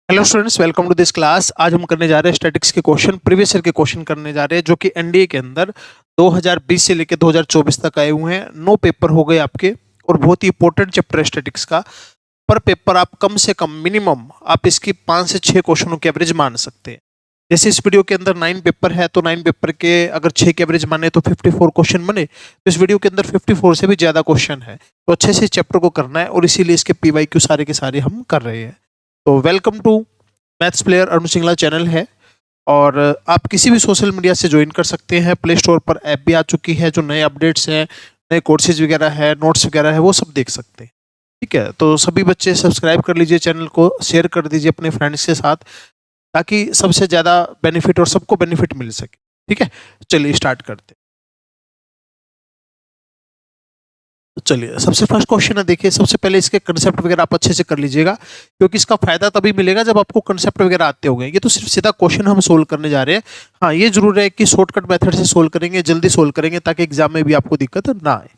Hello students, welcome to this class. आज हम करने जा रहे हैं स्टैटिक्स के क्वेश्चन, प्रीवियस ईयर के क्वेश्चन करने जा रहे हैं जो कि एनडीए के अंदर 2020 से लेकर 2024 तक आए हुए हैं। 9 पेपर हो गए आपके और बहुत ही इंपॉर्टेंट चैप्टर है स्टैटिक्स का। पर पेपर आप कम से कम मिनिमम आप इसकी 5 से 6 क्वेश्चनों की एवरेज मान सकते हैं। जैसे इस वीडियो के अंदर 9 पेपर है तो 9 पेपर के अगर 6 के एवरेज माने तो 54 क्वेश्चन बने। तो इस वीडियो के अंदर 54 से भी ज्यादा क्वेश्चन है, तो अच्छे से चैप्टर को करना है और इसीलिए इसके पीवाईक्यू सारे के सारे हम कर रहे हैं। तो welcome to maths player Arun Singla channel है और आप किसी भी सोशल मीडिया से ज्वाइन कर सकते हैं। प्ले स्टोर पर ऐप भी आ चुकी है, जो नए अपडेट्स हैं, नए कोर्सेज वगैरह है, नोट्स वगैरह है, वो सब देख सकते हैं। ठीक है, तो सभी बच्चे सब्सक्राइब कर लीजिए, चैनल को शेयर कर दीजिए अपने फ्रेंड्स के साथ, ताकि सबसे ज़्यादा बेनिफिट और सबको बेनिफिट मिल सके। ठीक है, चलिए स्टार्ट करते हैं। चलिए, सबसे फर्स्ट क्वेश्चन है, देखिए सबसे पहले इसके कंसेप्ट वगैरह आप अच्छे से कर लीजिएगा, क्योंकि इसका फायदा तभी मिलेगा जब आपको कंसेप्ट वगैरह आते होंगे। ये तो सिर्फ सीधा क्वेश्चन हम सोल्व करने जा रहे हैं। हाँ, ये जरूर है कि शॉर्टकट मेथड से सोल्व करेंगे, जल्दी सोल्व करेंगे, ताकि एग्जाम में भी आपको दिक्कत ना आए।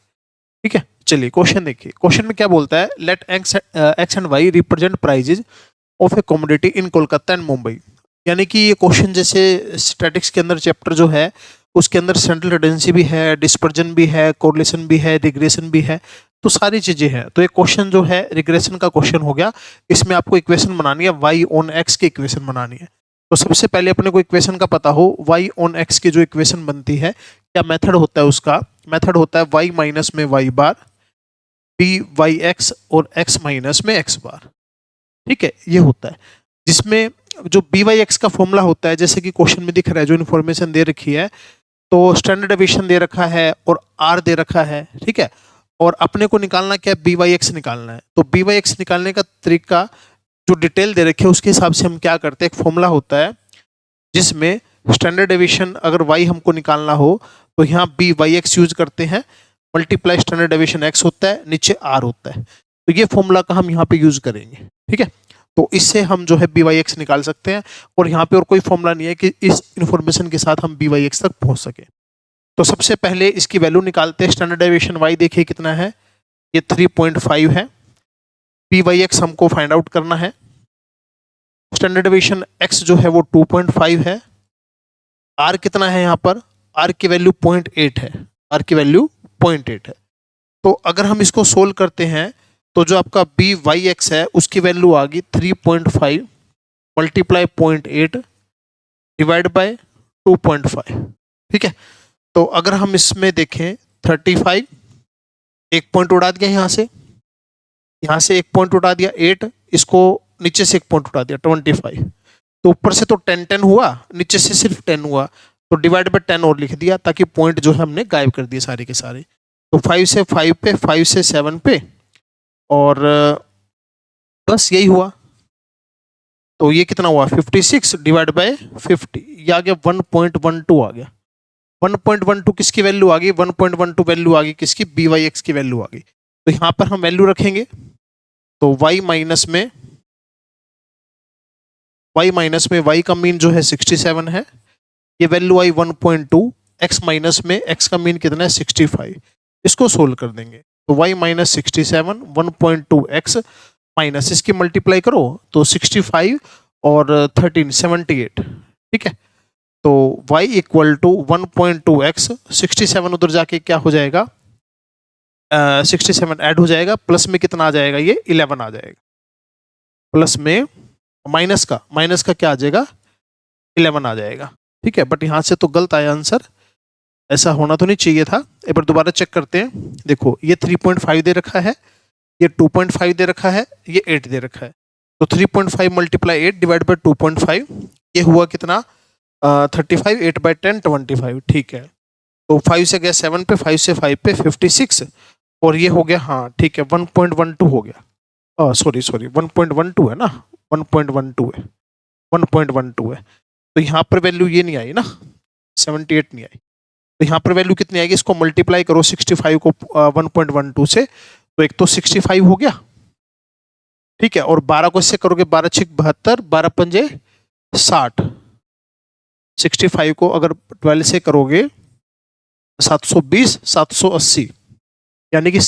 ठीक है, चलिए क्वेश्चन देखिए। क्वेश्चन में क्या बोलता है, let x and y represent prices of a commodity in Kolkata and Mumbai. यानी कि ये क्वेश्चन जैसे स्टैटिक्स के अंदर चैप्टर जो है उसके अंदर सेंट्रल टेंडेंसी भी है, डिस्पर्जन भी है, कोरिलेशन भी है, रिग्रेशन भी है, तो सारी चीजें हैं। तो एक क्वेश्चन जो है रिग्रेशन का क्वेश्चन हो गया। इसमें आपको इक्वेशन बनानी है, वाई ऑन एक्स की इक्वेशन बनानी है। तो सबसे पहले अपने को इक्वेशन का पता हो, वाई ऑन एक्स की जो इक्वेशन बनती है, क्या मेथड होता है उसका? मेथड होता है वाई माइनस में वाई बार, बी वाई एक्स और एक्स माइनस में एक्स बार। ठीक है, ये होता है, जिसमें जो बी वाई एक्स का फॉर्मूला होता है, जैसे कि क्वेश्चन में दिख रहा है, जो इन्फॉर्मेशन दे रखी है, तो स्टैंडर्ड डेविएशन दे रखा है और आर दे रखा है। ठीक है, और अपने को निकालना क्या है, बी वाई एक्स निकालना है। तो बी वाई एक्स निकालने का तरीका जो डिटेल दे रखे है उसके हिसाब से हम क्या करते हैं, एक फॉर्मूला होता है जिसमें स्टैंडर्ड डेविएशन अगर वाई हमको निकालना हो तो यहाँ बी वाई एक्स यूज करते हैं, मल्टीप्लाई स्टैंडर्ड डेविएशन एक्स होता है, नीचे आर होता है। तो ये फॉर्मूला का हम यहाँ पे यूज करेंगे। ठीक है, तो इससे हम जो है बी वाई एक्स निकाल सकते हैं, और यहाँ पे और कोई फॉर्मूला नहीं है कि इस इंफॉर्मेशन के साथ हम बी वाई एक्स तक पहुंच सके। तो सबसे पहले इसकी वैल्यू निकालते हैं। स्टैंडर्ड डेविएशन वाई देखिए कितना है, ये 3.5 है। पी वाई एक्स हमको फाइंड आउट करना है। स्टैंडर्ड डेविएशन एक्स जो है वो 2.5 है। आर कितना है यहाँ पर, आर की वैल्यू 0.8 है, आर की वैल्यू 0.8 है। तो अगर हम इसको सोल्व करते हैं तो जो आपका बी वाई एक्स है उसकी वैल्यू आ गई 3.5 मल्टीप्लाई 0.8 डिवाइड बाय 2.5। ठीक है, तो अगर हम इसमें देखें 35, एक पॉइंट उड़ा दिया यहाँ से एक पॉइंट उड़ा दिया 8, इसको नीचे से एक पॉइंट उड़ा दिया 25। तो ऊपर से तो 10 हुआ, नीचे से सिर्फ 10 हुआ, तो डिवाइड बाय 10 और लिख दिया, ताकि पॉइंट जो है हमने गायब कर दिए सारे के सारे। तो 5 से 5 पे, 5 से 7 पे, और बस यही हुआ। तो ये कितना हुआ, 56 डिवाइड बाय 50, ये आ गया 1.12 आ गया। 1.12 किसकी वैल्यू आ गई, 1.12 वैल्यू आ गई किसकी, बी वाई एक्स की वैल्यू आ गई। तो यहां पर हम वैल्यू रखेंगे, तो y माइनस में y का मीन जो है 67 है, ये वैल्यू आई 1.2, x माइनस में x का मीन कितना है 65। इसको सोल्व कर देंगे, तो y माइनस 67 1.2x माइनस, इसकी मल्टीप्लाई करो तो 65 और 13 78। ठीक है, तो y इक्वल टू 1.2x, 67 उधर जाके क्या हो जाएगा, 67 ऐड हो जाएगा, प्लस में कितना आ जाएगा, ये 11 आ जाएगा। प्लस में माइनस का क्या आ जाएगा, 11 आ जाएगा। ठीक है, बट यहाँ से तो गलत आया आंसर, ऐसा होना तो नहीं चाहिए था। एक बार दोबारा चेक करते हैं। देखो, ये 3.5 दे रखा है, ये 2.5 दे रखा है, ये 8 दे रखा है। तो 3.5 मल्टीप्लाई 8 डिवाइड बाई 2.5, ये हुआ कितना, 35, 8 बाई 10 25। ठीक है, तो 5 से गया 7 पे, 5 से 5 पे 56, और ये हो गया, हाँ ठीक है 1.12 हो गया। सॉरी 1.12 है ना, 1.12 है, 1.12 है। तो यहाँ पर वैल्यू ये नहीं आई ना, 78 नहीं आई। तो यहाँ पर वैल्यू कितनी आएगी, इसको मल्टीप्लाई करो 65 को 1.12 से, तो एक तो 65 हो गया। ठीक है, और 12 को इससे करोगे, 12 6 72, 12 पंजे 60। 65 को अगर 12 से करोगे 720, 780, यानी कि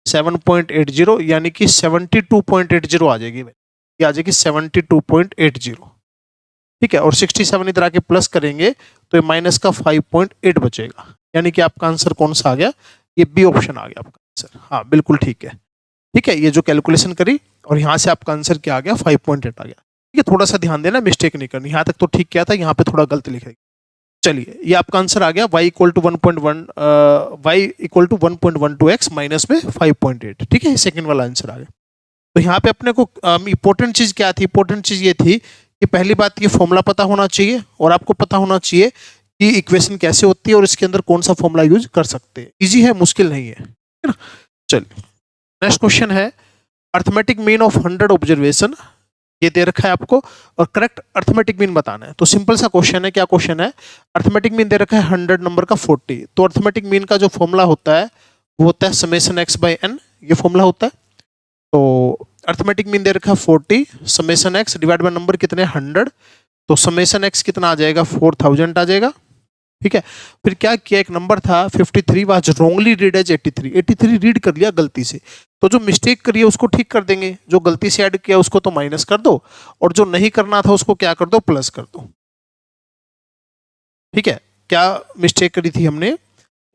7.80, यानी कि 72.80 आ जाएगी। ये आ जाएगी 72.80। ठीक है, और 67 इधर आके प्लस करेंगे तो ये माइनस का 5.8 बचेगा, यानी कि आपका आंसर कौन सा आ गया, ये बी ऑप्शन आ गया आपका आंसर। हाँ बिल्कुल ठीक है। ठीक है, ये जो कैलकुलेशन करी और यहाँ से आपका आंसर क्या आ गया, 5.8 आ गया। ठीक है, थोड़ा सा ध्यान देना, मिस्टेक नहीं करनी, यहाँ तक तो ठीक किया था, यहाँ पे थोड़ा गलत लिखेगा। चलिए, ये आपका आंसर आ गया y equal to 1.12x minus में 5.8। ठीक है, सेकंड वाला आंसर आ गया। तो यहाँ पे अपने को इंपॉर्टेंट चीज क्या थी, इंपॉर्टेंट चीज ये थी कि पहली बात ये फॉर्मूला पता होना चाहिए और आपको पता होना चाहिए कि इक्वेशन कैसे होती है और इसके अंदर कौन सा फॉर्मूला यूज कर सकते हैं। इजी है, मुश्किल नहीं है ना। चलिए, नेक्स्ट क्वेश्चन है अर्थमेटिक मीन ऑफ 100 ऑब्जर्वेशन, ये दे रखा है आपको और करेक्ट अर्थमेटिक मीन बताना है। तो सिंपल सा क्वेश्चन है, क्या क्वेश्चन है, अर्थमेटिक मीन दे रखा है 100 नंबर का 40। तो अर्थमेटिक मीन का जो फॉर्मूला होता है वो होता है समेशन x बाई n, ये फॉर्मूला होता है। तो अर्थमेटिक मीन दे रखा है 40, summation x divide by number कितने 100, तो समेशन x कितना आ जाएगा 4000 आ जाएगा। ठीक है, फिर क्या किया, एक नंबर था 53 was wrongly read as 83 read कर लिया गलती से, तो जो मिस्टेक करी है उसको ठीक कर देंगे, जो गलती से ऐड किया उसको तो माइनस कर दो और जो नहीं करना था उसको क्या कर दो, प्लस कर दो। ठीक है, क्या मिस्टेक करी थी हमने,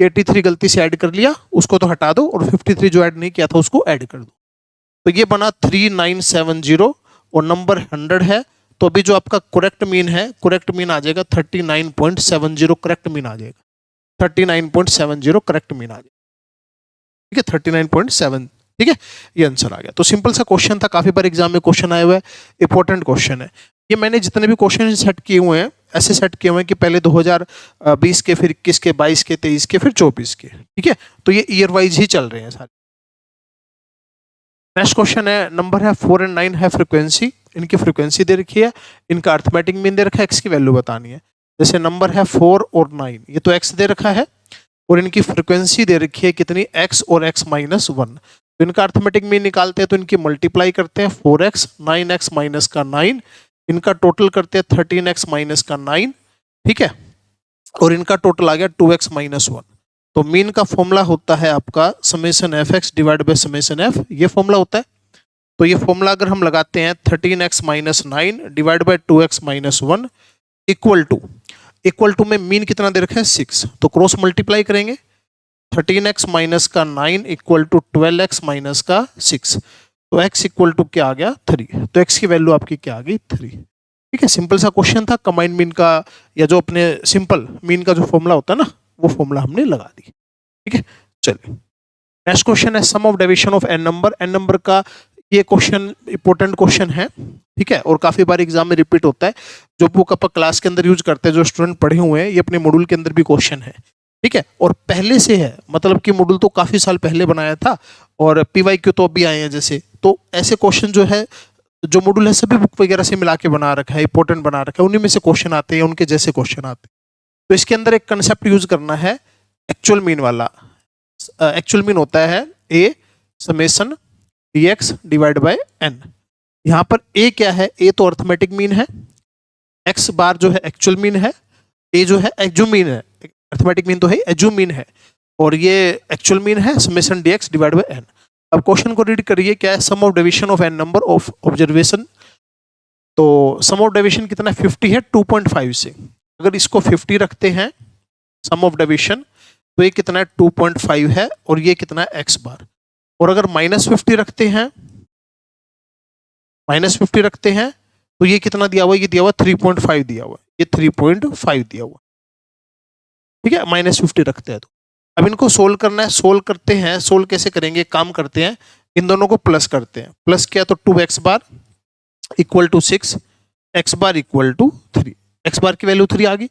83 गलती से ऐड कर लिया, उसको तो हटा दो और 53 जो ऐड नहीं किया था उसको ऐड कर दो, तो ये बना 3970 और नंबर 100 है। तो अभी जो आपका करेक्ट मीन है, करेक्ट मीन आ जाएगा 39.70, करेक्ट मीन आ जाएगा 39.70, करेक्ट मीन आ जाएगा। ठीक है, 39.7। ठीक है, ये आंसर आ गया। तो सिंपल सा क्वेश्चन था, काफी बार एग्जाम में क्वेश्चन आए हुए हैं, इंपॉर्टेंट क्वेश्चन है। ये मैंने जितने भी क्वेश्चन सेट किए हुए हैं ऐसे सेट किए हुए हैं कि पहले 2020 के, फिर 21 के, 22 के, 23 के, फिर 24 के। ठीक है, तो ये ईयर वाइज ही चल रहे हैं सारे। नेक्स्ट क्वेश्चन है, नंबर है 4 और 9 है फ्रीक्वेंसी, इनकी फ्रीक्वेंसी दे रखी है, इनका अर्थमेटिक मीन दे रखा है, एक्स की वैल्यू बतानी है। जैसे नंबर है 4 और 9, ये तो एक्स दे रखा है और इनकी फ्रीक्वेंसी दे रखी है कितनी, एक्स और एक्स माइनस 1। तो इनका अर्थमेटिक मीन निकालते हैं तो इनकी मल्टीप्लाई करते हैं 4x 9x माइनस का 9, इनका टोटल करते हैं 13x माइनस का 9। ठीक है, और इनका टोटल आ गया 2x माइनस 1। तो मीन का फॉर्मूला होता है आपका summation F x divide by summation F, ये फॉर्मूला होता है। तो ये फॉर्मूला अगर हम लगाते हैं 13x minus 9 divide by 2x minus 1 equal to में मीन कितना दे रखा है 6, तो क्रॉस मल्टीप्लाई करेंगे 13x माइनस का 9 इक्वल टू 12x माइनस का 6, तो x इक्वल टू क्या आ गया 3, तो x की वैल्यू आपकी क्या आ गई 3। ठीक है, सिंपल सा क्वेश्चन था, कंबाइंड मीन का या जो अपने सिंपल मीन का जो फॉर्मूला होता है ना वो फॉर्मूला हमने लगा दी। ठीक है, चलिए नेक्स्ट क्वेश्चन है sum of deviation of n number, n number का ये क्वेश्चन इंपॉर्टेंट क्वेश्चन है। ठीक है, और काफी बार एग्जाम में रिपीट होता है, जो बुक अपन क्लास के अंदर यूज करते हैं, जो स्टूडेंट पढ़े हुए हैं, ये अपने मॉड्यूल के अंदर भी क्वेश्चन है। ठीक है, और पहले से है, मतलब कि मॉड्यूल तो काफी साल पहले बनाया था और पीवाईक्यू तो अभी आए हैं जैसे, तो ऐसे क्वेश्चन जो है, जो मॉड्यूल है सभी बुक वगैरह से मिला के बना रखा है, इंपॉर्टेंट बना रखा है, उन्हीं में से क्वेश्चन आते हैं, उनके जैसे क्वेश्चन आते हैं। तो इसके अंदर एक कंसेप्ट यूज करना है एक्चुअल मीन वाला। एक्चुअल मीन होता है A summation dx divide by n। यहाँ पर a क्या है, a तो अर्थमेटिक मीन है, x बार जो है एक्चुअल मीन है, a जो है एज्यूम मीन है, अर्थमेटिक मीन तो है एज्यूम मीन है, और ये एक्चुअल मीन है summation dx divide by n। अब क्वेश्चन को रीड करिए, क्या है sum of deviation of n number of observation. तो सम ऑफ डेविएशन कितना 50 है 2.5 से, अगर इसको 50 रखते हैं सम ऑफ डेविएशन तो ये कितना है 2.5 है और ये कितना है x बार, और अगर -50 रखते हैं तो ये कितना दिया हुआ है, ये दिया हुआ 3.5 दिया हुआ है, ये 3.5 दिया हुआ। ठीक है, -50 रखते हैं तो अब इनको सोल्व करना है, सोल्व करते हैं, सोल्व कैसे करेंगे, काम करते हैं, इन दोनों को प्लस करते हैं, प्लस किया तो 2x bar equal to 6, x bar equal to 3, x bar की वैल्यू 3 आ गई।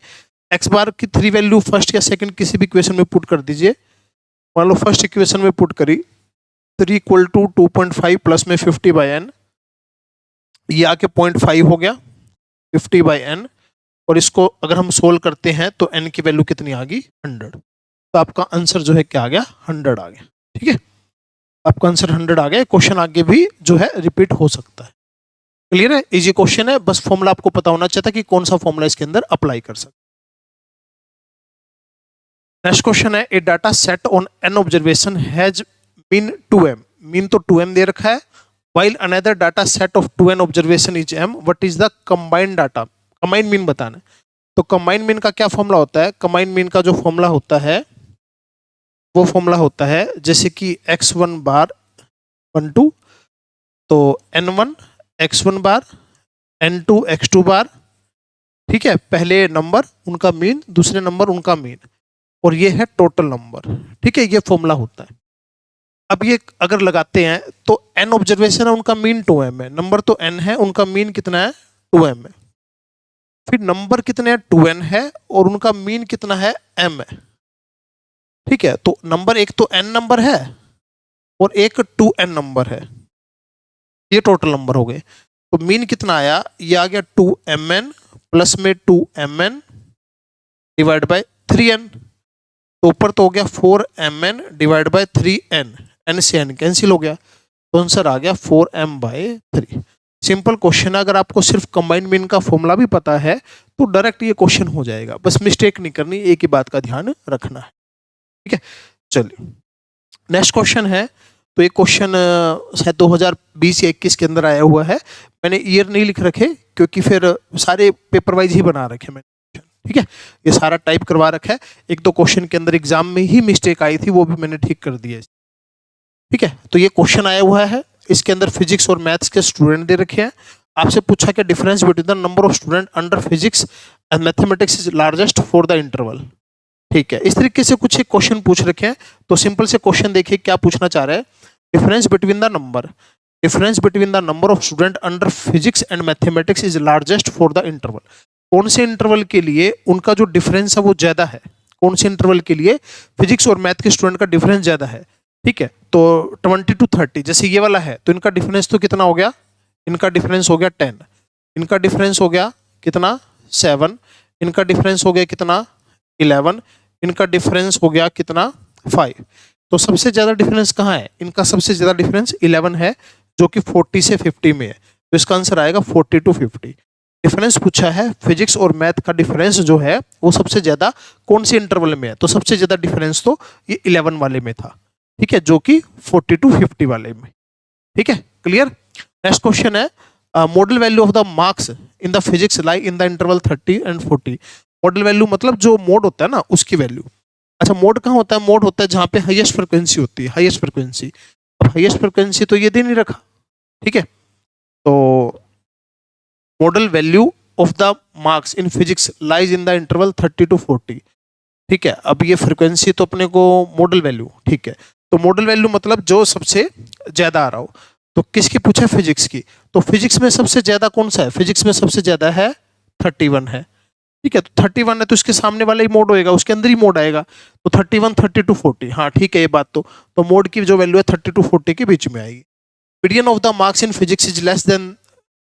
x बार की 3 वैल्यू फर्स्ट या सेकंड किसी भी इक्वेशन में पुट कर दीजिए, मान लो फर्स्ट इक्वेशन में पुट करी 3 इक्वल टू 2.5 प्लस में 50 बाई एन, ये आके 0.5 हो गया 50 बाई एन, और इसको अगर हम सोल्व करते हैं तो n की वैल्यू कितनी आ गई 100, तो आपका आंसर जो है क्या आ गया 100 आ गया। ठीक है, आपका आंसर 100 आ गया। क्वेश्चन आगे भी जो है रिपीट हो सकता है। क्लियर है, इजी क्वेश्चन है, बस फॉर्मूला आपको पता होना चाहिए था कि कौन सा फॉर्मूला इसके अंदर अप्लाई कर सकते। नेक्स्ट क्वेश्चन है a data set on n observation has mean 2m, mean तो 2m दे रखा है while another data set of 2n observation is m, what is the combined data? combined mean बताना है। तो combined mean का क्या formula होता है? combined mean का जो फॉर्मूला होता है वो फॉर्मूला होता है जैसे कि x1 बार 1 2, तो n1 x1 बार, n2 x2 बार, ठीक है, पहले नंबर उनका मीन, दूसरे नंबर उनका मीन, और ये है टोटल नंबर, ठीक है, ये फॉर्मूला होता है। अब ये अगर लगाते हैं तो n ऑब्जर्वेशन है, उनका मीन 2m है, नंबर तो n है, उनका मीन कितना है 2m है, फिर नंबर कितने हैं 2n है और उनका मीन कितना है m है, ठीक है। तो नंबर एक तो n नंबर है और एक 2n नंबर है, ये टोटल नंबर हो गए। तो मीन कितना आया, ये आ गया 2mn प्लस में 2mn डिवाइड बाय 3n, तो ऊपर तो हो गया 4mn divide by 3n, n से n कैंसिल हो गया, तो आंसर आ गया 4m/3। सिंपल क्वेश्चन है, अगर आपको सिर्फ कंबाइंड मीन का फॉर्मूला भी पता है तो डायरेक्ट ये क्वेश्चन हो जाएगा, बस मिस्टेक नहीं करनी, एक ही बात का ध्यान रखना है, ठीक है। चलिए नेक्स्ट क्वेश्चन है, तो ये क्वेश्चन शायद 2020 या 21 के अंदर आया हुआ है, मैंने ईयर नहीं लिख रखे क्योंकि फिर सारे पेपर वाइज ही बना रखे मैंने, ठीक है, ये सारा टाइप करवा रखा है। एक दो क्वेश्चन के अंदर एग्जाम में ही मिस्टेक आई थी, वो भी मैंने ठीक कर दिया, ठीक है। तो ये क्वेश्चन आया हुआ है, इसके अंदर फिजिक्स और मैथ्स के स्टूडेंट दे रखे हैं, आपसे पूछा कि difference between the number of student under physics and mathematics is largest for the interval, ठीक है। इस तरीके से कुछ एक क्वेश्चन पूछ रखे हैं, तो सिंपल से क्वेश्चन देखिए क्या पूछना चाह रहे हैं। Difference between the number of student under physics and mathematics is largest for the interval, कौन से इंटरवल के लिए उनका जो डिफरेंस है वो ज्यादा है, कौन से इंटरवल के लिए फिजिक्स और मैथ के स्टूडेंट का डिफरेंस ज्यादा है, ठीक है। तो 20 to 30 जैसे ये वाला है, तो इनका डिफरेंस तो कितना हो गया, इनका डिफरेंस हो गया 10, इनका डिफरेंस हो गया कितना 7, इनका डिफरेंस हो गया कितना 11, इनका डिफरेंस हो गया कितना 5। तो सबसे ज्यादा डिफरेंस कहाँ है, इनका सबसे ज्यादा डिफरेंस 11 है, जो कि 40 से 50 में है, तो इसका आंसर आएगा 40 to 50। डिफरेंस पूछा है फिजिक्स और मैथ का डिफरेंस जो है वो सबसे ज्यादा कौन से इंटरवल में है, तो सबसे ज्यादा डिफरेंस तो ये 11 वाले में था, ठीक है, जो कि 40 to 50 वाले में, ठीक है, क्लियर। नेक्स्ट क्वेश्चन है, model value of the marks in the physics lie in the interval 30 and 40। Model value मतलब जो मोड होता है ना उसकी वैल्यू। अच्छा मोड कहाँ होता है, मोड होता है जहाँ पे हाईएस्ट फ्रिक्वेंसी होती है, हाईएस्ट फ्रिक्वेंसी। अब हाईएस्ट फ्रिक्वेंसी तो ये दे नहीं रखा, ठीक है, तो model value of the marks in physics lies in the interval 30 to 40, ठीक है। अब ये फ्रिक्वेंसी तो अपने को मॉडल वैल्यू, ठीक है, तो मॉडल वैल्यू मतलब जो सबसे ज्यादा आ रहा हो, तो किसकी पूछा फिजिक्स की, तो फिजिक्स में सबसे ज्यादा कौन सा है, फिजिक्स में सबसे ज्यादा है 31 है, ठीक है। तो 31 है तो इसके सामने वाला ही मोड होएगा, उसके अंदर ही मोड आएगा, तो 31 30 to 40, हाँ ठीक है ये बात तो मोड की जो वैल्यू है 30 to 40 के बीच में आएगी। Median of the marks in physics is less than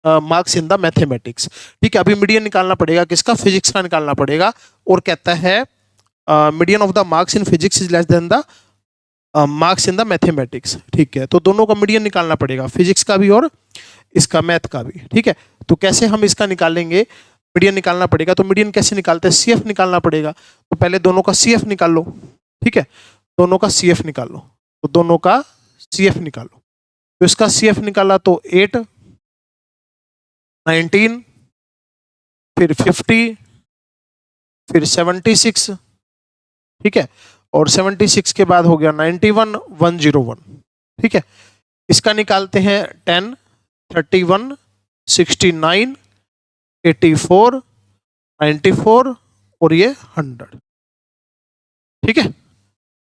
marks in the mathematics, ठीक है। अभी मीडियन निकालना पड़ेगा किसका, फिजिक्स का निकालना पड़ेगा, और कहता है median of the marks in physics is less than the marks in the mathematics, ठीक है। तो दोनों का मीडियन निकालना पड़ेगा, फिजिक्स का भी और इसका मैथ का भी, ठीक है। तो कैसे हम इसका निकालेंगे, मीडियन निकालना पड़ेगा, तो मीडियन कैसे निकालते हैं, सीएफ निकालना पड़ेगा, तो पहले दोनों का सीएफ निकाल लो, ठीक है, दोनों का सीएफ निकाल लो, तो दोनों का सीएफ निकालो, तो इसका सीएफ निकाला तो 8 19 फिर 50 फिर 76, ठीक है, और 76 के बाद हो गया 91 101, ठीक है। इसका निकालते हैं 10 31 69 84 94 और ये 100, ठीक है,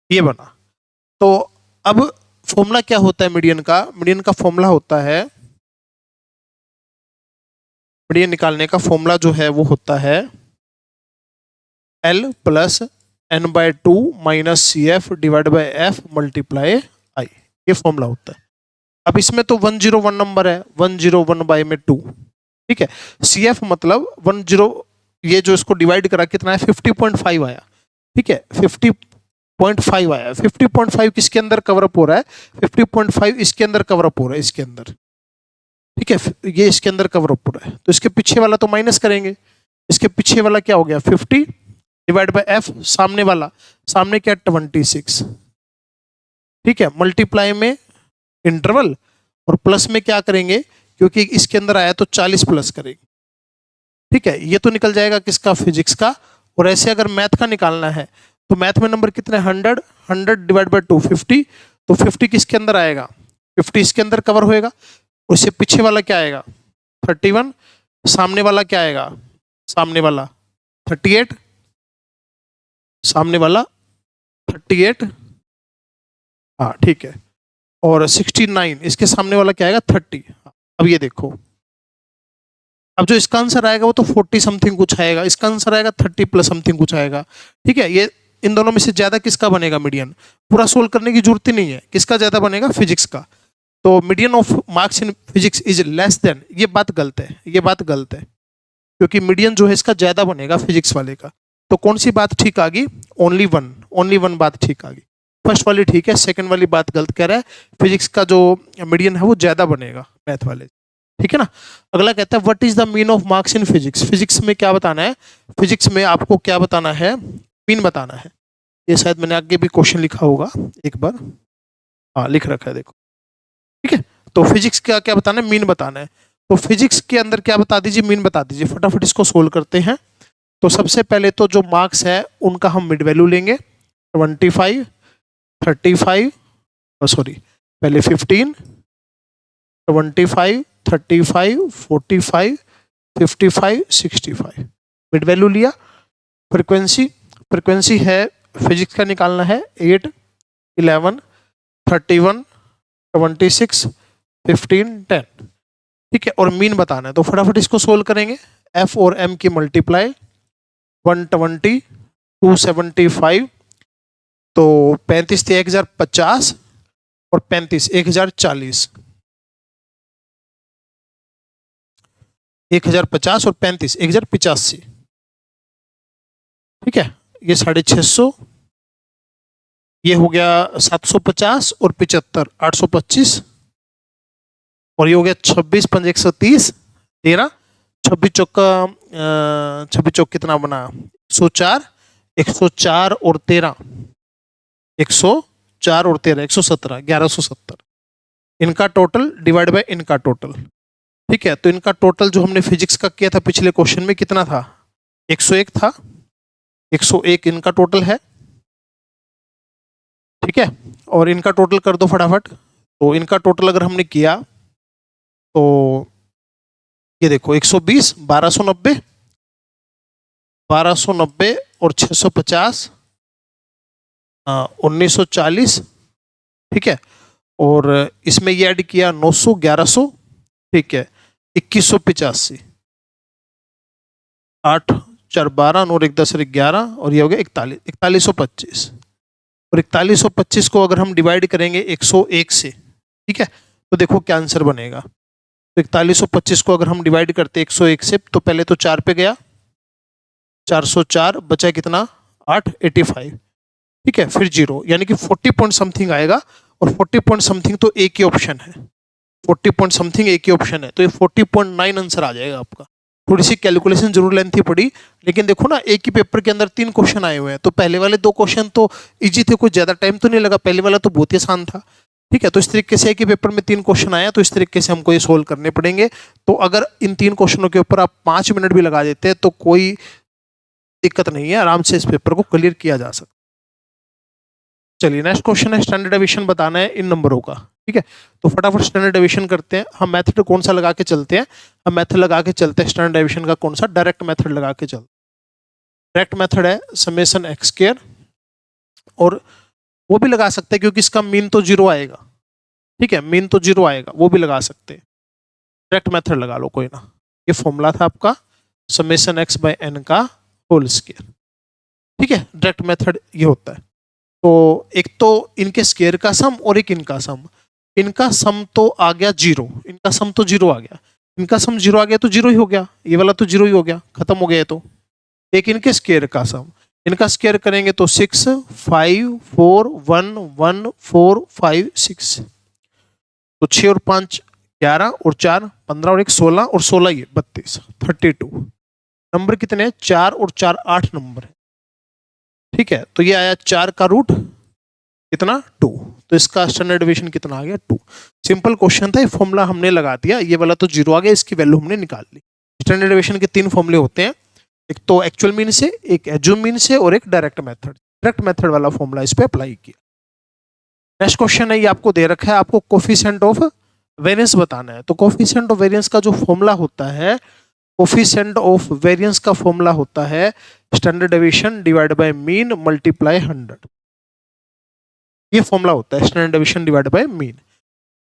ये बना। तो अब फॉर्मूला क्या होता है मीडियन का, मीडियन का फॉर्मूला होता है, मीडियन निकालने का फॉर्मूला जो है वो होता है L plus n/2 minus CF divide by F multiply I, ये फॉर्मूला होता है। अब इसमें तो 101 नंबर है, 101 बाय में 2, ठीक है। CF मतलब 10, ये जो इसको डिवाइड करा कितना है 50.5 आया, ठीक है, 50.5 आया, 50.5 किसके अंदर कवरअप हो रहा है, 50.5 इसके अंदर कवरअप हो रहा है, इसके अंदर, ठीक है, ये इसके अंदर कवरअप हो रहा है, तो इसके पीछे वाला तो माइनस करेंगे, इसके पीछे वाला क्या हो गया 50 डिवाइड बाय F, सामने वाला, सामने क्या 26, ठीक है, मल्टीप्लाई में इंटरवल और प्लस में क्या करेंगे, क्योंकि इसके अंदर आया तो 40 प्लस करेंगे। ठीक है, ये तो निकल जाएगा किसका, फिजिक्स का। और ऐसे अगर मैथ का निकालना है तो मैथ में नंबर कितने, 100, 100 डिवाइड बाई 2 50, तो 50 किसके अंदर आएगा, 50 इसके अंदर कवर होएगा। उससे पीछे वाला क्या आएगा, 31, सामने वाला क्या आएगा, सामने वाला 38, सामने वाला 38, हाँ ठीक है, और 69 इसके सामने वाला क्या आएगा, 30। अब ये देखो, अब जो इसका आंसर आएगा वो तो 40 समथिंग कुछ आएगा, इसका आंसर आएगा 30 प्लस समथिंग कुछ आएगा। ठीक है, ये इन दोनों में से ज्यादा किसका बनेगा मीडियन, पूरा सोल्व करने की जरूरत ही नहीं है, किसका ज्यादा बनेगा, फिजिक्स का। तो median of marks in physics is less than, ये बात गलत है, ये बात गलत है, क्योंकि मीडियन जो है इसका ज्यादा बनेगा फिजिक्स वाले का। तो कौन सी बात ठीक आ गई, ओनली वन बात ठीक आ गई। फर्स्ट वाली ठीक है, सेकंड वाली बात गलत कह रहा है, फिजिक्स का जो मीडियन है वो ज्यादा बनेगा मैथ वाले। ठीक है ना। अगला कहता है what is the mean of marks in physics, physics में क्या बताना है, फिजिक्स में आपको क्या बताना है, मीन बताना है। ये शायद मैंने आगे भी क्वेश्चन लिखा होगा एक बार, हाँ लिख रखा है देखो। ठीक है, तो फिजिक्स का क्या बताना है, मीन बताना है। तो फिजिक्स के अंदर क्या बता दीजिए, मीन बता दीजिए। फटाफट इसको सोल्व करते हैं। तो सबसे पहले तो जो मार्क्स है उनका हम मिड वैल्यू लेंगे, 25, 35, सॉरी पहले 15, 25, 35, 45, 55, 65 मिड वैल्यू लिया। फ्रीक्वेंसी, फ्रीक्वेंसी है फिजिक्स का निकालना है 8, 11, 31, 26, 15, 10। ठीक है, और मीन बताना है। तो फटाफट इसको सोल्व करेंगे। एफ और एम की मल्टीप्लाई 120, 275, तो 35 थे 1050 और 35 1040, 1050 और 35 1085। ठीक है, ये 650, ये हो गया 750 और 75 825, और ये हो गया 26 5 130 13, 26 चौक कितना बना, 104, 104 और 13, 104 और 13 117, 1170 इनका टोटल डिवाइड बाय इनका टोटल। ठीक है, तो इनका टोटल जो हमने फिजिक्स का किया था पिछले क्वेश्चन में कितना था, 101 था, 101 इनका टोटल है। ठीक है, और इनका टोटल कर दो फटाफट। तो इनका टोटल अगर हमने किया तो ये देखो 120, 1290, 1290 और 650, 1940। ठीक है, और इसमें ये ऐड किया 900, 1100। ठीक है, 2185, 8 4 12 9 1 10 11, और ये हो गया 41, 4125। और 4125 को अगर हम डिवाइड करेंगे 101 से, ठीक है, तो देखो क्या आंसर बनेगा। तो 4125 को अगर हम डिवाइड करते 101 से, तो पहले तो 4 पे गया, 404, बचा कितना 8, 85। ठीक है, फिर 0, यानी कि 40 पॉइंट समथिंग आएगा। और 40 पॉइंट समथिंग तो एक ही ऑप्शन है, 40 पॉइंट समथिंग एक ही ऑप्शन है, तो ये 40.9 आंसर आ जाएगा आपका। थोड़ी सी कैलकुलेशन जरूर लेंथी पड़ी, लेकिन देखो ना एक ही पेपर के अंदर 3 क्वेश्चन आए हुए हैं। तो पहले वाले 2 क्वेश्चन तो इजी थे, कुछ ज्यादा टाइम तो नहीं लगा, पहले वाला तो बहुत ही आसान था। ठीक है, तो इस तरीके से एक ही पेपर में 3 क्वेश्चन आया, तो इस तरीके से हमको ये सोल्व करने पड़ेंगे। तो अगर इन 3 क्वेश्चनों के ऊपर आप 5 मिनट भी लगा देते हैं तो कोई दिक्कत नहीं है, आराम से इस पेपर को क्लियर किया जा सकता। चलिए नेक्स्ट क्वेश्चन है, स्टैंडर्ड डेविएशन बताना है इन नंबरों का। ठीक है, तो फटाफट स्टैंडर्ड डेविएशन करते हैं। हम मेथड कौन सा लगा के चलते हैं, हम मेथड लगा के चलते हैं स्टैंडर्ड डेविएशन का, कौन सा, डायरेक्ट मेथड लगा के चलते। डायरेक्ट मेथड है समेशन एक्स स्क्वायर, और वो भी लगा सकते हैं क्योंकि इसका मीन तो 0 आएगा। ठीक है, मीन तो 0 आएगा, वो भी लगा सकते हैं। डायरेक्ट मेथड लगा लो कोई ना। ये फॉर्मूला था आपका समेशन एक्स बाय एन का होल स्क्वायर। ठीक है, डायरेक्ट मेथड ये होता है। तो एक तो इनके स्क्वायर का सम और एक इनका सम। इनका सम तो आ गया 0, इनका सम तो 0 आ गया, इनका सम 0 आ गया तो 0 ही हो गया, ये वाला तो 0 ही हो गया, खत्म हो गया। तो एक इनके स्क्वायर का सम, इनका स्क्वायर करेंगे तो 6 5 4 1 1 4 5 6, तो 6 और 5 11 और 4 15 और 1 16 और 16 ये 32 32। नंबर कितने हैं, 4 और 4 8 नंबर है। ठीक है, तो ये आया 4 का रूट, कितना 2, तो इसका स्टैंडर्ड डेविएशन कितना आ गया 2। सिंपल क्वेश्चन था, ये फॉर्मूला हमने लगा दिया, ये वाला तो 0 आ गया, इसकी वैल्यू हमने निकाल ली। स्टैंडर्ड डेविएशन के 3 फॉर्मूले होते हैं, एक तो एक्चुअल मीन से, एक एज्यूम मीन से और एक डायरेक्ट मेथड। डायरेक्ट मेथड वाला फॉर्मूला इस पे अप्लाई किया। नेक्स्ट क्वेश्चन है, ये आपको दे रखा है, आपको कोफिशिएंट ऑफ वेरिएंस बताना है। तो कोफिशिएंट ऑफ वेरिएंस का जो फॉर्मूला होता है, कोफिशिएंट ऑफ वेरिएंस का फॉर्मूला होता है standard deviation divide by mean multiply 100। ये फॉर्मूला होता है standard deviation divide by mean.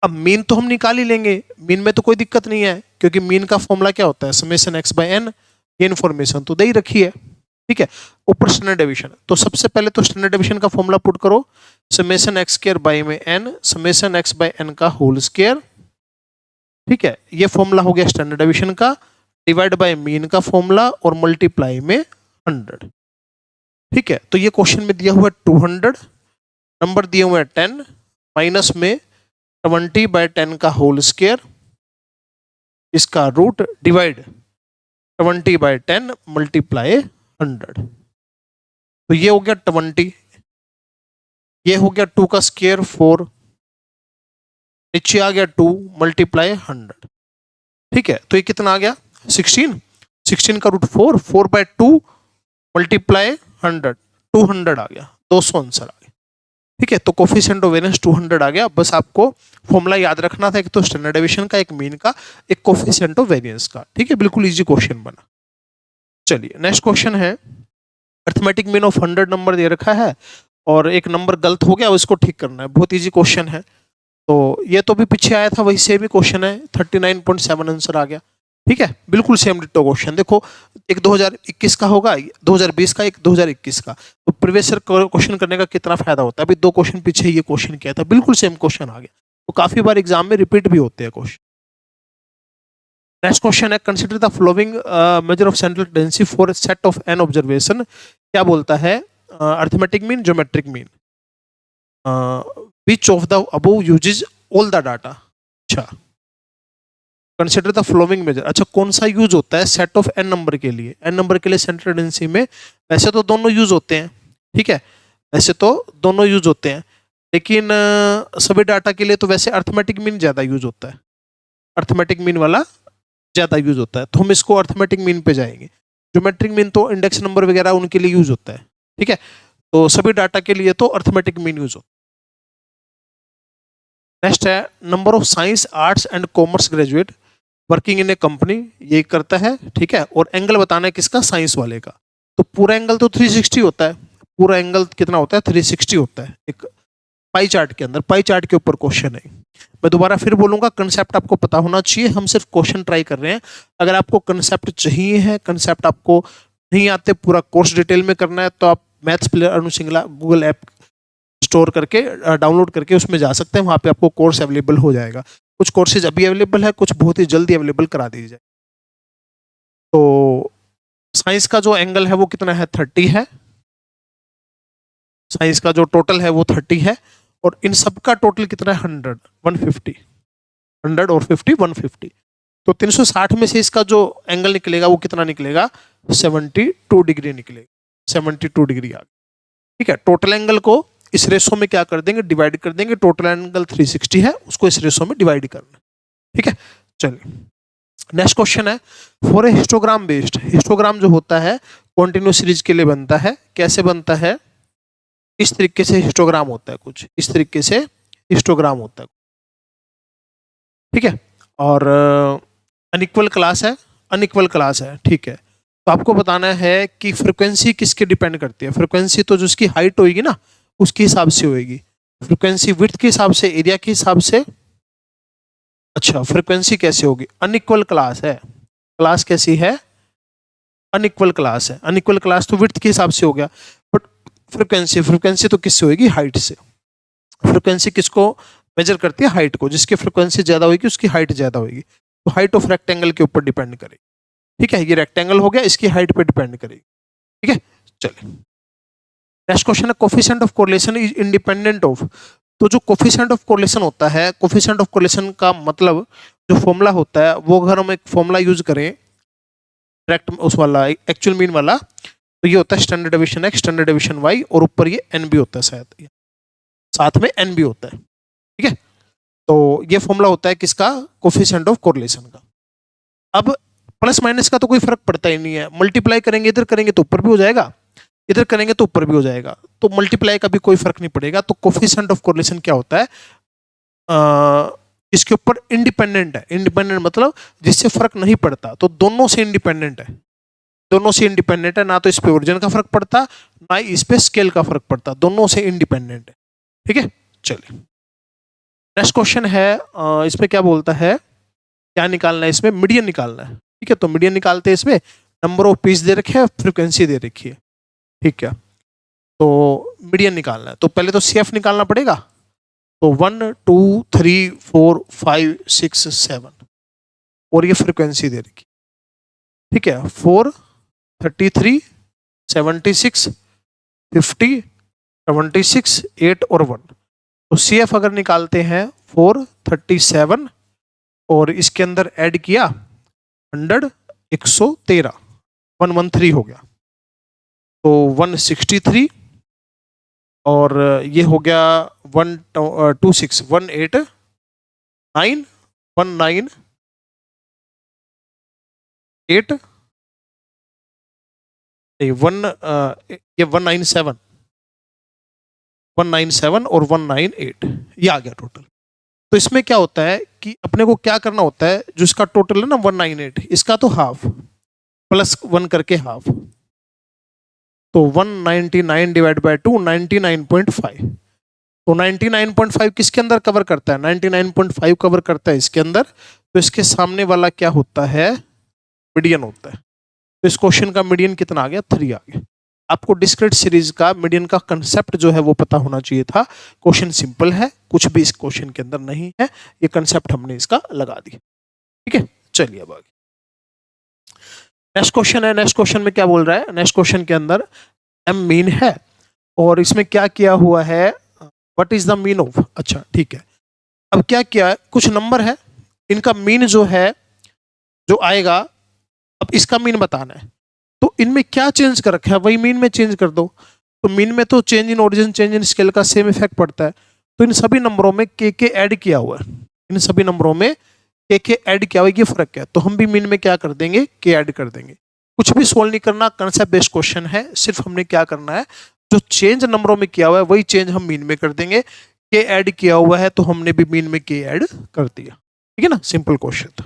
अब मीन तो हम निकाल ही लेंगे, मीन में तो कोई दिक्कत नहीं है, क्योंकि मीन का फॉर्मूला क्या होता है, समेशन एक्स बाय एन। ये इन्फॉर्मेशन तो दे ही रखी है, ठीक है। ऊपर स्टैंडर्ड डेविएशन, तो सबसे पहले तो स्टैंडर्ड डेविएशन का फॉर्मूला पुट करो, समेशन एक्स स्क्वायर बाय में n, summation x by n का होल स्क्वायर, ठीक है। ये फॉर्मूला हो गया स्टैंडर्ड डेविएशन का, डिवाइड बाय मीन का फॉर्मूला और मल्टीप्लाई में 100, ठीक है। तो ये क्वेश्चन में दिया हुआ 200, नंबर दिए हुए 10, माइनस में 20/10 का होल स्क्वायर, इसका रूट, डिवाइड 20/10 मल्टीप्लाई 100। तो ये हो गया 20, ये हो गया 2 का स्क्वायर 4, नीचे आ गया 2 मल्टीप्लाई 100, ठीक है। तो ये कितना आ गया 16, 16 का रूट 4, 4/2 मल्टीप्लाई 100, 200 आ गया, 200 आंसर आ गया, ठीक है। तो कोफिशिएंट ऑफ वेरिएंस 200 आ गया। बस आपको फॉर्मूला याद रखना था, एक तो स्टैंडर्ड डेविएशन का, एक मीन का, एक कोफिशिएंट ऑफ वेरिएंस का, ठीक है। बिल्कुल इजी क्वेश्चन बना। चलिए नेक्स्ट क्वेश्चन है, अरिथमेटिक मीन ऑफ 100 नंबर दे रखा है और एक नंबर गलत हो गया, उसको ठीक करना है। बहुत इजी क्वेश्चन है। तो ये तो भी पीछे आया था, वही सेम ही क्वेश्चन है, 39.7 आंसर आ गया, ठीक है। बिल्कुल सेम डिट्टो क्वेश्चन। देखो एक 2021 का होगा, 2020 का, एक 2021 का। तो प्रीवियस ईयर क्वेश्चन करने का कितना फायदा होता है। अभी 2 क्वेश्चन पीछे ये क्वेश्चन किया था, बिल्कुल सेम क्वेश्चन आ गया। तो काफी बार एग्जाम में रिपीट भी होते हैं क्वेश्चन। नेक्स्ट क्वेश्चन है, consider the following measure of central tendency for set of n observation. क्या बोलता है, arithmetic mean, geometric mean, which of the above uses all the data। अच्छा, कंसिडर द फ्लोइंग मेजर, अच्छा कौन सा use होता है सेट ऑफ एन नंबर के लिए। एन नंबर के लिए सेंट्रल टेंडेंसी में वैसे तो दोनों यूज होते हैं, ठीक है, वैसे तो दोनों यूज होते हैं, लेकिन सभी डाटा के लिए तो वैसे अरिथमेटिक मीन ज्यादा यूज होता है, अरिथमेटिक मीन वाला ज्यादा यूज होता है। तो हम इसको अरिथमेटिक मीन पे जाएंगे। ज्योमेट्रिक मीन तो इंडेक्स नंबर वगैरह उनके लिए यूज होता है, ठीक है। तो सभी डाटा के लिए तो अरिथमेटिक मीन यूज होता है। नेक्स्ट है, number of science, arts and commerce graduate working in A company, ये करता है, ठीक है। और एंगल बताना है किसका, साइंस वाले का। तो पूरा एंगल तो 360 होता है, पूरा एंगल कितना होता है 360 होता है, एक पाई चार्ट के अंदर, पाई चार्ट के ऊपर क्वेश्चन है। मैं दोबारा फिर बोलूंगा, कंसेप्ट आपको पता होना चाहिए, हम सिर्फ क्वेश्चन ट्राई कर रहे हैं। अगर आपको कंसेप्ट चाहिए है, कंसेप्ट आपको नहीं आते, पूरा कोर्स डिटेल में करना है, तो आप मैथ्स प्लेयर अनु सिंगला गूगल ऐप स्टोर करके, डाउनलोड करके उसमें जा सकते हैं, वहाँ पे आपको कोर्स अवेलेबल हो जाएगा। कुछ कोर्सेज अभी अवेलेबल है, कुछ बहुत ही जल्दी अवेलेबल करा दी जाए। तो साइंस का जो एंगल है वो कितना है, 30 है। साइंस का जो टोटल है वो 30 है, और इन सब का टोटल कितना है 100, 150, 100 और 50, 150। तो 360 में से इसका जो एंगल निकलेगा वो कितना निकलेगा, 72 डिग्री निकलेगा, 72 डिग्री आ गया, ठीक है। टोटल एंगल को इस रेशो में क्या कर देंगे, डिवाइड कर देंगे। टोटल एंगल 360 है, उसको इस रेशो में डिवाइड करना, ठीक है। चलिए नेक्स्ट क्वेश्चन है, for a histogram based, histogram जो होता है कॉन्टिन्यूस सीरीज के लिए बनता है। कैसे बनता है, इस तरीके से हिस्टोग्राम होता है, कुछ इस तरीके से हिस्टोग्राम होता है, ठीक है। और अनइक्वल क्लास है, अनइक्वल क्लास है, ठीक है। तो आपको बताना है कि फ्रीक्वेंसी किसके डिपेंड करती है। फ्रीक्वेंसी तो जो उसकी हाइट होगी ना, उसके हिसाब से होगी। फ्रीक्वेंसी विड्थ के हिसाब से, एरिया के हिसाब से। अच्छा, फ्रीक्वेंसी कैसे होगी, अनइक्वल क्लास है, क्लास कैसी है, अनइक्वल क्लास है। अनइक्वल क्लास तो विड्थ के हिसाब से हो गया, बट फ्रीक्वेंसी, फ्रीक्वेंसी तो किससे होगी, हाइट से। फ्रीक्वेंसी किसको मेजर करती है, हाइट को। जिसकी फ्रीक्वेंसी ज्यादा होगी उसकी हाइट ज्यादा होगी। तो हाइट ऑफ रेक्टेंगल के ऊपर डिपेंड करेगी, ठीक है। ये रेक्टेंगल हो गया, इसकी हाइट पे डिपेंड करेगी, ठीक है। चलिए नेक्स्ट क्वेश्चन है, coefficient of correlation is independent of. तो जो कोफिशिएंट ऑफ कोरिलेशन होता है, कोफिशिएंट ऑफ कोरिलेशन का मतलब जो फॉर्मूला होता है, वो अगर हम एक फॉर्मूला यूज करें डायरेक्ट उस वाला एक्चुअल मीन वाला, तो ये होता है standard deviation x, standard deviation y, और ऊपर ये एन भी होता है शायद, साथ में n भी होता है, ठीक है। तो ये फॉर्मूला होता है किसका, कोफिशिएंट ऑफ कोरिलेशन का। अब प्लस माइनस का तो कोई फर्क पड़ता ही नहीं है, मल्टीप्लाई करेंगे इधर करेंगे तो ऊपर भी हो जाएगा, इधर करेंगे तो ऊपर भी हो जाएगा, तो मल्टीप्लाई का भी कोई फर्क नहीं पड़ेगा। तो कोफिशिएंट ऑफ कोरिलेशन क्या होता है, इसके ऊपर इंडिपेंडेंट है। इंडिपेंडेंट मतलब जिससे फर्क नहीं पड़ता, तो दोनों से इंडिपेंडेंट है, दोनों से इंडिपेंडेंट है। ना तो इस पे ओरिजिन का फर्क पड़ता, ना इस पे स्केल का फर्क पड़ता, दोनों से इंडिपेंडेंट है, ठीक है। चलिए नेक्स्ट क्वेश्चन है, इसमें क्या बोलता है, क्या निकालना है, इसमें मीडियन निकालना है, ठीक है। तो मीडियन निकालते हैं, इसमें नंबर ऑफ पीस दे रखे हैं, फ्रीक्वेंसी दे रखी है, ठीक है। तो मीडियन निकालना है, तो पहले तो CF निकालना पड़ेगा। तो 1 2 3 4 5 6 7 और ये फ्रीक्वेंसी दे रखी, ठीक है। 4 33 76 50 76 8 और 1। तो CF अगर निकालते हैं 4 37 और इसके अंदर ऐड किया 100 113 113 हो गया, तो 163 और ये हो गया 126 189 19 8 ये 197 और 198 ये आ गया टोटल। तो इसमें क्या होता है कि अपने को क्या करना होता है, जो इसका टोटल है ना 198, इसका तो हाफ प्लस 1 करके हाफ, तो 199 डिवाइड बाय 2 99.5। तो 99.5 किसके अंदर कवर करता है, 99.5 कवर करता है इसके अंदर। तो इसके सामने वाला क्या होता है, मीडियन होता है। तो इस क्वेश्चन का मीडियन कितना आ गया, 3 आ गया। आपको डिस्क्रीट सीरीज का मीडियन का कंसेप्ट जो है वो पता होना चाहिए था। क्वेश्चन सिंपल है, कुछ भी इस क्वेश्चन के अंदर नहीं है, ये कंसेप्ट हमने इसका लगा दिया, ठीक है। चलिए अब आगे नेक्स्ट क्वेश्चन है। नेक्स्ट क्वेश्चन में क्या बोल रहा है, नेक्स्ट क्वेश्चन के अंदर एम मीन है और इसमें क्या किया हुआ है, what is the mean of, अच्छा ठीक है। अब क्या किया है, कुछ नंबर है, इनका मीन जो है जो आएगा, अब इसका मीन बताना है। तो इनमें क्या चेंज कर रखा है, वही मीन में चेंज कर दो। तो मीन में तो change in origin change in scale का सेम इफेक्ट पड़ता है। तो इन सभी नंबरों में के ऐड किया हुआ है, इन सभी नंबरों में के ऐड किया हुआ है, ये फर्क है। तो हम भी मीन में क्या कर देंगे, के ऐड कर देंगे। कुछ भी सोल्व नहीं करना, कंसेप्ट बेस्ड क्वेश्चन है, सिर्फ हमने क्या करना है, जो चेंज नंबरों में किया हुआ है वही चेंज हम मीन में कर देंगे। के ऐड किया हुआ है तो हमने भी मीन में के ऐड कर दिया, ठीक है ना, सिंपल क्वेश्चन था।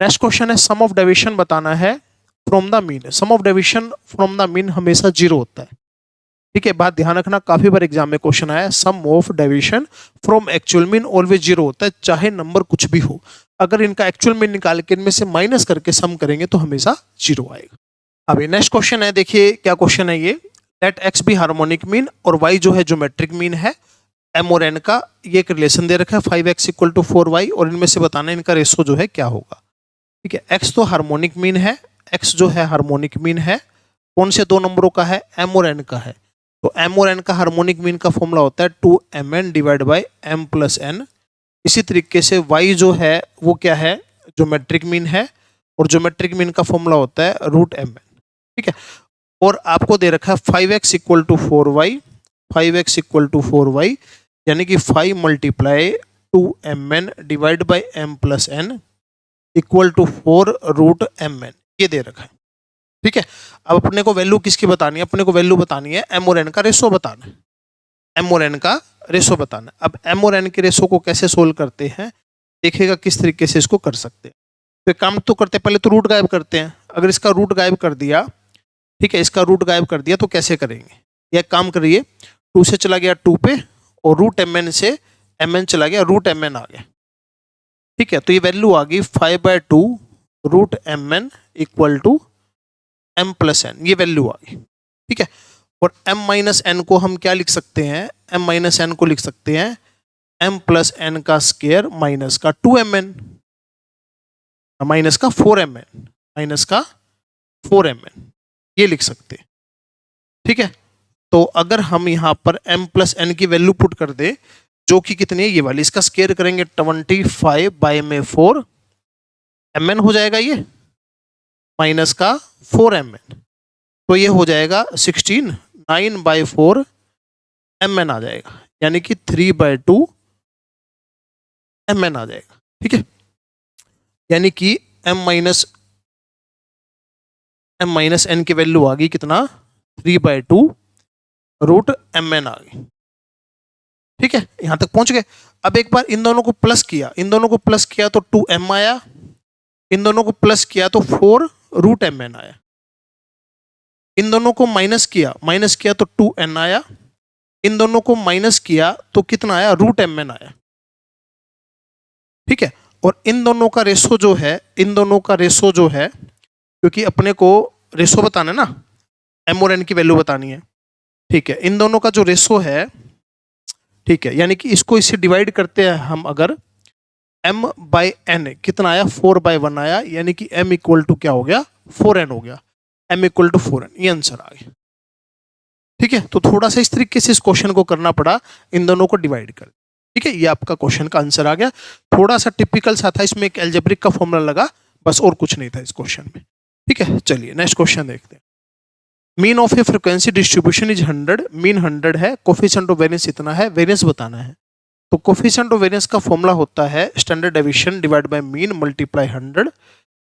नेक्स्ट क्वेश्चन है, सम ऑफ डेविएशन बताना है from the mean. Sum of deviation from the mean हमेशा 0 होता है, ठीक है। बात ध्यान रखना, काफी बार एग्जाम में क्वेश्चन आया, sum of deviation from actual mean always 0 होता है, चाहे नंबर कुछ भी हो। अगर इनका एक्चुअल मीन निकाल के इनमें से माइनस करके सम करेंगे तो हमेशा 0 आएगा। अभी नेक्स्ट क्वेश्चन है, देखिए क्या क्वेश्चन है ये, let x be harmonic mean और वाई जो है ज्योमेट्रिक मीन है एम और एन का। ये एक रिलेशन दे रखा है 5x = 4y और इनमें से बताना है इनका रेशो जो है क्या होगा, ठीक है। एक्स तो हार्मोनिक मीन है, एक्स जो है हार्मोनिक मीन है, कौन से दो नंबरों का है, एम और एन का है। तो एम और एन का हार्मोनिक मीन का फॉर्मूला होता है 2mn divide by m + n। इसी तरीके से y जो है वो क्या है, ज्योमेट्रिक मीन है और ज्योमेट्रिक मीन का फॉर्मूला होता है √mn, ठीक है। और आपको दे रखा है 5x = 4y, 5x = 4y, यानी कि 5 × 2mn divide by m + n = 4 √mn, ये दे रखा है, ठीक है। अब अपने को वैल्यू किसकी बतानी है, अपने को वैल्यू बतानी है एम और एन का रेशो बताना है, एम और एन का रेशो बताना है। अब एम और एन के रेशो को कैसे सोल्व करते हैं, देखिएगा किस तरीके से इसको कर सकते हैं। तो एक काम तो करते हैं, पहले तो रूट गायब करते हैं। अगर इसका रूट गायब कर दिया, ठीक है, इसका रूट गायब कर दिया तो कैसे करेंगे, यह काम करिए, 2 से चला गया 2 पे और √mn से mn चला गया, √mn आ गया, ठीक है। तो ये वैल्यू आ गई 5/2 √mn = m + n, ये वैल्यू आ गई, ठीक है। और m - n को हम क्या लिख सकते हैं, m - n को लिख सकते हैं m + n का स्क्वायर माइनस का 2mn माइनस का 4mn माइनस का 4mn, ये लिख सकते हैं, ठीक है। तो अगर हम यहाँ पर m + n की वैल्यू पुट कर दे, जो कि कितनी है, ये वाली, इसका स्क्वायर करेंगे 25/4 mn हो जाएगा ये, माइनस का 4mn, तो ये हो जाएगा 16 9/4 mn आ जाएगा, यानी कि 3/2 mn आ जाएगा। ठीक है, यानी कि m-n की वैल्यू आ गई कितना, 3/2 रूट mn आ गई। ठीक है, यहां तक पहुंच गए। अब एक बार इन दोनों को प्लस किया, इन दोनों को प्लस किया तो 2m आया, इन दोनों को प्लस किया तो 4 रूट mn आया, इन दोनों को माइनस किया तो 2n आया, इन दोनों को माइनस किया तो कितना आया, रूट mn आया। ठीक है, और इन दोनों का रेशो जो है, इन दोनों का रेशो जो है, क्योंकि अपने को रेशो बताना है ना, m और n की वैल्यू बतानी है। ठीक है, इन दोनों का जो रेशो है, ठीक है, यानी कि इसको इससे डिवाइड करते हैं हम, अगर m/n कितना आया, 4/1 आया, यानी कि m इक्वल टू क्या हो गया, 4n हो गया, m इक्वल टू 4n, ये आंसर आ गया। ठीक है, तो थोड़ा सा इस तरीके से इस क्वेश्चन को करना पड़ा, इन दोनों को डिवाइड कर। ठीक है, ये आपका क्वेश्चन का आंसर आ गया। थोड़ा सा टिपिकल सा था, इसमें एक एल्जेब्रिक का फॉर्मूला लगा, बस और कुछ नहीं था इस क्वेश्चन में। ठीक है, चलिए नेक्स्ट क्वेश्चन देखते हैं। Mean of a frequency distribution is 100, mean 100 है, कोफिशिएंट ऑफ वेरिएंस इतना है, वेरिएंस बताना है। तो कोफिशिएंट ऑफ वेरिएंस का फॉर्मूला होता है standard deviation divide by mean multiply 100।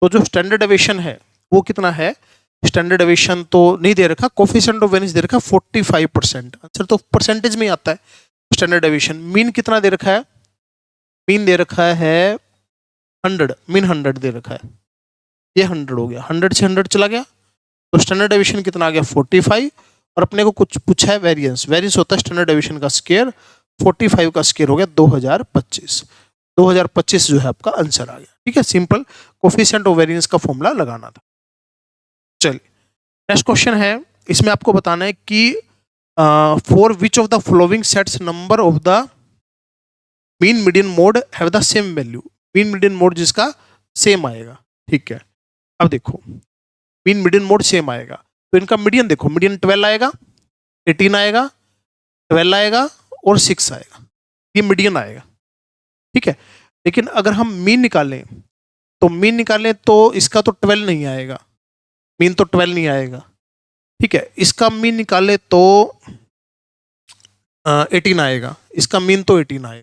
तो जो स्टैंडर्ड डेविएशन है वो कितना है, स्टैंडर्ड डेविएशन तो नहीं दे रखा, कोफिशिएंट ऑफ वेरिएंस दे रखा 45%, आंसर तो परसेंटेज में आता है। स्टैंडर्ड डेविएशन मीन कितना दे रखा है, मीन दे रखा है 100, मीन 100 दे रखा है, ये 100 हो गया, 100 से 100 चला गया, तो स्टैंडर्ड डेविएशन कितना आ गया, 45। और अपने को कुछ पूछा है वेरिएंस, वेरिएंस होता है स्टैंडर्ड डेविएशन का स्क्वायर, 45 का स्क्वायर हो गया 2025, 2025 जो है आपका आंसर आ गया। ठीक है, सिंपल कोफिशिएंट ऑफ वेरिएंस का फॉर्मूला लगाना था। चलिए नेक्स्ट क्वेश्चन है, इसमें आपको बताना है कि for which of the following sets number of the mean median mode have the same value, mean median mode जिसका सेम आएगा। ठीक है, अब देखो मीन मीडियन मोड सेम आएगा, तो इनका मीडियन देखो, मीडियन 12 आएगा, 18 आएगा, 12 आएगा और 6 आएगा, ये मीडियन आएगा। ठीक है, लेकिन अगर हम मीन निकालें, तो मीन निकालें तो इसका तो 12 नहीं आएगा, मीन तो 12 नहीं आएगा। ठीक है, इसका मीन निकाले तो 18 आएगा, इसका मीन तो 18 आएगा,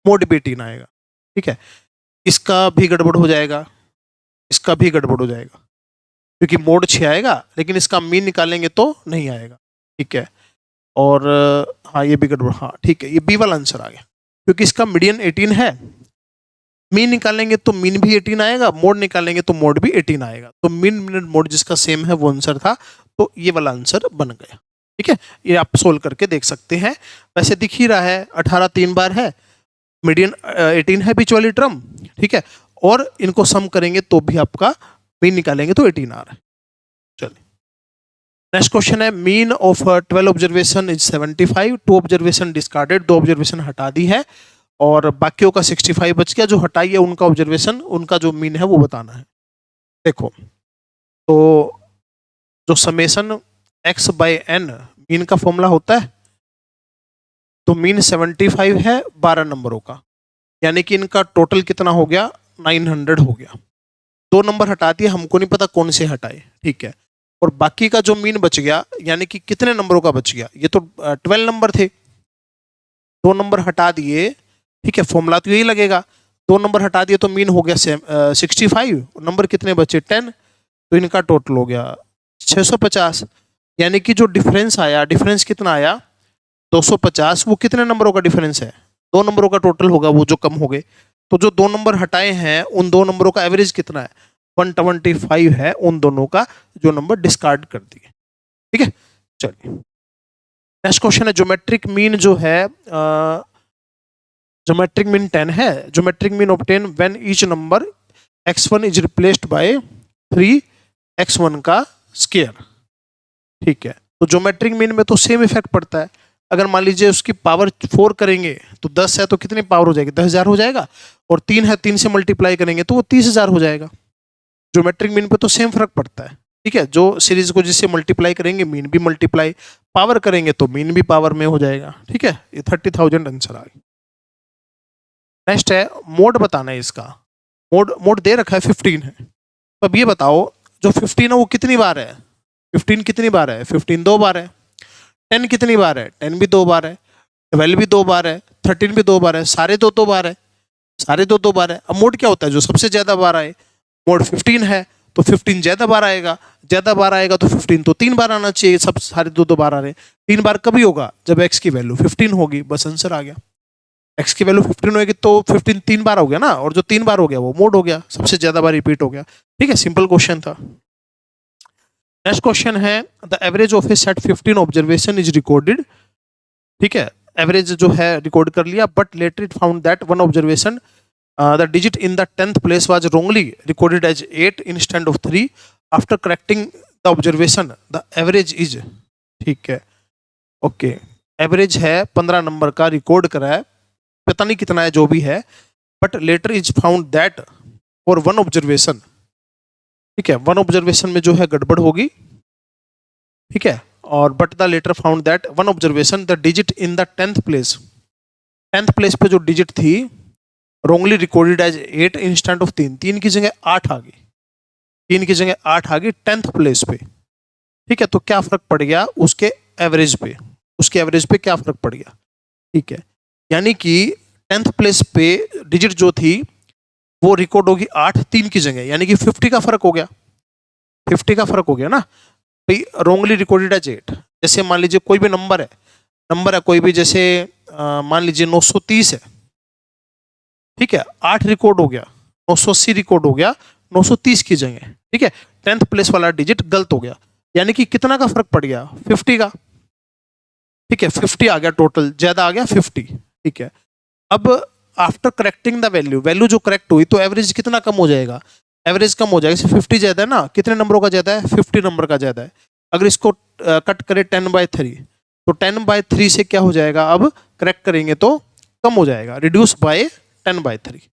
मोड भी 18 आएगा। ठीक है, इसका भी गड़बड़ हो जाएगा, इसका भी गड़बड़ हो जाएगा, क्योंकि मोड 6 आएगा लेकिन इसका मीन निकालेंगे तो नहीं आएगा। ठीक है, और हाँ ये भी गड़बड़, हाँ ठीक है, ये बी वाला आंसर आ गया, क्योंकि इसका मीडियन 18 है, मीन निकालेंगे तो मीन भी 18 आएगा, मोड निकालेंगे तो मोड भी 18 आएगा, तो मीन मीन मोड जिसका सेम है वो आंसर था, तो ये वाला आंसर बन गया। ठीक है, ये आप सोल्व करके देख सकते हैं। वैसे दिख ही रहा है 18 3 बार है, मीडियन 18 है बीच वाली टर्म। ठीक है, और इनको सम करेंगे तो भी आपका मीन निकालेंगे तो 18 आ रहा है। चलिए नेक्स्ट क्वेश्चन है, mean of 12 observation is 75, 2 observation discarded, 2 observation हटा दी है और बाकियों का 65 बच गया, जो हटाई है उनका ऑब्जर्वेशन, उनका जो मीन है वो बताना है। देखो तो जो समेशन x/n मीन का फॉर्मूला होता है, तो मीन 75 है 12 नंबरों का, यानी कि इनका टोटल कितना हो गया, 900 हो गया। 2 नंबर हटा दिए, हमको नहीं पता कौन से हटाए। ठीक है, और बाकी का जो मीन बच गया, यानी कि कितने नंबरों का बच गया, ये तो 12 नंबर थे, 2 नंबर हटा दिए। ठीक है, फॉर्मूला तो यही लगेगा, 2 नंबर हटा दिए तो मीन हो गया 65, नंबर कितने बचे 10, तो इनका टोटल हो गया 650, यानी कि जो डिफरेंस आया, डिफरेंस कितना आया 250, वो कितने नंबरों का डिफरेंस है, 2 नंबरों का टोटल होगा वो जो कम हो गए। तो जो 2 नंबर हटाए हैं उन 2 नंबरों का एवरेज कितना है, 125 है उन दोनों का जो नंबर डिस्कार्ड कर दिए। ठीक है, चलिए नेक्स्ट क्वेश्चन है, ज्योमेट्रिक मीन जो है, ज्योमेट्रिक मीन 10 है, geometric mean obtain when each number x1 is replaced by 3x1 का स्क्वायर। ठीक है, तो ज्योमेट्रिक मीन में तो सेम इफेक्ट पड़ता है, अगर मान लीजिए उसकी पावर 4 करेंगे तो 10 है तो कितनी पावर हो जाएगी, 10,000 हो जाएगा, और 3 है 3 से मल्टीप्लाई करेंगे तो वो 30,000 हो जाएगा। ज्योमेट्रिक मीन पे तो सेम फर्क पड़ता है। ठीक है, जो सीरीज को जिससे मल्टीप्लाई करेंगे मीन भी मल्टीप्लाई, पावर करेंगे तो मीन भी पावर में हो जाएगा। ठीक है, ये 30,000 आंसर आ गया। नेक्स्ट है, मोड बताना है इसका, मोड दे रखा है 15 है, तो अब ये बताओ जो 15 है वो कितनी बार है, 15 कितनी बार है, 15 2 बार है, 10 कितनी बार है? 10 भी 2 बार है, 12 भी 2 बार है, 13 भी 2 बार है, सारे 2 बार है, सारे 2 बार है। अब मोड क्या होता है? जो सबसे ज्यादा बार आए। मोड 15 है तो 15 ज्यादा बार आएगा, ज्यादा बार आएगा तो 15 तो 3 बार आना चाहिए, सब सारे 2 बार आ रहे हैं। 3 बार कभी होगा? जब x की वैल्यू 15 होगी, बस आंसर आ गया। x की वैल्यू 15 होगी तो 15 3 बार हो गया ना, और जो 3 बार हो गया वो मोड हो गया, सबसे ज्यादा बार रिपीट हो गया। ठीक है, सिंपल क्वेश्चन था। नेक्स्ट क्वेश्चन है, the average of A set 15 observation is recorded. ठीक है, एवरेज जो है रिकॉर्ड कर लिया, but later it found that one observation the digit in the 10th place was wrongly recorded as 8 instead of 3. After correcting the observation, the average is, ठीक है, okay, average है 15 number का, record करा है, पता नहीं कितना है जो भी है, but later is found that for one observation, ठीक है, वन ऑब्जर्वेशन में जो है गड़बड़ होगी, ठीक है, और but the latter found that one observation the digit in the 10th place, 10th place पे जो डिजिट थी wrongly recorded as 8 instead of 3, 3 की जगह 8 आ गई, 3 की जगह 8 आ गई 10th प्लेस पे। ठीक है, तो क्या फर्क पड़ गया उसके एवरेज पे, उसके एवरेज पे क्या फर्क पड़ गया? ठीक है, यानी कि 10th प्लेस पे डिजिट जो थी वो रिकॉर्ड होगी 8 3 की जगह, यानी कि 50 का फर्क हो गया, 50 का फर्क हो गया ना भाई। रोंगली रिकॉर्डेड एज 8, जैसे मान लीजिए कोई भी नंबर है कोई भी, जैसे मान लीजिए 930 है, ठीक है, 8 रिकॉर्ड हो गया, 980 रिकॉर्ड हो गया 930 की जगह, ठीक है, 10th प्लेस वाला डिजिट गलत हो गया, यानी कि कितना का फर्क पड़ गया? 50 का, ठीक है, 50 आ गया टोटल, ज्यादा आ गया 50, ठीक है। अब after correcting the value, value जो करेक्ट हुई तो एवरेज कितना कम हो जाएगा? एवरेज कम हो जाएगा, 50 ज्यादा है ना, कितने नंबरों का ज्यादा है? 50 नंबर का ज्यादा है। अगर इसको कट करें 10/3 तो 10/3 से क्या हो जाएगा? अब करेक्ट करेंगे तो कम हो जाएगा, रिड्यूस बाय 10/3,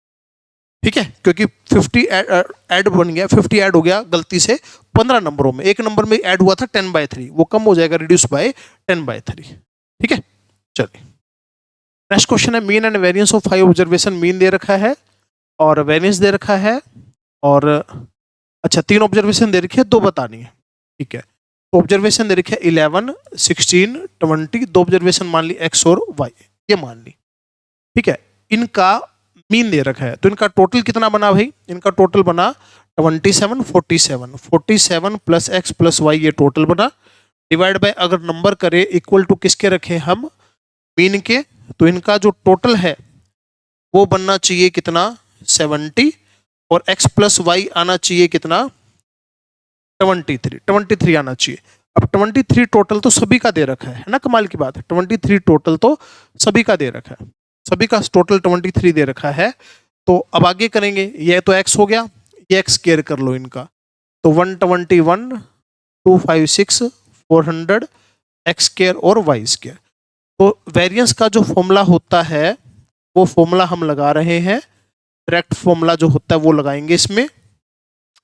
ठीक है, क्योंकि 50 ऐड बन गया, 50 ऐड हो गया गलती से 15 नंबरों में, एक नंबर में ऐड हुआ था 10/3, वो कम हो जाएगा, रिड्यूस बाय 10/3, ठीक है। चलिए नेक्स्ट क्वेश्चन है, mean and variance of 5 observation, mean they रखा है और वेरिएंस दे रखा है, और अच्छा 3 ऑब्जर्वेशन दे रखी है, 2 बतानी है, ठीक है। तो ऑब्जर्वेशन दे रखी है 11, 16, 20, 2 ऑब्जर्वेशन मान ली x और y, ये मान ली, ठीक है। इनका मीन दे रखा है, तो इनका टोटल कितना बना भाई? इनका टोटल बना 27, 47, 47 प्लस x प्लस y, ये टोटल बना, डिवाइड बाय, अगर नंबर करे इक्वल टू किसके रखे हम? मीन के, तो इनका जो टोटल है वो बनना चाहिए कितना? 70, और x प्लस वाई आना चाहिए कितना? 23 आना चाहिए। अब 23 टोटल तो सभी का दे रखा है ना, कमाल की बात है, 23 टोटल तो सभी का दे रखा है, सभी का टोटल 23 दे रखा है। तो अब आगे करेंगे, ये तो x हो गया, ये x स्क्वायर कर लो इनका, तो 121, 256, 400 x स्क्वायर और y स्क्वायर। तो वेरिएंस का जो फॉर्मूला होता है वो फॉर्मूला हम लगा रहे हैं, डायरेक्ट फॉर्मूला जो होता है वो लगाएंगे, इसमें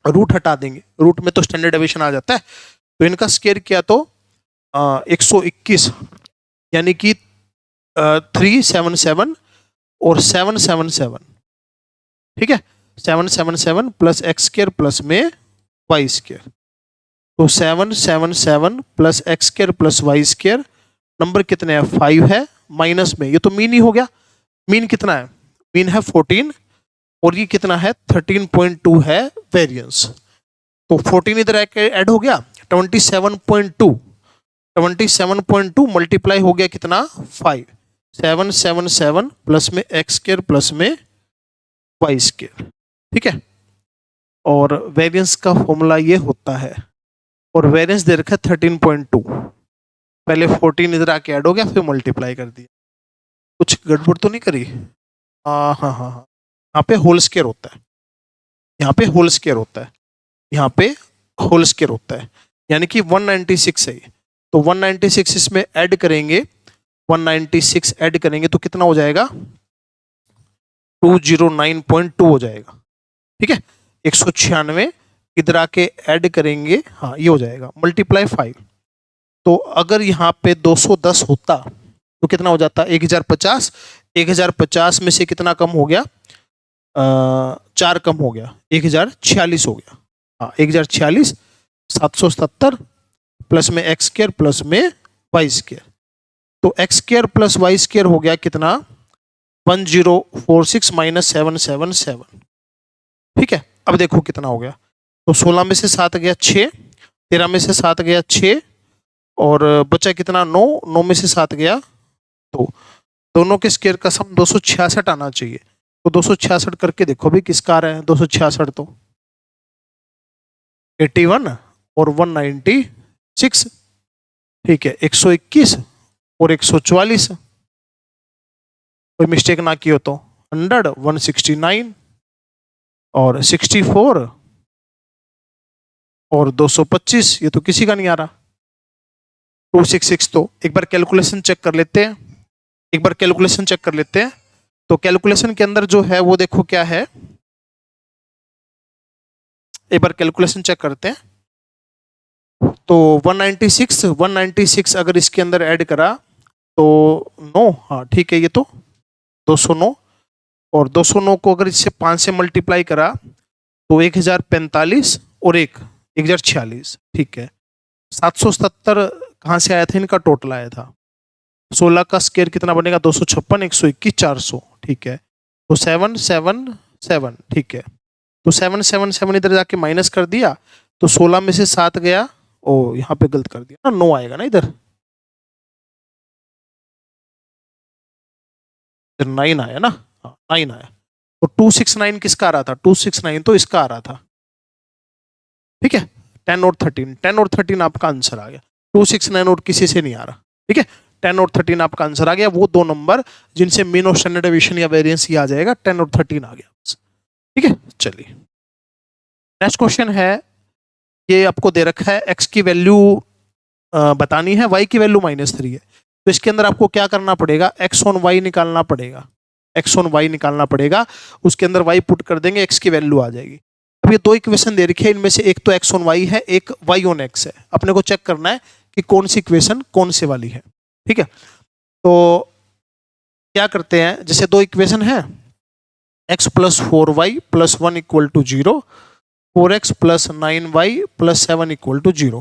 रूट हटा देंगे, रूट में तो स्टैंडर्ड डेविएशन आ जाता है, तो इनका स्क्वायर किया तो 121, यानी कि 377 और 777, ठीक है, 777 प्लस एक्स स्क्वायर प्लस में वाई स्क्वायर, तो 777 plus x square plus y square, number कितने हैं? 5 है, माइनस में ये तो मीन ही हो गया, मीन कितना है? मीन है 14, और ये कितना है? 13.2 है वेरिएंस, तो 14 इधर ऐड हो गया, 27.2 मल्टीप्लाई हो गया कितना? 5, 777 प्लस में एक्स स्क्वायर प्लस में वाई स्क्वायर, ठीक है। और वेरिएंस का फॉर्मूला ये होता है, और वेरिएंस दे रखा है 13.2, पहले 14 इधर आके ऐड हो गया, फिर मल्टीप्लाई कर दिया, कुछ गड़बड़ तो नहीं करी? हाँ हाँ हाँ, यहाँ पे होल स्क्वायर होता है, यहाँ पे होल स्क्वायर होता है, यहाँ पे होल स्क्वायर होता है, यानी कि 196 है, तो 196 इसमें ऐड करेंगे, 196 ऐड करेंगे तो कितना हो जाएगा? 209.2 हो जाएगा, ठीक है। 196 इधर आके ऐड करेंगे, हाँ ये हो जाएगा, मल्टीप्लाई 5, तो अगर यहाँ पे 210 होता तो कितना हो जाता? 1050, 1050 में से कितना कम हो गया? 4 कम हो गया, 1046 हो गया, हाँ 1046, 770 प्लस में एक्स स्क्वायर प्लस में वाई स्क्वायर। तो x square plus y square हो गया कितना 1046 माइनस 777। ठीक है, अब देखो कितना हो गया। तो 16 में से 7 गया 6, 13 में से 7 गया 6 और बचा कितना 9, 9 में से 7 गया 2। दोनों के स्क्वायर का सम 266 आना चाहिए। तो 266 करके देखो भी किसका आ रहा है 266। तो 81 और 196। ठीक है, 121 और 144। कोई मिस्टेक ना की हो तो 100, 169 और 64 और 225। ये तो किसी का नहीं आ रहा। 266। तो एक बार कैलकुलेशन चेक कर लेते हैं, एक बार कैलकुलेशन चेक कर लेते हैं। तो कैलकुलेशन के अंदर जो है वो देखो क्या है, एक बार कैलकुलेशन चेक करते हैं। तो 196 अगर इसके अंदर ऐड करा तो 9, हाँ ठीक है, ये तो 209 और 209 को अगर इससे 5 से मल्टीप्लाई करा तो 1045 और 1046। ठीक है, 777 कहाँ से आया था, इनका टोटल आया था। 16 का स्क्वायर कितना बनेगा 256, 121, 400। ठीक है, तो 777। ठीक है, तो 777 इधर जाके माइनस कर दिया तो 16 में से 7 गया, ओ यहाँ पे गलत कर दिया ना, 9 आएगा ना इधर, 9 आया ना, हाँ 9 आया। तो 269 किसका आ रहा था, 269 तो इसका आ रहा था। ठीक है, 10 और 13, 10 और 13 आपका आंसर आ गया। 269 और किसी से नहीं आ रहा। ठीक है, 10 और 13 आपका आंसर आ गया। वो दो नंबर जिनसे मीन और स्टैंडर्ड डेविएशन या वेरिएंस ही आ जाएगा, 10 और 13 आ गया। ठीक है, चलिए नेक्स्ट क्वेश्चन है। ये आपको दे रखा है एक्स की वैल्यू बतानी है, वाई की वैल्यू -3 है। तो इसके अंदर आपको क्या करना पड़ेगा, एक्स ऑन वाई निकालना पड़ेगा, एक्स ऑन वाई निकालना पड़ेगा। उसके अंदर वाई पुट कर देंगे, एक्स की वैल्यू आ जाएगी। अब ये दो इक्वेशन दे रखी है, इनमें से एक तो एक्स ऑन वाई है, एक वाई ऑन एक्स है। अपने को चेक करना है कि कौन सी इक्वेशन कौन से वाली है। ठीक है, तो क्या करते हैं, जैसे दो इक्वेशन है, x plus 4y plus 1 equal to 0, 4x plus 9y plus 7 equal to 0।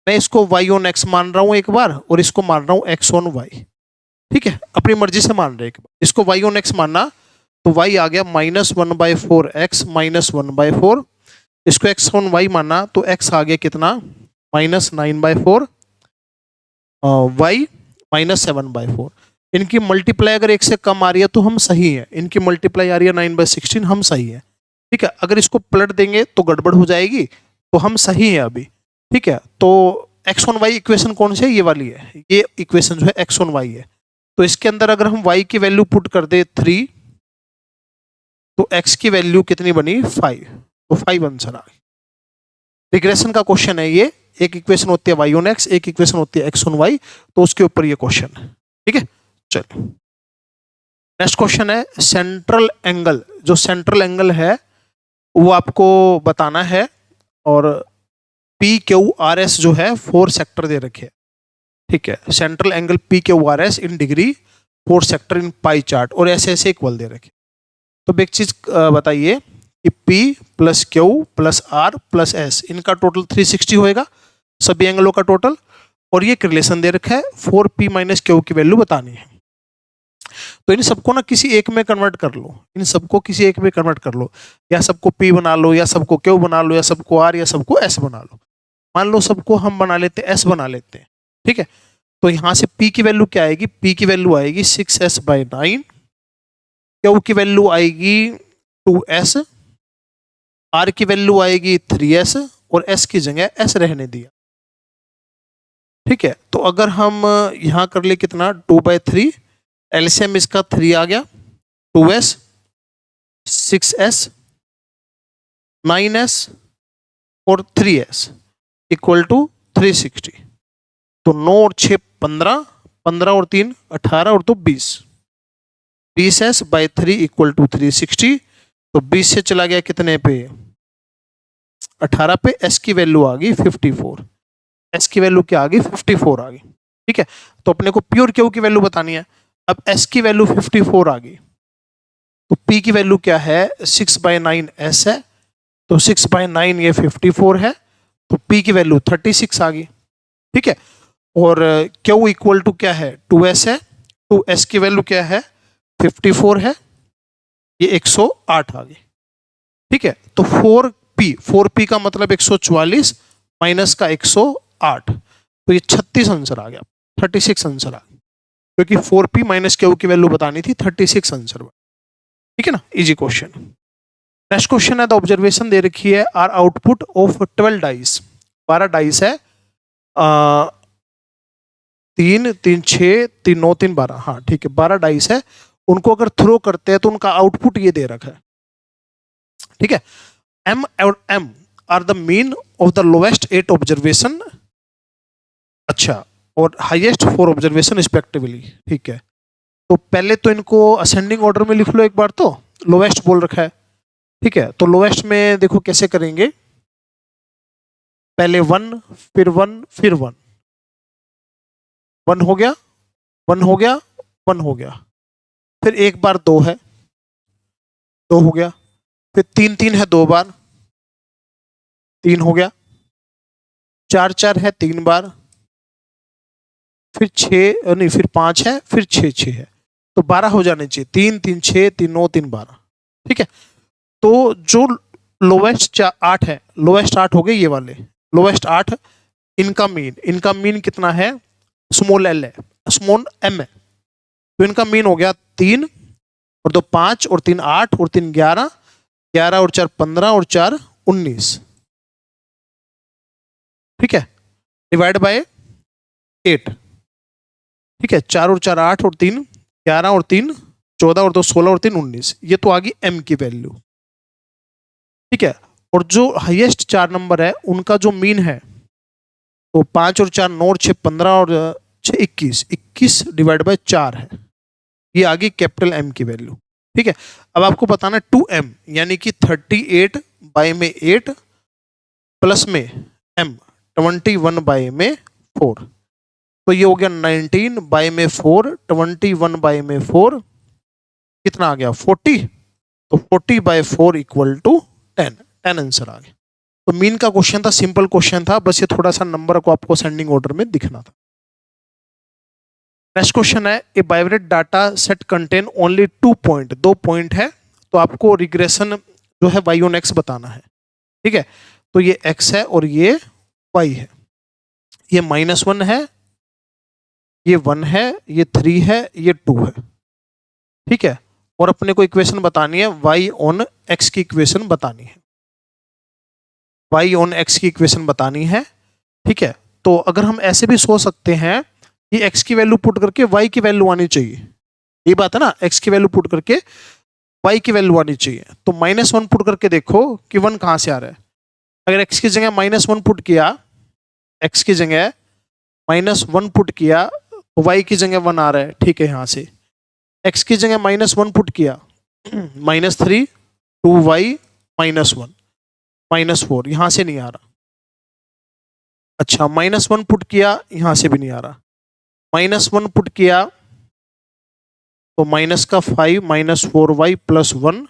मैं इसको y ऑन x मान रहा हूं एक बार और इसको मान रहा हूं x ऑन y। ठीक है, अपनी मर्जी से मान रहे हैं। एक बार इसको y ऑन x मानना तो y आ गया -1/4x -1/4। इसको x ऑन y मानना तो x आ गया कितना -9/4 y -7/4। इनकी मल्टीप्लाई अगर एक से कम आ रही है तो हम सही है, इनकी मल्टीप्लाई आ रही है 9/16, हम सही है। ठीक है, अगर इसको पलट देंगे तो गड़बड़ हो जाएगी, तो हम सही है अभी। ठीक है, तो एक्स ऑन वाई इक्वेशन कौन सी है, ये वाली है। ये इक्वेशन जो है एक्स ऑन वाई है। तो इसके अंदर अगर हम y की वैल्यू पुट कर दे 3 तो x की वैल्यू कितनी बनी 5, तो 5 आंसर आ गई। रिग्रेशन का क्वेश्चन है ये, एक इक्वेशन होती है y ऑन x, एक इक्वेशन होती है x ऑन y, तो उसके ऊपर ये क्वेश्चन है। ठीक है, चलो नेक्स्ट क्वेश्चन है सेंट्रल एंगल। जो सेंट्रल एंगल है वो आपको बताना है, और पी क्यू आर एस जो है 4 सेक्टर दे रखे। ठीक है, central angle P Q R S in degree, 4 sector in pie chart, और ऐसे ऐसे इक्वल दे रखे। तो एक चीज बताइए कि P plus q plus r plus s, इनका टोटल 360 होएगा, सभी एंगलों का टोटल। और ये रिलेशन दे रखा है 4P माइनस क्यू की वैल्यू बतानी है। तो इन सबको ना किसी एक में कन्वर्ट कर लो, इन सबको किसी एक में कन्वर्ट कर लो, या सबको P बना लो, या सबको क्यू बना लो, या सबको R, या सबको S बना लो। मान लो सबको हम बना लेते हैं S बना लेते हैं। ठीक है, तो यहां से P की वैल्यू क्या आएगी, P की वैल्यू आएगी 6s/9, क्यू की वैल्यू आएगी 2s, R की वैल्यू आएगी 3s, और S की जगह S रहने दिया। ठीक है, तो अगर हम यहां कर ले कितना 2/3, एलसीएम इसका 3 आ गया, 2s 6s 9s और 3s इक्वल टू 360। तो 9 और 6 15, 15 और 3 18 और 2 20, 20s/3 इक्वल टू 360। तो 20 से चला गया कितने पे 18 पे, s की वैल्यू आ गई 54, s की वैल्यू क्या आ गई 54 आ गई। ठीक है, तो अपने को प्योर क्यू की वैल्यू बतानी है। अब s की वैल्यू 54 आ गई, तो p की वैल्यू क्या है 6/9 s है, तो 6/9 ये 54 है, तो p की वैल्यू 36 आ गई। ठीक है, और क्यू इक्वल टू क्या है 2s है, 2s की वैल्यू क्या है 54 है, ये 108 आ गई। ठीक है, तो 4p का मतलब 144 माइनस का 108, तो ये 36 आंसर आ गया, 36 आंसर आ गया, क्योंकि 4p माइनस क्यू की वैल्यू बतानी थी, 36 आंसर। ठीक है ना, इजी क्वेश्चन। नेक्स्ट क्वेश्चन है, द ऑब्जर्वेशन दे रखी है, are output of 12 dice, 12 dice है, 3 3 6 3 9 3 12, हाँ ठीक है 12 डाइस है, उनको अगर थ्रो करते हैं तो उनका आउटपुट ये दे रखा है। ठीक है, m और m are the mean of the lowest 8 observation, अच्छा, और हाईएस्ट 4 ऑब्जर्वेशन रिस्पेक्टिवली। ठीक है, तो पहले तो इनको असेंडिंग ऑर्डर में लिख लो एक बार, तो लोएस्ट बोल रखा है। ठीक है, तो लोएस्ट में देखो कैसे करेंगे, पहले 1 फिर 1 फिर 1, 1 हो गया 1 हो गया 1 हो गया, फिर एक बार 2 है 2 हो गया, फिर 3 3 है 2 बार 3 हो गया, 4 4 है 3 बार, फिर 6 नहीं फिर 5 है, फिर 6 6 है, तो 12 हो जाने चाहिए, 3 3 6 3 9 3 12। ठीक है, तो जो लोवेस्ट 8 है, लोवेस्ट 8 हो गए ये वाले, लोवेस्ट 8, इनका मीन कितना है, स्मॉल एल है, स्मॉल एम है, तो इनका मीन हो गया 3 और 2 5 और 3 8 और 3 11, 11 और 4 15 और 4 19। ठीक है, डिवाइड बाय 8। ठीक है, 4 और 4 8 और 3 11 और 3 14 और 2 16 और 3 19, ये तो आ गई एम की वैल्यू। ठीक है, और जो हाईएस्ट 4 नंबर है उनका जो मीन है, तो 5 और 4 9 और 6 15 और 6 21, 21 डिवाइड बाय 4 है, ये आ गई कैपिटल एम की वैल्यू। ठीक है, अब आपको बताना है 2m यानी कि 38 बाय में 8 प्लस में m 21 बाय में 4, तो ये हो गया 19 बाय में 4, 21 बाय में 4 कितना आ गया 40, तो 40 बाय 4 इक्वल टू 10, 10 आंसर आ गया। तो मीन का क्वेश्चन था, सिंपल क्वेश्चन था, बस ये थोड़ा सा नंबर को आपको सेंडिंग ऑर्डर में दिखना था। नेक्स्ट क्वेश्चन है, a bivariate data set contain only 2 point, 2 point है, तो आपको रिग्रेशन जो है y ऑन x बताना है। ठीक है, तो ये x है और ये y है, ये -1 है, ये 1 है, ये 3 है, ये 2 है। ठीक है, और अपने को इक्वेशन बतानी है, y ऑन x की इक्वेशन बतानी है, y ऑन x की इक्वेशन बतानी है। ठीक है, तो अगर हम ऐसे भी सोच सकते हैं, ये x की वैल्यू पुट करके y की वैल्यू आनी चाहिए, ये बात है ना, x की वैल्यू पुट करके y की वैल्यू आनी चाहिए, तो -1 पुट करके देखो कि 1 कहां से आ रहा है। अगर x की जगह -1 पुट किया, x की जगह -1 पुट किया, तो y की जगह 1 आ रहा है। ठीक है, यहां से x की जगह -1 पुट किया, -3 2y -1 -4, यहां से नहीं आ रहा। अच्छा, -1 पुट किया, यहां से भी नहीं आ रहा, -1 पुट किया तो माइनस का 5 -4y + 1,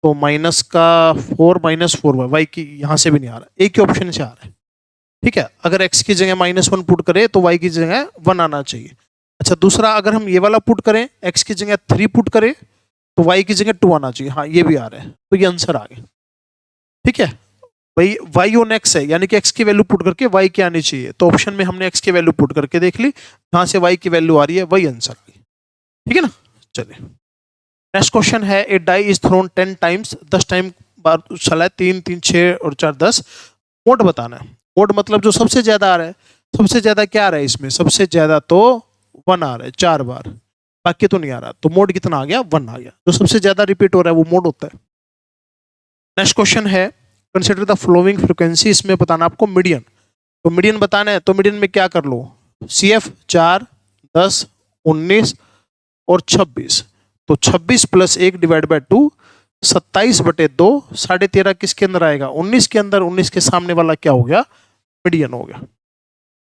तो माइनस का 4 -4y, y की यहां से भी नहीं आ रहा, एक ही ऑप्शन से आ रहा है। ठीक है, अगर x की जगह -1 पुट करें तो y की जगह 1 आना चाहिए। अच्छा, दूसरा अगर हम ये वाला पुट करें, x की जगह 3 पुट करें तो y की जगह 2 आना चाहिए, हाँ ये भी आ रहा है, तो ये आंसर आ गया। ठीक है भाई, y ऑन x है, यानी कि x की वैल्यू पुट करके y की आनी चाहिए, तो ऑप्शन में हमने x की वैल्यू पुट करके देख ली, जहां से y की वैल्यू आ रही है वही आंसर आ गई। ठीक है ना, चलिए नेक्स्ट क्वेश्चन है, a die is thrown 10 times, 10 time बार उछला है, 3 3 6 और 4 10, मोड बताना है। मोड मतलब जो सबसे ज्यादा आ रहा है, सबसे ज्यादा क्या आ रहा है इसमें, सबसे ज्यादा तो 1 आ रहा है 4 बार, बाकी तो नहीं आ रहा, तो मोड कितना आ गया 1 आ गया, जो सबसे ज्यादा रिपीट हो रहा है वो मोड होता है। नेक्स्ट क्वेश्चन है, कंसिडर द फ्लोइंग फ्रिक्वेंसी, इसमें बताना आपको मीडियन, तो मीडियन बताना है, तो मीडियन में क्या कर लो, CF 4 10 19 और 26, तो 26 + 1 डिवाइड बाय 2, 27/2, 13.5 किसके अंदर आएगा 19 के अंदर, 19 के सामने वाला क्या हो गया मीडियन हो गया।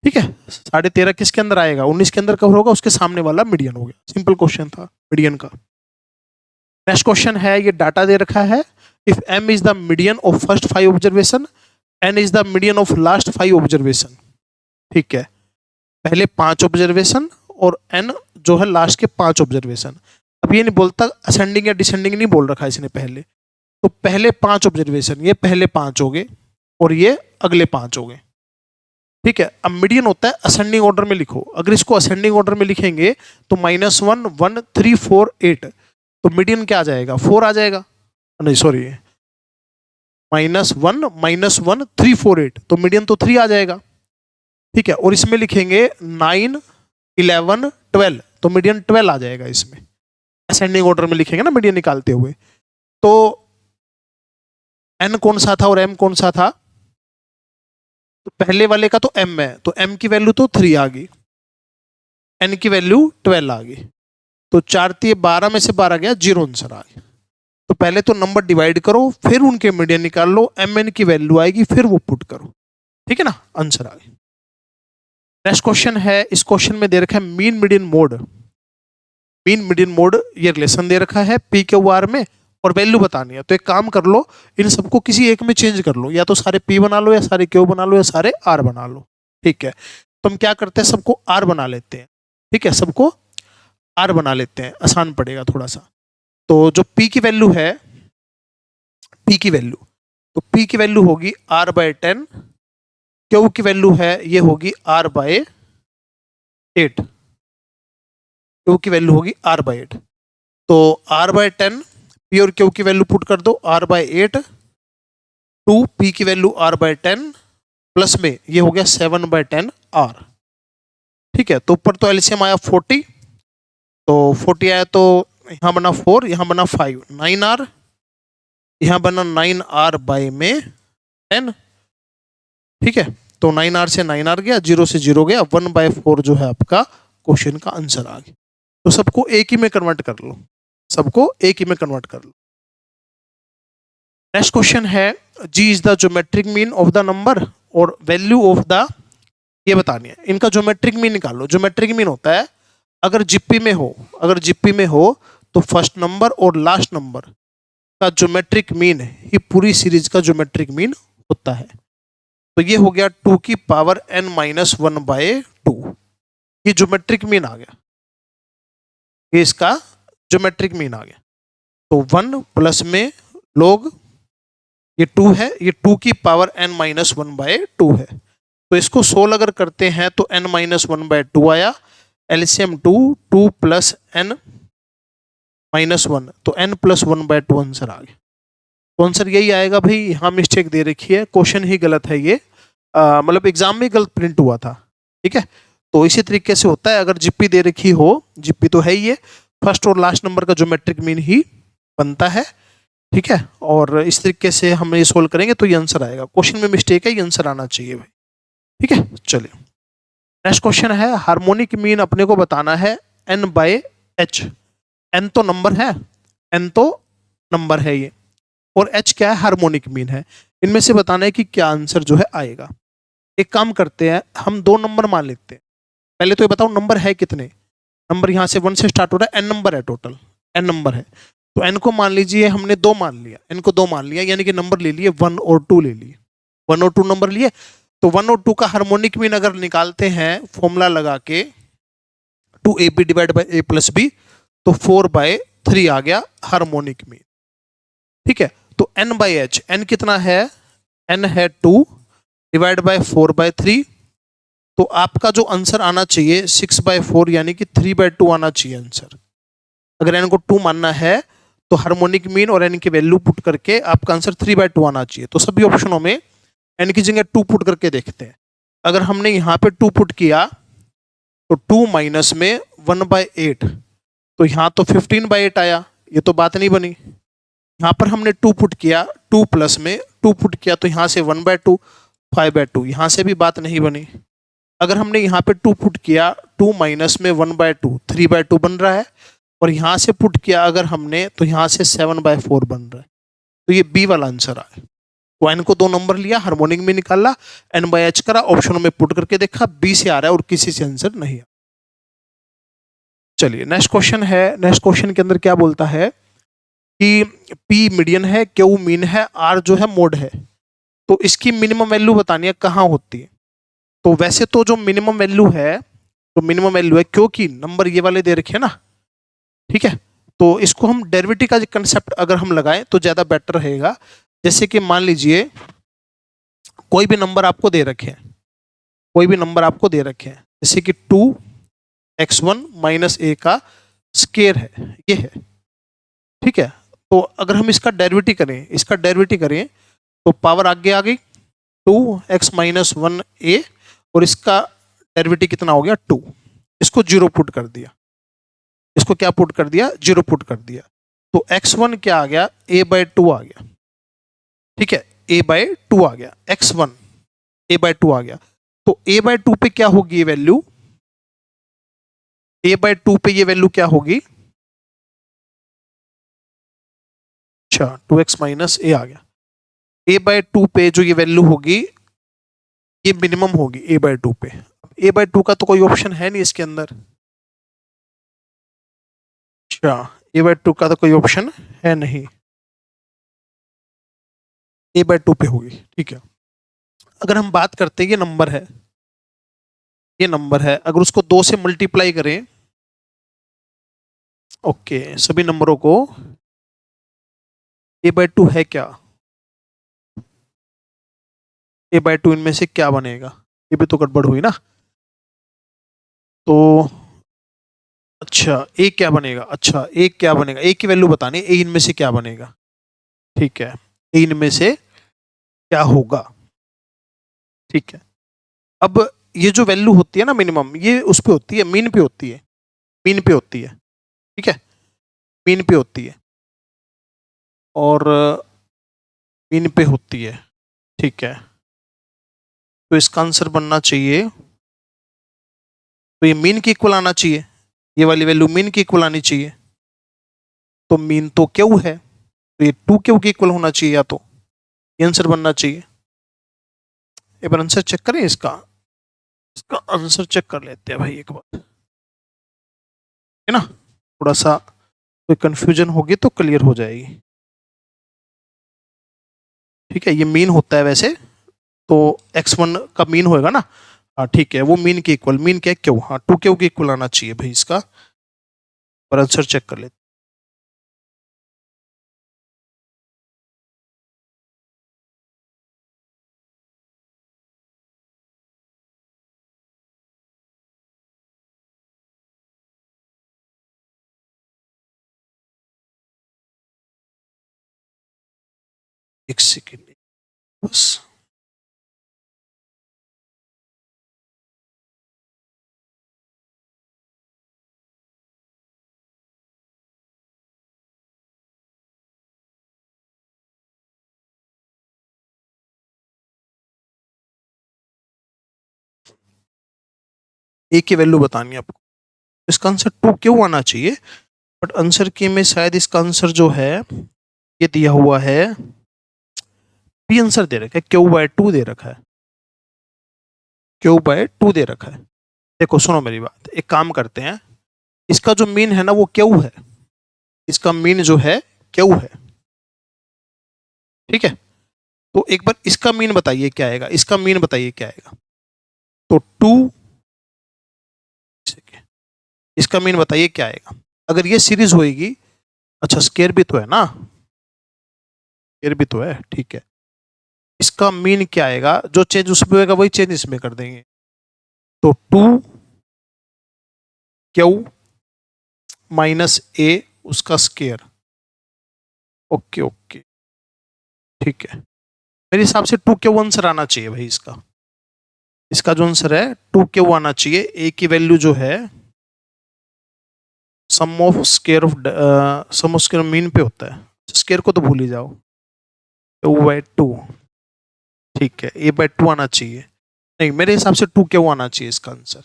ठीक है, 13.5 किसके अंदर आएगा 19 के अंदर कवर होगा, उसके सामने वाला मीडियन हो गया, सिंपल क्वेश्चन था मीडियन का। नेक्स्ट क्वेश्चन है, ये डाटा दे रखा है, if m is the median of first 5 observation, n is the median of last 5 observation. ठीक है, पहले 5 ऑब्जर्वेशन और n जो है लास्ट के 5 ऑब्जर्वेशन। अब ये नहीं बोलता असेंडिंग या डिसेंडिंग, नहीं बोल रखा इसने पहले, तो पहले 5 ऑब्जर्वेशन, ये पहले 5 हो गए और ये अगले 5 हो गए। ठीक है, अब मीडियन होता है असेंडिंग ऑर्डर में लिखो। अगर इसको असेंडिंग ऑर्डर में लिखेंगे तो -1 1 3 4 8, तो मीडियन क्या आ जाएगा, 4 आ जाएगा, नहीं सॉरी -1 3 4 8, तो मीडियन तो 3 आ जाएगा। ठीक है, और इसमें लिखेंगे 9 11 12, तो मीडियन 12 आ जाएगा इसमें। असेंडिंग ऑर्डर में लिखेंगे ना मीडियन निकालते हुए। तो n कौन सा था और m कौन सा था, तो पहले वाले का तो m है, तो m की वैल्यू तो 3 आ गई, n की वैल्यू 12 आ गई, तो 4 3 12 में से 12 गया, 0 आंसर आ गया। तो पहले तो नंबर डिवाइड करो, फिर उनके मीडियन निकाल लो, mn की वैल्यू आएगी, फिर वो पुट करो। ठीक है ना, आंसर आ गया। नेक्स्ट क्वेश्चन है, इस क्वेश्चन में दे रखा है mean median mode. Mean median mode ये रिलेशन दे रखा है पी क्यू आर में, और वैल्यू बतानी है। तो एक काम कर लो, इन सबको किसी एक में चेंज कर लो, या तो सारे पी बना लो, या सारे क्यू बना लो, या सारे आर बना लो। ठीक है, तो हम क्या करते हैं, सबको आर बना लेते हैं। ठीक है, सबको आर बना लेते हैं, आसान पड़ेगा थोड़ा सा। तो जो पी की वैल्यू है, पी की वैल्यू, तो पी की वैल्यू होगी आर बाय 10, क्यू की वैल्यू है ये होगी आर बाय 8, क्यू की वैल्यू होगी आर बाय 8। तो आर बाय 10 पी और क्यू की वैल्यू पुट कर दो, आर बाय 8 2 पी की वैल्यू आर बाय 10 प्लस में ये हो गया 7 बाय 10 आर। ठीक है, तो ऊपर तो एलसीएम आया 40, तो 40 आया, तो यहाँ बना 4, यहाँ बना 5, 9 आर, यहाँ बना 9 आर बाय में 10। ठीक है, तो 9 आर से 9 आर गया, 0 से 0 गया, 1 बाय 4 जो है आपका क्वेश्चन का आंसर आ गया। तो सबको एक ही में कन्वर्ट कर लो, सबको एक ही में कन्वर्ट कर लो। नेक्स्ट क्वेश्चन है, G is the geometric mean of the number और वैल्यू ऑफ द, ये बतानी है। इनका ज्योमेट्रिक मीन निकालो। ज्योमेट्रिक मीन होता है अगर जीपी में हो, अगर जीपी में हो तो फर्स्ट नंबर और लास्ट नंबर का ज्योमेट्रिक मीन ही पूरी सीरीज का ज्योमेट्रिक मीन होता है। तो ये हो गया 2 की पावर n माइनस 1 बाय 2, ये ज्योमेट्रिक मीन आ गया, ये इसका ज्योमेट्रिक मीन आ गया। तो 1 प्लस में लोग ये 2 है, ये 2 की पावर n माइनस 1 बाय 2 है। तो इसको 16 अगर करते हैं तो n माइनस 1 बाय 2 आया, एलसीएम 2 प्लस n माइनस 1, तो n प्लस 1 बाय 2 आंसर आ गया। तो आंसर यही आएगा भाई। यहाँ मिस्टेक दे रखी है, क्वेश्चन ही गलत है ये, मतलब एग्जाम में गलत प्रिंट हुआ था। ठीक है, तो इसी तरीके से होता है, अगर जीपी दे रखी हो, जीपी तो है ही है, फर्स्ट और लास्ट नंबर का ज्योमेट्रिक मीन ही बनता है। ठीक है, और इस तरीके से हम ये सोल्व करेंगे तो ये आंसर आएगा। क्वेश्चन में मिस्टेक है, ये आंसर आना चाहिए भाई। ठीक है, चलिए नेक्स्ट क्वेश्चन है, हार्मोनिक मीन अपने को बताना है n बाय h। n तो नंबर है, n तो नंबर है ये, और h क्या है, हार्मोनिक मीन है। इनमें से बताना है कि क्या आंसर जो है आएगा। एक काम करते हैं, हम 2 नंबर मान लेते हैं। पहले तो ये बताओ नंबर है कितने, नंबर यहाँ से 1 से स्टार्ट हो रहा है, n नंबर है, टोटल n नंबर है। तो n को मान लीजिए हमने 2 मान लिया, n को 2 मान लिया, यानी कि नंबर ले लिए 1 और 2 ले लिए, 1 और 2 नंबर लिए। तो 1 और 2 का हार्मोनिक मीन अगर निकालते हैं फॉर्मूला लगा के 2ab divide by a plus b, तो 4/3 आ गया हार्मोनिक मीन। ठीक है, तो n बाई एच, n कितना है, n है 2 डिवाइड बाय 4/3, तो आपका जो आंसर आना चाहिए 6/4 यानी कि 3/2 आना चाहिए आंसर। अगर n को 2 मानना है तो हार्मोनिक मीन और n की वैल्यू पुट करके आपका आंसर 3/2 आना चाहिए। तो सभी ऑप्शनों में n की जगह 2 पुट करके देखते हैं। अगर हमने यहाँ पे 2 पुट किया तो 2 माइनस में 1/8, तो यहाँ तो 15/8 आया, ये तो बात नहीं बनी। यहाँ पर हमने 2 पुट किया, 2 प्लस में 2 पुट किया, तो यहाँ से 1/2 5/2, यहाँ से भी बात नहीं बनी। अगर हमने यहाँ पे 2 पुट किया, 2 माइनस में 1/2 3/2 बन रहा है, और यहाँ से पुट किया अगर हमने, तो यहाँ से 7/4 बन रहा है। तो ये बी वाला आंसर आया। तो n को 2 नंबर लिया, हार्मोनिक में निकाला, n बाय h करा, ऑप्शनों में पुट करके देखा, बी से आ रहा है और किसी से आंसर नहीं आ। चलिए नेक्स्ट क्वेश्चन है। नेक्स्ट क्वेश्चन के अंदर क्या बोलता है कि P मीडियन है, Q मीन है, R जो है मोड है। तो इसकी मिनिमम वैल्यू बतानी है कहाँ होती है। तो वैसे तो जो मिनिमम वैल्यू है तो मिनिमम वैल्यू है क्योंकि नंबर ये वाले दे रखे हैं ना, ठीक है। तो इसको हम डेरिवेटिव का कंसेप्ट अगर हम लगाएं तो ज्यादा बेटर रहेगा। जैसे कि मान लीजिए कोई भी नंबर आपको दे रखे हैं, कोई भी नंबर आपको दे रखे हैं, जैसे कि 2x1 माइनस ए का स्केयर है, ये है, ठीक है। तो अगर हम इसका डेरिवेटिव करें, इसका डेरिवेटिव करें तो पावर आगे आ गई 2x माइनस 1a, और इसका डेरिवेटिव कितना हो गया 2। इसको जीरो पुट कर दिया, इसको क्या पुट कर दिया, जीरो पुट कर दिया। तो x1 क्या आ गया, a/2 आ गया, ठीक है, a/2 आ गया, x1 a/2 आ गया। तो a/2 पे क्या होगी ये वैल्यू, a/2 पे ये वैल्यू क्या होगी, अच्छा 2x माइनस ए आ गया। a/2 पे जो ये वैल्यू होगी ये मिनिमम होगी a/2 पे। a/2 का तो कोई ऑप्शन है नहीं इसके अंदर, अच्छा a/2 का तो कोई ऑप्शन है नहीं, a/2 पे होगी, ठीक है। अगर हम बात करते हैं ये नंबर है, ये नंबर है, अगर उसको 2 से मल्टीप्लाई करें, ओके, सभी नंबरों को, a/2 है क्या, a/2 इनमें से क्या बनेगा, ये भी तो गड़बड़ हुई ना। तो अच्छा ए क्या बनेगा, अच्छा ए क्या बनेगा, ए की वैल्यू बतानी, ए इनमें से क्या बनेगा, ठीक है, ए इनमें से क्या होगा, ठीक है। अब ये जो वैल्यू होती है ना मिनिमम, ये उस पे होती है, मीन पे होती है, मीन पे होती है, ठीक है, मीन पे होती है, और मीन पे होती है, ठीक है। तो इसका आंसर बनना चाहिए, तो ये मीन के इक्वल आना चाहिए, ये वाली वैल्यू मीन के इक्वल आनी चाहिए। तो मीन तो क्यू है, तो ये 2Q के इक्वल होना चाहिए, या तो ये आंसर बनना चाहिए। एक बार आंसर चेक करें इसका, इसका आंसर चेक कर लेते हैं भाई एक बार, है ना, थोड़ा सा कोई कंफ्यूजन होगी तो क्लियर हो जाएगी, ठीक है। ये मीन होता है वैसे, तो x1 का मीन होएगा ना, हाँ ठीक है, वो मीन के इक्वल, मीन क्या क्यू, हाँ 2Q के इक्वल आना चाहिए भाई इसका, पर आंसर चेक कर लेते। एक सेकेंड बस, ए की वैल्यू बतानी है आपको, इसका आंसर 2Q आना चाहिए, बट आंसर के में शायद इसका आंसर जो है ये दिया हुआ है, बी आंसर दे रखा है, Q/2 दे रखा है, Q/2 दे रखा है। देखो सुनो मेरी बात, एक काम करते हैं, इसका जो मीन है ना वो Q है, इसका मीन जो है Q है, ठीक है। तो एक बार इसका मीन बताइए क्या आएगा, इसका मीन बताइए क्या आएगा, तो 2, इसका मीन बताइए क्या आएगा, अगर ये सीरीज होएगी, अच्छा स्केयर भी तो है ना, स्केयर भी तो है, ठीक है। इसका मीन क्या आएगा, जो चेंज उसमें होगा वही चेंज इसमें कर देंगे, तो 2Q माइनस ए उसका स्केयर, ओके ओके, ठीक है। मेरे हिसाब से 2Q आंसर आना चाहिए भाई इसका, इसका जो आंसर है 2Q आना चाहिए। ए की वैल्यू जो है sum of square of, sum of square mean पे होता है, स्केयर को तो भूल ही जाओ, Q/2, ठीक है, a/2 आना चाहिए, नहीं मेरे हिसाब से 2Q आना चाहिए इसका आंसर,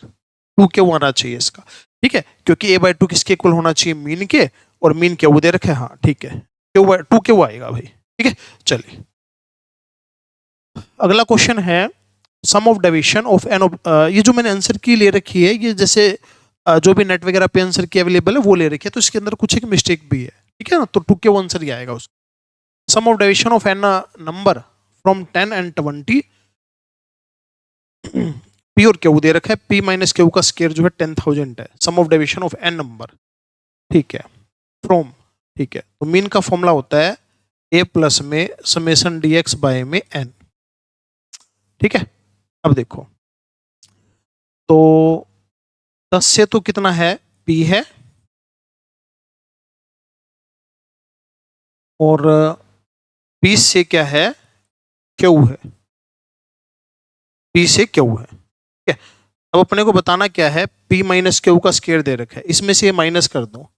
2Q आना चाहिए इसका, ठीक है, क्योंकि a/2 किसके इक्वल होना चाहिए, मीन के, और मीन क्या वो दे रखे, हाँ ठीक है, 2Q आएगा भाई, ठीक है। चलिए अगला क्वेश्चन है, sum of deviation of N, ये जो मैंने आंसर की ले रखी है, ये जैसे जो भी नेट वगैरह पे आंसर की अवेलेबल है वो ले रखी है, तो इसके अंदर कुछ एक मिस्टेक भी है, ठीक है ना, तो 2Q आंसर ही आएगा उसका। Sum of deviation of n number from 10 and 20 P और क्यू दे रखा है, पी माइनस क्यू का स्केयर जो है 10,000 है, sum of deviation of n number, ठीक है, फ्रॉम, ठीक है। तो मीन का फॉर्मूला होता है ए प्लस में समेशन डी एक्स बाय में एन, ठीक है। अब देखो तो 10 से तो कितना है, पी है, और 20 से क्या है, क्यू है, पी से क्यू है, ठीक है। अब अपने को बताना क्या है, पी माइनस क्यू का स्केयर दे रखा है, इसमें से ये माइनस कर दो,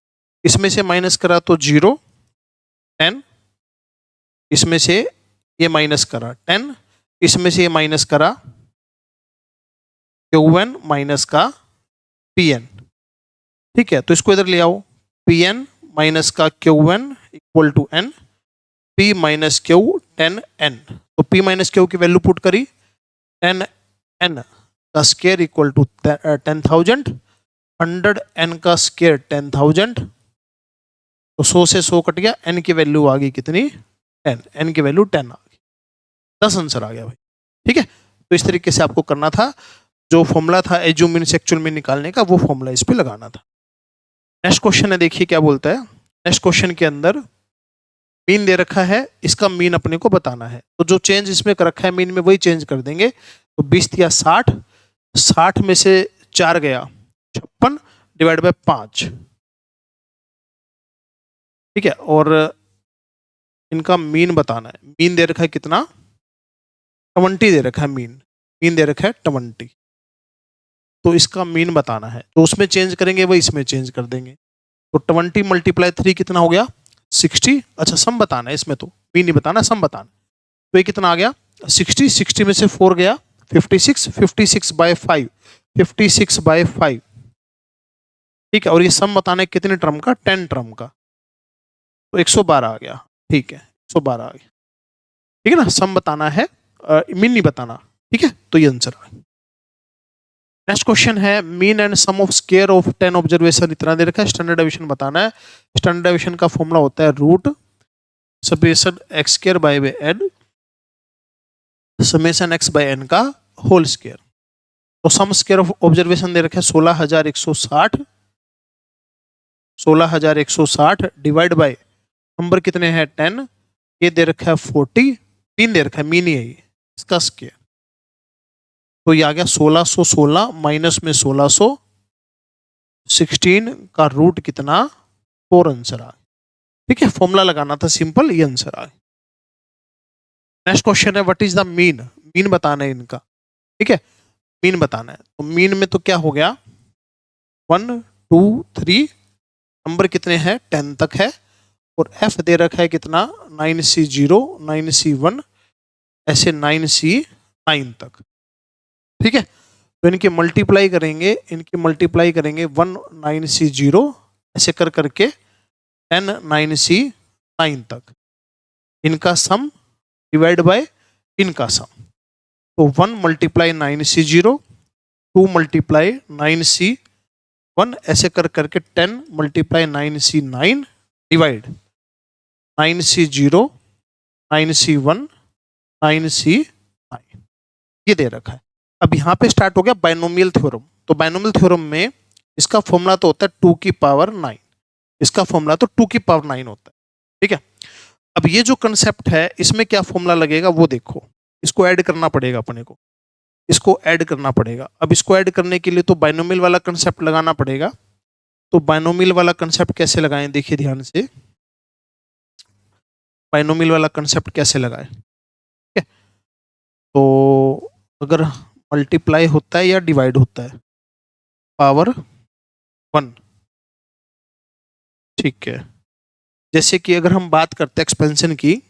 इसमें से माइनस करा तो 0 10, इसमें से ये माइनस करा 10, इसमें से ये माइनस करा क्यू एन माइनस का पी एन, ठीक है। तो इसको इधर ले आओ, पी एन माइनस का q n equal to n, p minus q 10 n. तो पी माइनस क्यू की वैल्यू पुट करी 10 एन का स्केयर इक्वल टू 10,000, 100 एन का स्केयर 10,000, तो 100 से 100 कट गया, एन की वैल्यू आ गई कितनी, 10, एन की वैल्यू 10 आ गई, 10 आंसर आ गया भाई, ठीक है। तो इस तरीके से आपको करना था, जो फॉर्मूला था एज्यूम मीन से एक्चुअल मीन निकालने का, वो फॉर्मूला इस पे लगाना था। नेक्स्ट क्वेश्चन है, देखिए क्या बोलता है। नेक्स्ट क्वेश्चन के अंदर मीन दे रखा है, इसका मीन अपने को बताना है, तो जो चेंज इसमें कर रखा है मीन में वही चेंज कर देंगे। तो 20 या 60, 60 में से 4 गया 56 डिवाइड बाय 5, ठीक है। और इनका मीन बताना है, मीन दे रखा है कितना, 20 दे रखा है मीन, मीन दे रखा है 20, तो इसका मीन बताना है, तो उसमें चेंज करेंगे वही इसमें चेंज कर देंगे। तो 20 मल्टीप्लाई 3 कितना हो गया, 60। अच्छा सम बताना है इसमें, तो मीन नहीं बताना, सम बताना। तो ये कितना आ गया 60, 60 में से 4 गया 56, 56 बाय 5, 56 बाय 5, ठीक है। और ये सम बताना है कितने टर्म का, 10 टर्म का, तो 112 आ गया, ठीक है, 112 आ गया, ठीक है ना। सम बताना है, मीन नहीं बताना, ठीक है। तो ये आंसर आ गया। नेक्स्ट क्वेश्चन है, mean and sum of square of 10 observation इतना दे रखा है, स्टैंडर्ड डेविएशन बताना है। स्टैंडर्ड डेविएशन का फॉर्मूला होता है root summation x square by n summation x by n का होल स्क्वायर। तो सम स्क्वायर ऑफ ऑब्जर्वेशन दे रखा है 16,160, 16,160 डिवाइड बाय नंबर कितने हैं 10, ये दे रखा है 40, मीन दे रखा है, मीन ही है ये, इसका स्क्वायर। तो ये आ गया 1616 माइनस में 1616 का रूट कितना 4 आंसर आ गया, ठीक है। फॉर्मूला लगाना था सिंपल, ये आंसर आ गया। नेक्स्ट क्वेश्चन है, what is the mean, mean बताना है इनका, ठीक है, मीन बताना है। तो मीन में तो क्या हो गया 1 2 3, नंबर कितने हैं 10 तक है, और एफ दे रखा है कितना 9C0 9C1 ऐसे 9C9 तक, ठीक है। तो इनकी मल्टीप्लाई करेंगे, इनकी मल्टीप्लाई करेंगे 1 9C0 ऐसे कर करके 10 9C9 तक, इनका सम डिवाइड बाय इनका सम। तो 1 मल्टीप्लाई 9C0, 2 मल्टीप्लाई 9C1 ऐसे कर करके 10 multiply 9C9 divide 9C0 9C1 9C9, ये दे रखा है। अब यहाँ पे स्टार्ट हो गया बाइनोमियल थ्योरम। तो बाइनोमियल थ्योरम में इसका फॉर्मूला तो होता है 2 की पावर 9, इसका फॉर्मूला तो 2 की पावर 9 होता है, ठीक है। अब ये जो कंसेप्ट है इसमें क्या फॉर्मूला लगेगा वो देखो, इसको ऐड करना पड़ेगा अपने को, इसको ऐड करना पड़ेगा। अब इसको ऐड करने के लिए तो बाइनोमियल वाला कंसेप्ट लगाना पड़ेगा। तो बाइनोमियल वाला कंसेप्ट कैसे लगाएं, देखिए ध्यान से, बाइनोमियल वाला कंसेप्ट कैसे लगाएं, ठीक है। तो अगर मल्टीप्लाई होता है या डिवाइड होता है, पावर 1, ठीक है। जैसे कि अगर हम बात करते हैं एक्सपेंशन की,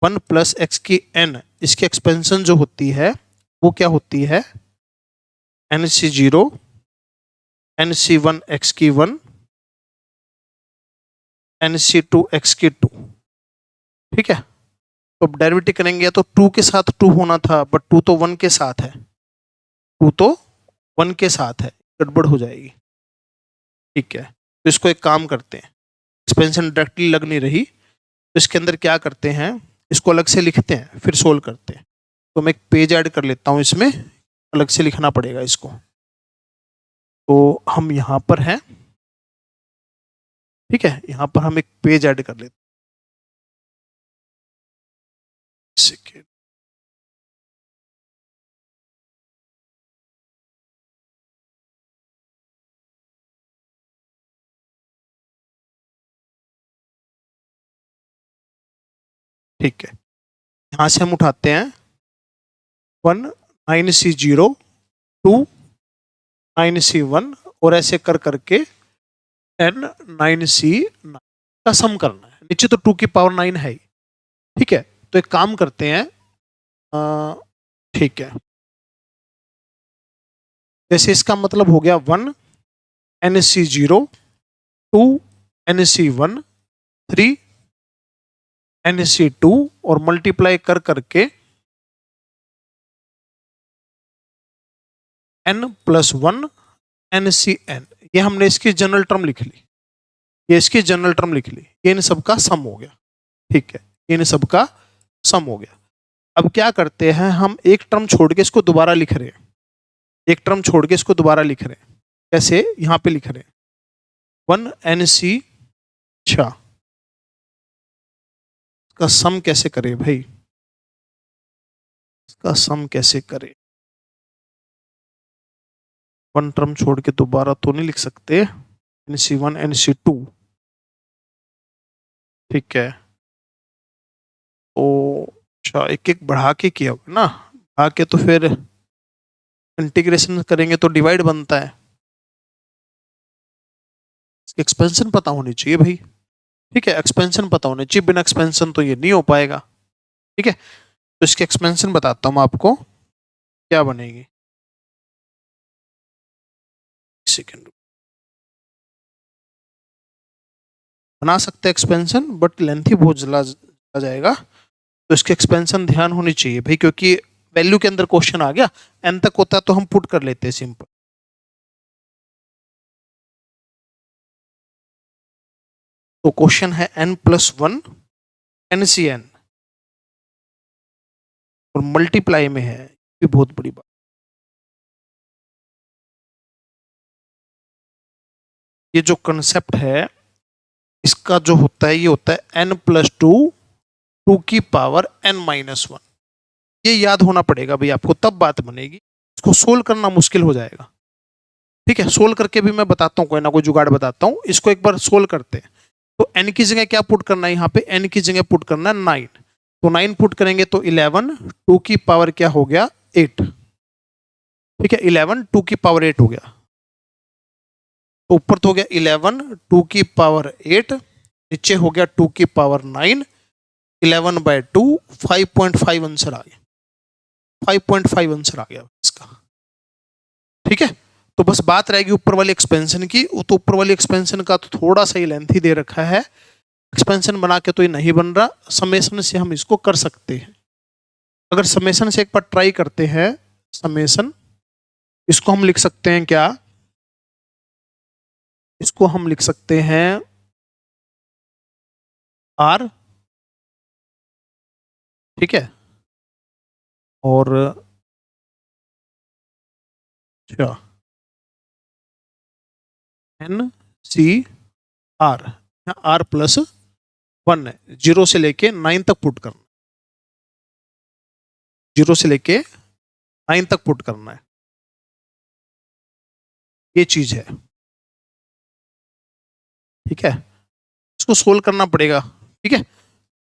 1 प्लस एक्स की n, इसकी एक्सपेंशन जो होती है वो क्या होती है NC0 NC1 x की 1 NC2 x की 2, ठीक है। तो डेरिवेटिव करेंगे तो 2 के साथ 2 होना था, बट 2 तो 1 के साथ है, 2 तो 1 के साथ है, गड़बड़ हो जाएगी, ठीक है। तो इसको एक काम करते हैं, एक्सपेंशन डायरेक्टली लग नहीं रही, तो इसके अंदर क्या करते हैं, इसको अलग से लिखते हैं फिर सोल्व करते हैं। तो मैं एक पेज ऐड कर लेता हूँ इसमें, अलग से लिखना पड़ेगा इसको। तो हम यहाँ पर हैं, ठीक है, यहाँ पर हम एक पेज ऐड कर लेते हैं। ठीक है, यहाँ से हम उठाते हैं 19C0 2 9C1 और ऐसे कर करके N9C9 का सम करना है। नीचे तो 2 की पावर 9 है ही, ठीक है। तो एक काम करते हैं, ठीक है, जैसे इसका मतलब हो गया 1 NC0 2 NC1 3 NC2 और मल्टीप्लाई कर करके N+1 NCN, ये हमने इसकी जनरल टर्म लिख ली, ये इसकी जनरल टर्म लिख ली, ये इन सब का सम हो गया, ठीक है, ये इन सब का सम हो गया। अब क्या करते हैं, हम एक टर्म छोड़ के इसको दोबारा लिख रहे हैं, एक टर्म छोड़ के इसको दोबारा लिख रहे हैं। कैसे? यहां पे लिख रहे हैं 1 NC, अच्छा इसका सम कैसे करें भाई, इसका सम कैसे करें? वन टर्म छोड़ के दोबारा तो नहीं लिख सकते, NC1 NC2, ठीक है। तो अच्छा एक एक बढ़ा के किया होगा ना, बढ़ा के तो फिर इंटीग्रेशन करेंगे तो डिवाइड बनता है, एक्सपेंशन पता होनी चाहिए भाई, ठीक है, एक्सपेंशन पता होनी चाहिए, बिना एक्सपेंशन तो ये नहीं हो पाएगा, ठीक है। तो इसके एक्सपेंशन बताता हूं आपको क्या बनेगी, सेकेंड बना सकते हैं एक्सपेंशन, बट लेंथी बहुत चला जाएगा, तो इसके एक्सपेंशन ध्यान होनी चाहिए भाई, क्योंकि वैल्यू के अंदर क्वेश्चन आ गया, n तक होता तो हम पुट कर लेते हैं सिंपल। तो क्वेश्चन है N+1 NCN और मल्टीप्लाई में है, ये बहुत बड़ी बात। ये जो कंसेप्ट है इसका जो होता है, ये होता है N+2 2 की पावर N-1, ये याद होना पड़ेगा भाई आपको, तब बात बनेगी, इसको सोल्व करना मुश्किल हो जाएगा, ठीक है। सोल्व करके भी मैं बताता हूँ, कोई ना कोई जुगाड़ बताता हूँ, इसको एक बार सोल्व करते हैं। तो n की जगह क्या पुट करना है, यहाँ पे n की जगह पुट करना है 9, तो 9 पुट करेंगे तो 11 2 की पावर क्या हो गया 8, ठीक है, 11 2 की पावर 8 हो गया, तो ऊपर तो हो गया 11 2 की पावर 8, नीचे हो गया 2 की पावर 9, 11/2 5.5 आंसर आ गया, 5.5 आंसर आ गया इसका, ठीक है। तो बस बात रहेगी ऊपर वाली एक्सपेंशन की, तो ऊपर वाली एक्सपेंशन का तो थोड़ा सा ही लेंथी दे रखा है, एक्सपेंशन बना के तो ये नहीं बन रहा, समेशन से हम इसको कर सकते हैं। अगर समेशन से एक बार ट्राई करते हैं, समेशन इसको हम लिख सकते हैं क्या, इसको हम लिख सकते हैं R, ठीक है, और अच्छा NCR, R+1 है, 0 से लेके 9 तक पुट करना, 0 से लेके 9 तक पुट करना है, ये चीज है, ठीक है। इसको सोल्व करना पड़ेगा, ठीक है,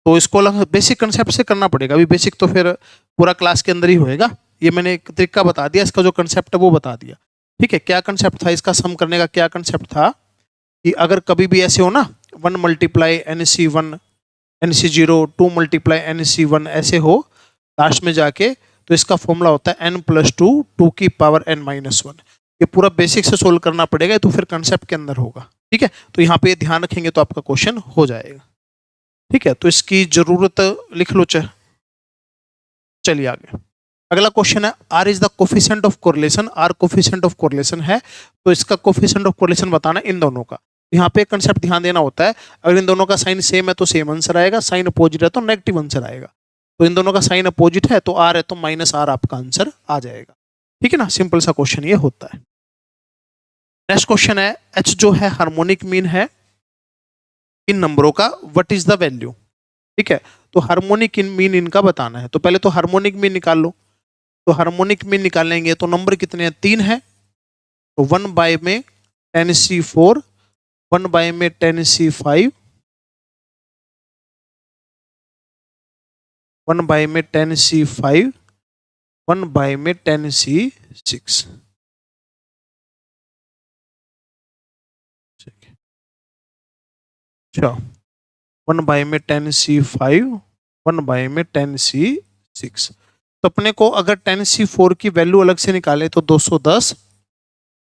तो इसको बेसिक कंसेप्ट से करना पड़ेगा, अभी बेसिक तो फिर पूरा क्लास के अंदर ही होएगा, ये मैंने एक तरीका बता दिया, इसका जो कंसेप्ट है वो बता दिया, ठीक है। क्या कंसेप्ट था इसका सम करने का, क्या कंसेप्ट था कि अगर कभी भी ऐसे हो ना 1 × NC1 NC0 2 × NC1 ऐसे हो लास्ट में जाके, तो इसका फॉर्मूला होता है N+2 2 की पावर N-1, ये पूरा बेसिक से सोल्व करना पड़ेगा, तो फिर कंसेप्ट के अंदर होगा, ठीक है। तो यहाँ पे ध्यान रखेंगे तो आपका क्वेश्चन हो जाएगा, ठीक है। तो इसकी जरूरत लिख लो, चलिए आगे। अगला क्वेश्चन है R is the coefficient of correlation, R coefficient of correlation है, तो इसका कोफिशिएंट ऑफ कोरिलेशन बताना इन दोनों का। यहाँ पे कंसेप्ट ध्यान देना होता है, अगर इन दोनों का साइन सेम है तो सेम आंसर आएगा, साइन अपोजिट है तो नेगेटिव आंसर आएगा, तो इन दोनों का साइन अपोजिट है तो R है तो -R आपका आंसर आ जाएगा, ठीक है ना, सिंपल सा क्वेश्चन ये होता है। नेक्स्ट क्वेश्चन है, एच जो है हार्मोनिक मीन है इन नंबरों का, व्हाट इज द वैल्यू। ठीक है, तो हार्मोनिक मीन इनका बताना है, तो पहले तो हार्मोनिक मीन निकाल लो। तो हार्मोनिक मीन निकालेंगे तो नंबर कितने हैं, 3 है, तो 1 में 10c4, 1 में 10c5, 1 में 10c5, 1 में 10c6। अच्छा, 1 में 10c5, 1 में 10c6। तो अपने को अगर 10c4 की वैल्यू अलग से निकाले तो 210,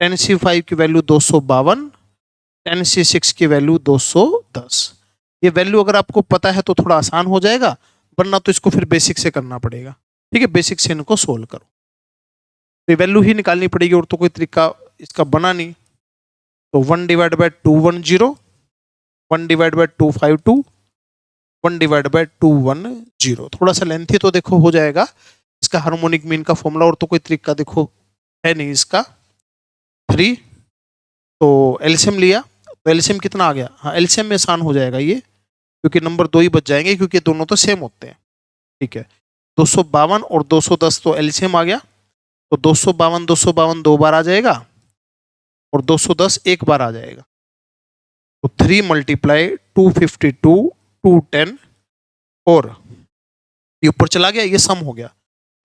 10c5 की वैल्यू 252, 10c6 की वैल्यू 210। ये वैल्यू अगर आपको पता है तो थोड़ा आसान हो जाएगा, वरना तो इसको फिर बेसिक से करना पड़ेगा। ठीक है, बेसिक से इनको सोल्व करो, तो ये वैल्यू ही निकालनी पड़ेगी, और तो कोई तरीका इसका बना नहीं। तो 1/210, 1/252, 1/210। थोड़ा सा लेंथी तो देखो हो जाएगा इसका हार्मोनिक मीन का फॉर्मूला, और तो कोई तरीका देखो है नहीं इसका। 3, तो एलसीएम लिया, तो एलसीएम कितना आ गया, हाँ एलसीएम में आसान हो जाएगा ये, क्योंकि नंबर 2 ही बच जाएंगे, क्योंकि दोनों तो सेम होते हैं। ठीक है, 252 और 210 तो एलसीएम आ गया, तो 252 252 2 बार आ जाएगा, और 210 एक बार आ जाएगा। तो 3 × 252 210, और ये ऊपर चला गया, ये सम हो गया,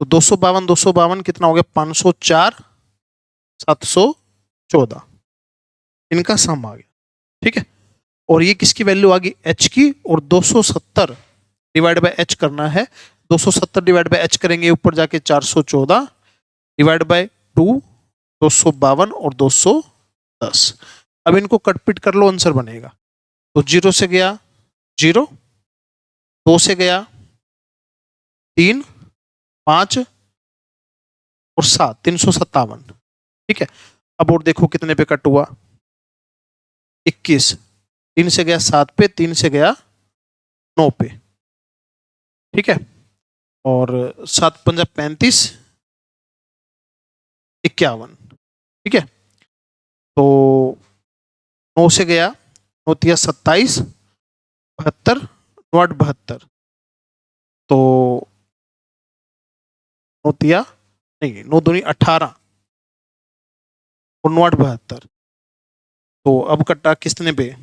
तो 252 252 कितना हो गया, 504 714, इनका सम आ गया। ठीक है, और ये किसकी वैल्यू आ गई, एच की, और 270 डिवाइड बाय एच करना है, 270 डिवाइड बाय एच करेंगे ऊपर जाके 414 डिवाइड बाय 2, 252 और 210। अब इनको कटपिट कर लो, आंसर बनेगा। तो 0 से गया 0, 2 से गया 3, 5 और 7, 357। ठीक है, अब और देखो कितने पे कट हुआ, 21, 3 से गया 7 पे, 3 से गया 9 पे। ठीक है, और 7 × 5 = 35, 51। ठीक है, तो 9 से गया 9 × 27, 72, 9 × 8 = 72, तो 9 × नहीं 9 दूनी 18 और 9 × 8 = 72। तो अब कट्टा किसने पे,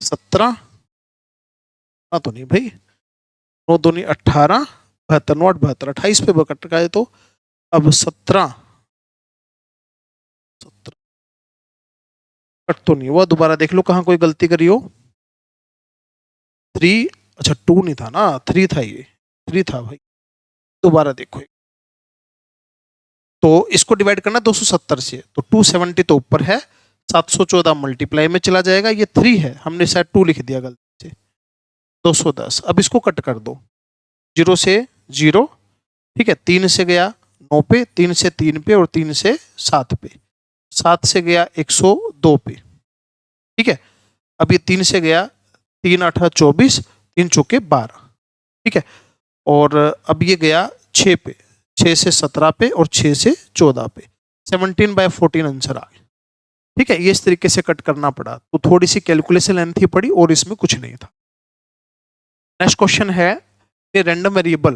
17, तो नहीं भाई, 9 दूनी 18, 72, 9 × 8 = 72, 28 पे कट का है, तो अब 17 कट तो नहीं हुआ, दोबारा देख लो कहाँ कोई गलती करी हो। 3, अच्छा 2 नहीं था ना, 3 था, ये 3 था भाई, दोबारा देखो। तो इसको डिवाइड करना 270 से, तो 270 तो ऊपर है, 714 मल्टीप्लाई में चला जाएगा, ये 3 है, हमने शायद 2 लिख दिया गलती से, 210। अब इसको कट कर दो, 0 से 0, ठीक है, 3 से गया 9 पे, 3 से 3 पे, और 3 से 7 पे, 7 से गया 102 पे। ठीक है, अब ये 3 से गया 3 × 8 = 24, 3 चौके 12। ठीक है, और अब ये गया 6 पे, 6 से 17 पे, और 6 से 14 पे, 17/14 आंसर आ गया। ठीक है, ये इस तरीके से कट करना पड़ा, तो थोड़ी सी कैलकुलेशन लेंथी पड़ी, और इसमें कुछ नहीं था। नेक्स्ट क्वेश्चन है, ये random variable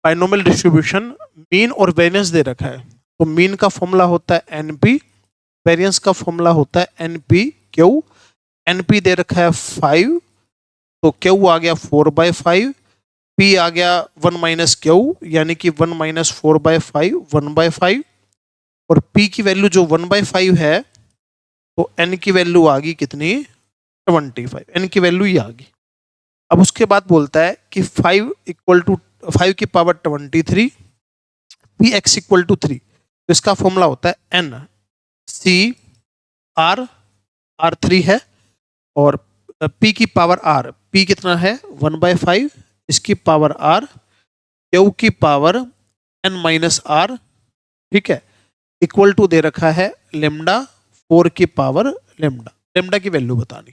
binomial distribution mean और वेरिएंस दे रखा है, तो मीन का फॉर्मूला होता है एनपी, वेरिएंस का फॉर्मूला होता है एनपी क्यू। एनपी दे रखा है 5, तो क्यू आ गया 4/5, पी आ गया 1 - क्यू, यानी कि 1 - 4/5, 1/5, और पी की वैल्यू जो 1/5 है, तो एन की वैल्यू आ गई कितनी, 25, एन की वैल्यू ये आ गई। अब उसके बाद बोलता है कि 5 = 5 की पावर 23, पी एक्स = 3, तो इसका फॉर्मूला होता है एन सी आर, आर 3 है, और पी की पावर आर, पी कितना है 1/5, इसकी पावर आर, क्यू की पावर n-r, ठीक है, इक्वल टू दे रखा है लेमडा 4 की पावर लेमडा, लेमडा की वैल्यू बतानी।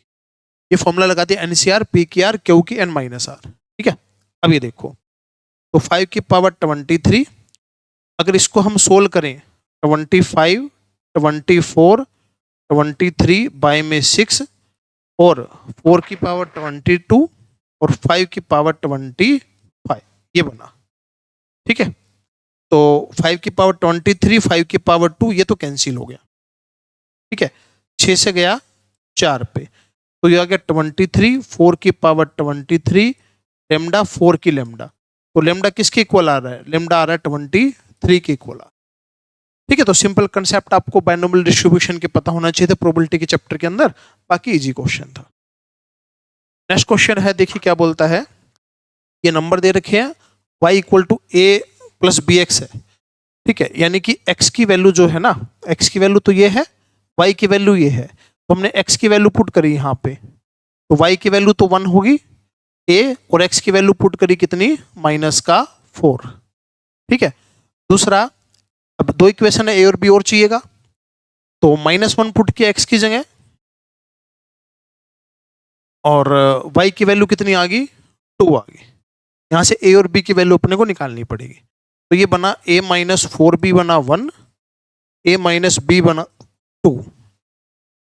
ये फॉर्मूला लगा दिया, एनसीआर, पी की आर, क्यू की n-r। ठीक है, अब ये देखो, तो 5 की पावर 23, अगर इसको हम सोल्व करें 25, 24, 23 बाय में 6 और 4 की पावर 22 और 5 की पावर 25, ये बना। ठीक है, तो 5 की पावर 23, 5 की पावर 2, ये तो कैंसिल हो गया। ठीक है, 6 से गया 4 पे, तो ये आ गया 23, 4 की पावर 23 लेमडा 4 की लेमडा, तो लेमडा किसके इक्वल आ रहा है? लेमडा आ रहा है 23 के इक्वल आ। ठीक है, तो सिंपल कंसेप्ट आपको बाइनोमियल डिस्ट्रीब्यूशन के पता होना चाहिए थे प्रोबेबिलिटी के चैप्टर के अंदर, बाकी इजी क्वेश्चन था। नेक्स्ट क्वेश्चन है, देखिए क्या बोलता है। ये नंबर दे रखे हैं y equal to a plus b x है। ठीक है, यानी कि x की वैल्यू जो है ना, x की वैल्यू तो ये है, y की वैल्यू ये है, तो हमने x की वैल्यू पुट करी यहाँ पे, तो y की वैल्यू तो 1 होगी a, और x की वैल्यू पुट करी कितनी? -4। ठीक है, दूसरा, अब दो इक्वेशन है a और b और चाहिएगा, तो -1 पुट किया x की जगह, और y की वैल्यू कितनी आ गई? 2 आ गई। यहाँ से a और b की वैल्यू अपने को निकालनी पड़ेगी, तो ये बना a माइनस 4b बना 1, a माइनस b बना 2,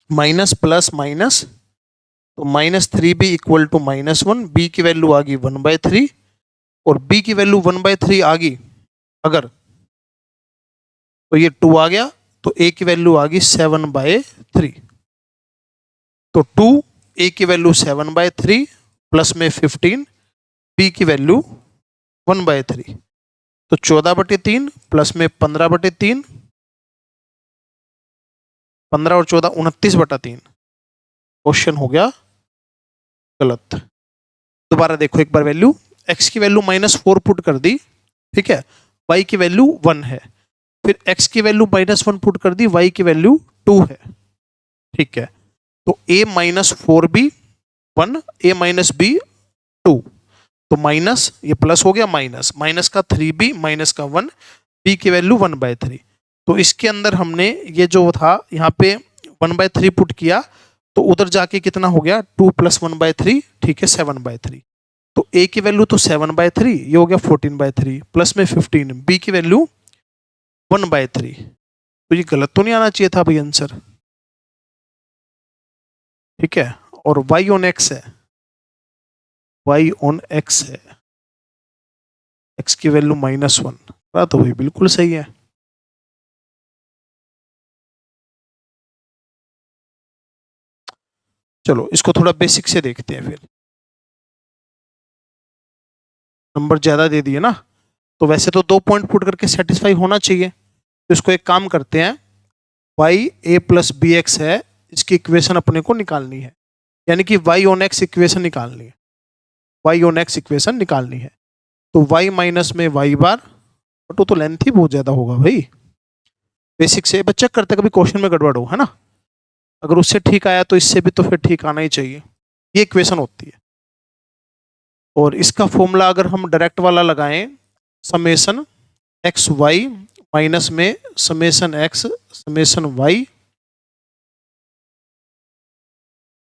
माइनस प्लस माइनस, तो -3b इक्वल टू -1, b की वैल्यू आ गई 1/3, और b की वैल्यू 1/3 आ गई अगर, तो ये 2 आ गया, तो a की वैल्यू आ गई 7/3, तो 2, a की वैल्यू 7/3 प्लस में 15, b की वैल्यू 1/3, तो 14/3 प्लस में 15/3, 15 और 14 29/3। क्वेश्चन हो गया गलत। दोबारा देखो एक बार वैल्यू, x की वैल्यू -4 पुट कर दी, ठीक है, y की वैल्यू 1 है, फिर x की वैल्यू -1 पुट कर दी, y की वैल्यू 2 है। ठीक है, तो a minus 4b 1, a minus b 2, तो माइनस, ये प्लस हो गया, माइनस माइनस का 3b माइनस का 1, b की वैल्यू 1/3, तो इसके अंदर हमने ये जो था यहाँ पे 1/3 पुट किया, तो उधर जाके कितना हो गया? 2 + 1/3, ठीक है, 7/3, तो a की वैल्यू तो 7/3, ये हो गया 14/3 प्लस में 15, b की वैल्यू 1/3, तो ये गलत तो नहीं आना चाहिए था भाई आंसर। ठीक है, और y ऑन x है, y ऑन x है, x की वैल्यू -1, तो भाई बिल्कुल सही है। चलो इसको थोड़ा बेसिक से देखते हैं, फिर नंबर ज्यादा दे दिए ना, तो वैसे तो 2 पॉइंट पुट करके सेटिस्फाई होना चाहिए, तो इसको एक काम करते हैं, y a plus b x है, इसकी इक्वेशन अपने को निकालनी है, यानी कि y ऑन x इक्वेशन निकालनी है, y ऑन x इक्वेशन निकालनी है, तो y माइनस में y बार, तो लेंथ ही बहुत ज्यादा होगा भाई। बेसिक से बस चेक करते कभी क्वेश्चन में गड़बड़ हो, है ना, अगर उससे ठीक आया तो इससे भी तो फिर ठीक आना ही चाहिए, ये इक्वेशन होती है। और इसका फॉर्मूला अगर हम डायरेक्ट वाला लगाएं, समेशन एक्स वाई माइनस में समेशन एक्स समेशन वाई,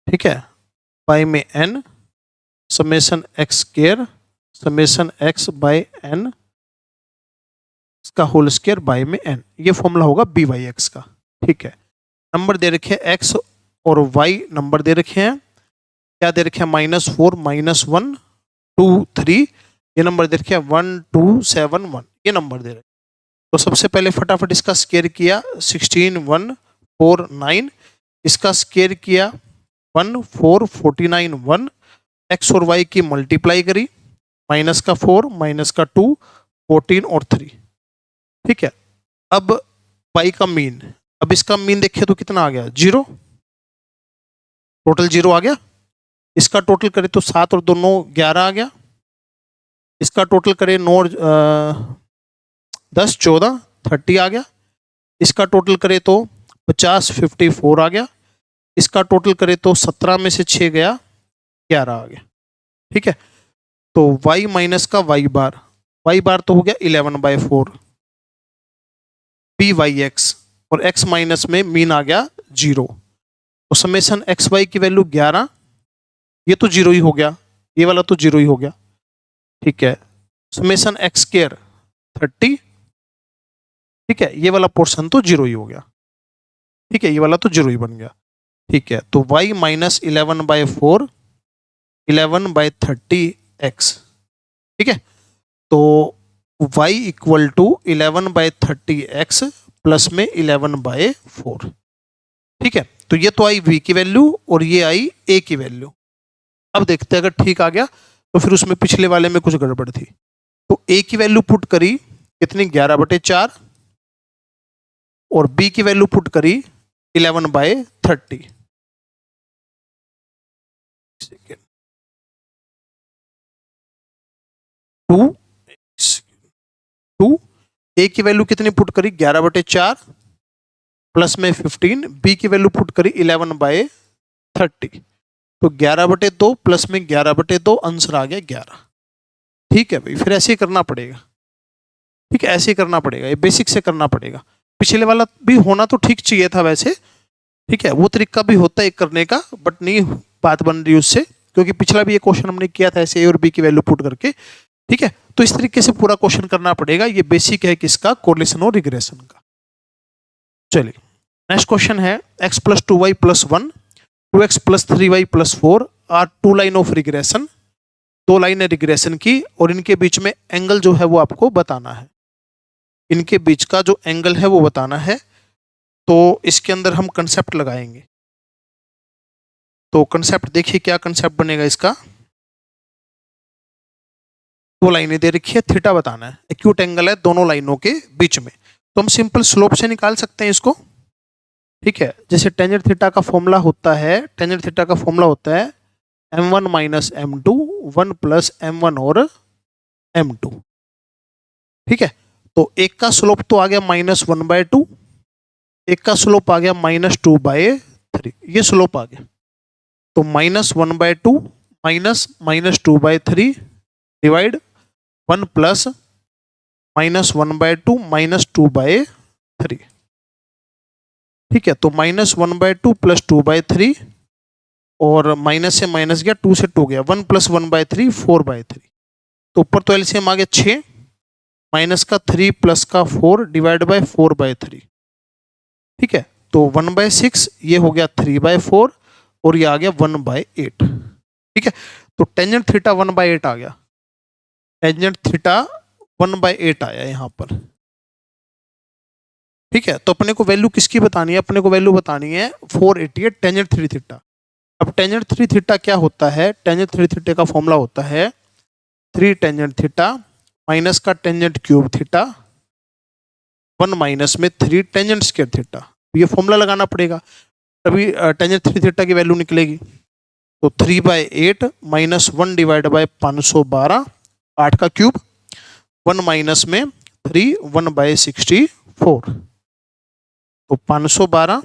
ठीक है, वाई में n summation x square summation x by n इसका होल स्क्वायर बाय में एन, ये फॉर्मूला होगा बी वाई एक्स का। ठीक है, नंबर दे रखे हैं एक्स और वाई, नंबर दे रखे हैं, क्या दे रखे हैं? -4 -1 2 3, ये नंबर दे रखे हैं 1 2 7 1, ये नंबर दे रखे। तो सबसे पहले फटाफट इसका स्क्वायर किया, 16 1 4 9, इसका स्क्वायर किया 1 4 49 1, एक्स और वाई की मल्टीप्लाई करी, माइनस का 4 माइनस का 2 14 और 3। ठीक है, अब वाई का मीन, अब इसका मीन देखे तो कितना आ गया? 0, टोटल 0 आ गया। इसका टोटल करे तो 7 और 2 9 11 आ गया। इसका टोटल करे 9 10 14 30 आ गया। इसका टोटल करे तो 50 54 आ गया। इसका टोटल करे तो 17 में से 6 गया 11 आ गया। ठीक है, तो y माइनस का y बार तो हो गया 11/4 पी वाई एक्स, और x माइनस में मीन आ गया 0, तो समेशन एक्स वाई की वैल्यू 11, ये तो 0 ही हो गया, ये वाला तो 0 ही हो गया। ठीक है, समेशन एक्स स्क्वायर 30, ठीक है, ये वाला पोर्शन तो जीरो ही हो गया, ठीक है, ये वाला तो जीरो ही बन गया, ठीक है। तो y माइनस 11/4 11/30x, ठीक है। तो y equal to 11/30x plus में 11/4, ठीक है। तो ये तो आई v की वैल्यू और ये आई a की वैल्यू। अब देखते हैं अगर ठीक आ गया तो फिर उसमें पिछले वाले में कुछ गड़बड़ थी। तो a की वैल्यू पुट करी कितनी 11/4 और b की वैल्यू पुट करी 11/30। टू ए की वैल्यू कितनी पुट करी 11/4 प्लस में 15, बी की वैल्यू पुट करी 11/30। तो 11/2 प्लस में 11/2 आंसर आ गया 11, ठीक है भाई। फिर ऐसे ही करना पड़ेगा, ठीक है, ऐसे ही करना पड़ेगा, ये बेसिक से करना पड़ेगा। पिछले वाला भी होना तो ठीक चाहिए था वैसे, ठीक है, वो तरीका भी होता है एक करने का, बट नहीं बात बन रही उससे, क्योंकि पिछला भी ये क्वेश्चन हमने किया था ऐसे ए और बी की वैल्यू पुट करके, ठीक है। तो इस तरीके से पूरा क्वेश्चन करना पड़ेगा, ये बेसिक है किसका, कोरिलेशन और रिग्रेशन का। चलिए नेक्स्ट क्वेश्चन है x plus 2y plus 1 2x plus 3y plus 4 are two line of regression. दो लाइन है रिग्रेशन की और इनके बीच में एंगल जो है वो आपको बताना है, इनके बीच का जो एंगल है वो बताना है। तो इसके अंदर हम कंसेप्ट लगाएंगे। तो कंसेप्ट देखिए क्या कंसेप्ट बनेगा इसका। दो लाइनें दे रखी है, थीटा बताना है, एक्यूट एंगल है दोनों लाइनों के बीच में। तो हम सिंपल स्लोप से निकाल सकते हैं इसको, ठीक है। जैसे टेंजेंट थीटा का फॉर्मूला होता है, टेंजेंट थीटा का फॉर्मूला होता है m1 minus m2 1 plus m1 और m2, ठीक है। तो एक का स्लोप तो आ गया -1/2, एक का स्लोप आ गया -2/3, ये स्लोप आ गया। तो -1/2 माइनस -2/3 डिवाइड 1 प्लस -1/2 -2/3, ठीक है। तो -1/2 प्लस 2/3 और माइनस से माइनस गया, 2 से 2 गया, 1 प्लस 1/3 4/3। तो ऊपर तो एलसीएम आ गया 6, माइनस का 3 प्लस का 4 डिवाइड बाय 4/3, ठीक है। तो 1/6 ये हो गया 3/4 और ये आ गया 1/8, ठीक है। तो टेंजेंट थीटा 1/8 आ गया, टेंजेंट थीटा 1/8 आया यहाँ पर, ठीक है। तो अपने को वैल्यू किसकी बतानी है, अपने को वैल्यू बतानी है 488 टेंजेंट 3 थीटा। अब टेंजेंट 3 थीटा क्या होता है, टेंजेंट 3 थीटा का फॉर्मूला होता है 3 टेंजेंट थीटा माइनस का टेंजेंट क्यूब थीटा 1 माइनस में 3 टेंजेंट स्क्वायर थीटा। ये फॉर्मूला लगाना पड़ेगा तभी टेंजेंट 3 थीटा की वैल्यू निकलेगी। तो 3/8 माइनस 1 डिवाइड बाय 512, 8 का क्यूब, 1 माइनस में 3 1/64। तो 512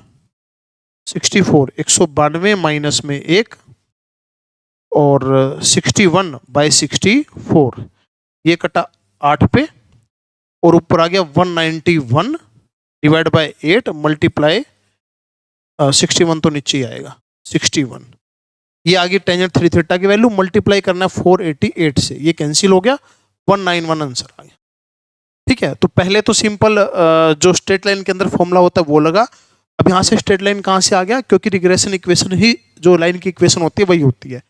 64 192 माइनस में 1 और 61/64, ये कटा 8 पे और ऊपर आ गया 191 डिवाइड बाय 8 मल्टीप्लाई 61 तो नीचे ही आएगा 61। ये आगे टेंजेंट 3 थीटा की वैल्यू मल्टीप्लाई करना है 488 से, ये कैंसिल हो गया, 191 आंसर आ गया, ठीक है। तो पहले तो सिंपल जो स्ट्रेट लाइन के अंदर फॉर्मूला होता है वो लगा। अब यहाँ से स्ट्रेट लाइन कहाँ से आ गया, क्योंकि रिग्रेशन इक्वेशन ही जो लाइन की इक्वेशन होती है वही होती है।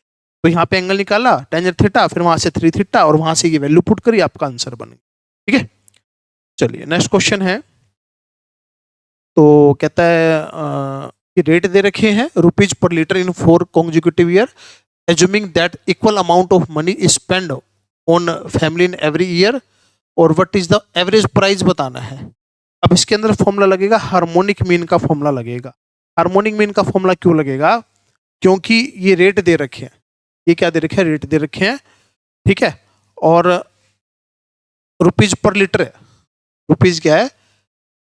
तो यहाँ पे एंगल निकाला टेंजेंट थीटा, फिर वहां से 3 थीटा और वहां से ये वैल्यू पुट करी, आपका आंसर बन गया, ठीक है। चलिए नेक्स्ट क्वेश्चन है। तो कहता है कि रेट दे रखे हैं rupees per litre in 4 consecutive year, assuming that equal amount of money is spend on family in every year और what is the average price बताना है। अब इसके अंदर फॉर्मूला लगेगा हार्मोनिक मीन का फॉर्मूला लगेगा। हार्मोनिक मीन का फॉर्मूला क्यों लगेगा, क्योंकि ये रेट दे रखे हैं, ये क्या दे रखे हैं, रेट दे रखे हैं, ठीक है। और रुपीज पर लीटर है, रुपीज क्या है,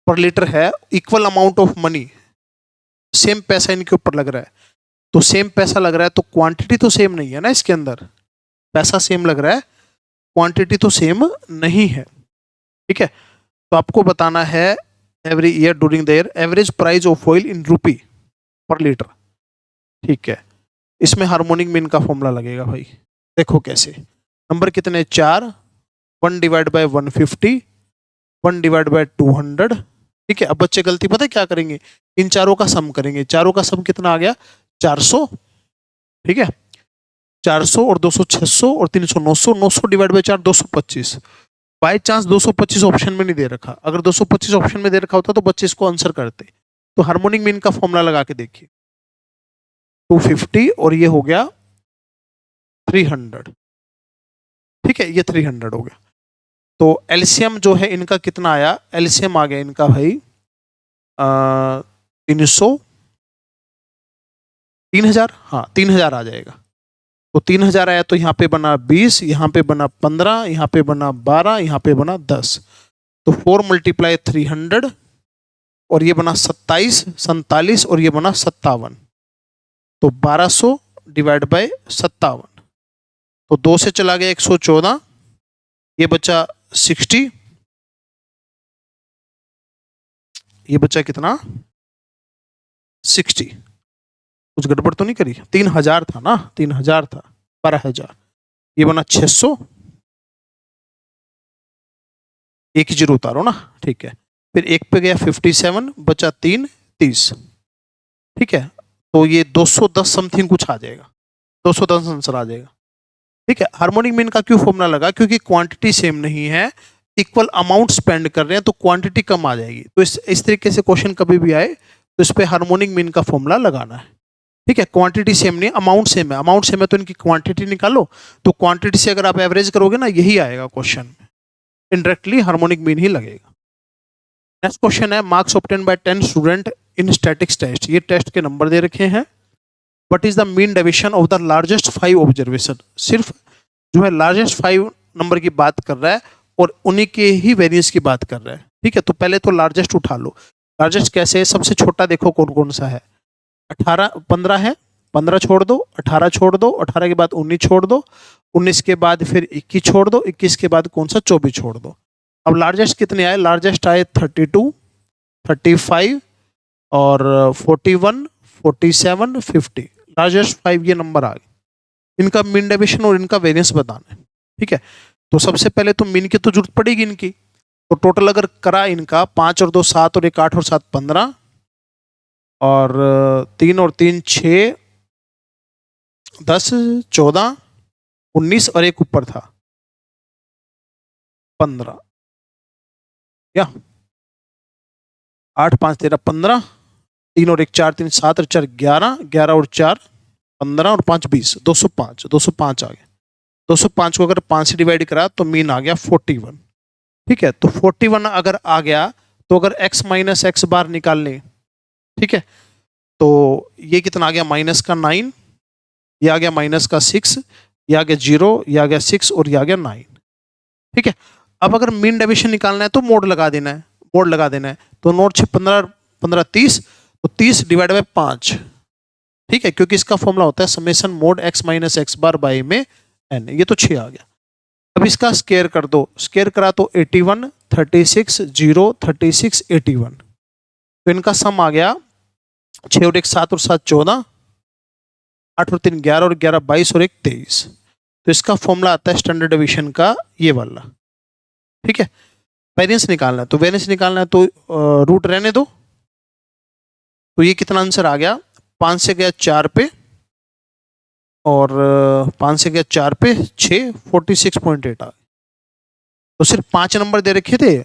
पर लीटर है, equal amount of money, same पैसा इनके ऊपर लग रहा है। तो सेम पैसा लग रहा है तो क्वांटिटी तो सेम नहीं है ना, इसके अंदर पैसा सेम लग रहा है, क्वांटिटी तो सेम नहीं है, ठीक है। तो आपको बताना है every year during the year average price of oil in rupee per litre, ठीक है। इसमें हार्मोनिक मीन का फॉर्मूला लगेगा भाई, देखो कैसे। नंबर कितने 4, 1 डिवाइड बाय 150, 1 डिवाइड बाय 200। ठीक है, अब बच्चे गलती पता है क्या करेंगे, इन चारों का सम करेंगे। चारों का सम कितना आ गया 400। ठीक है, 400 और 200 600 और 300 900, 900 divide by 4 225। By chance 225 option में नहीं दे रखा, अगर 225 ऑप्शन में दे रखा होता तो बच्चे इसको आंसर करते। तो हार्मोनिक मीन का फॉर्मूला लगा के देखिए, 250 और ये हो गया 300। ठीक है, ये 300 हो गया। तो एलसीएम जो है इनका कितना आया, एलसीएम आ गया इनका भाई 300, 3000, हाँ 3000 आ जाएगा। तो 3000 आया तो यहाँ पे बना 20, यहाँ पे बना 15, यहाँ पे बना 12, यहाँ पे बना 10। तो 4 × 300 और ये बना 27, 47 और ये बना 57। तो 1200 डिवाइड बाय 57। तो 2 से चला गया 114, ये बचा 60, ये बचा कितना 60। कुछ गड़बड़ तो नहीं करी, 3000 था ना, 3000 था, 12000, ये बना 600, एक ही जीरो उतारो ना। ठीक है, फिर एक पे गया 57, बचा 3 30। ठीक है, तो ये 210 समथिंग कुछ आ जाएगा, 210 आंसर आ जाएगा। ठीक है, हार्मोनिक मीन का क्यों फॉर्मूला लगा, क्योंकि क्वांटिटी सेम नहीं है, इक्वल अमाउंट स्पेंड कर रहे हैं तो क्वांटिटी कम आ जाएगी। तो इस तरीके से क्वेश्चन कभी भी आए तो इस पे हार्मोनिक मीन का फॉर्मूला लगाना है। ठीक है, क्वांटिटी सेम नहीं, अमाउंट सेम है, अमाउंट सेम है तो इनकी क्वांटिटी निकालो। तो क्वांटिटी से अगर आप एवरेज करोगे ना, यही आएगा क्वेश्चन में, इनडायरेक्टली हार्मोनिक मीन ही लगेगा। नेक्स्ट क्वेश्चन है, marks obtained by 10 student in statistics test. ये टेस्ट के नंबर दे रखे हैं। What is the mean deviation of the largest 5 observation. सिर्फ जो है लार्जेस्ट 5 नंबर की बात कर रहा है और उन्हीं के ही वेरिएंस की बात कर रहा है। ठीक है, तो पहले तो लार्जेस्ट उठा लो। लार्जेस्ट कैसे है, सबसे छोटा देखो कौन कौन सा है, 15 है, 15 छोड़ दो, 18 छोड़ दो, 18 के बाद 19 छोड़ दो, 19 के बाद फिर 21 छोड़ दो, 21 के बाद कौन सा 24 छोड़ दो। अब लार्जेस्ट कितने आए, लार्जेस्ट आए 32, 35 और 41, 47, 50। लार्जेस्ट 5 ये नंबर आ गए। इनका मीन डेविएशन और इनका वेरिएंस बताना है। ठीक है, तो सबसे पहले तो मीन की तो जरूरत पड़ेगी इनकी। तो टोटल अगर करा इनका 5 और 2 7 और 1 8 और 7 15 और 3 और 3 6 10 14 19 और एक ऊपर था 15, या 8 5 13 15, 3 और 1 4 3 7 और 4 11, 11 और 4 15 और 5 20, 205, 205 आ गया। 205 को अगर 5 से डिवाइड करा तो मीन आ गया 41। ठीक है, तो 41 अगर आ गया तो अगर x माइनस एक्स बार निकाल लें, ठीक है, तो ये कितना आ गया, माइनस का 9, ये आ गया माइनस का 6, ये आ गया 0, ये आ गया 6 और ये आ गया 9। ठीक है, अब अगर मीन डेविएशन निकालना है तो मोड लगा देना है, मोड लगा देना है। तो नोट 6 15 15 30, तो 30 डिवाइड बाय 5। ठीक है, क्योंकि इसका फॉर्मूला होता है summation mode x minus x bar by में n। ये तो 6 आ गया। अब इसका स्केयर कर दो, स्केयर करा तो 81 36 0 36 81। तो इनका सम आ गया 6 और 1 7 और 7 14, 8 और 3 11 और 11 22 और 1 23। तो इसका फॉर्मूला आता है स्टैंडर्ड डेविएशन का ये वाला। ठीक है, वेरिएंस निकालना है, तो वेरिएंस निकालना है तो रूट रहने दो। तो ये कितना आंसर आ गया, 5 से गया 4 पे और 5 से गया 4 पे 6, 46.8 आ गया। तो सिर्फ 5 नंबर दे रखे थे,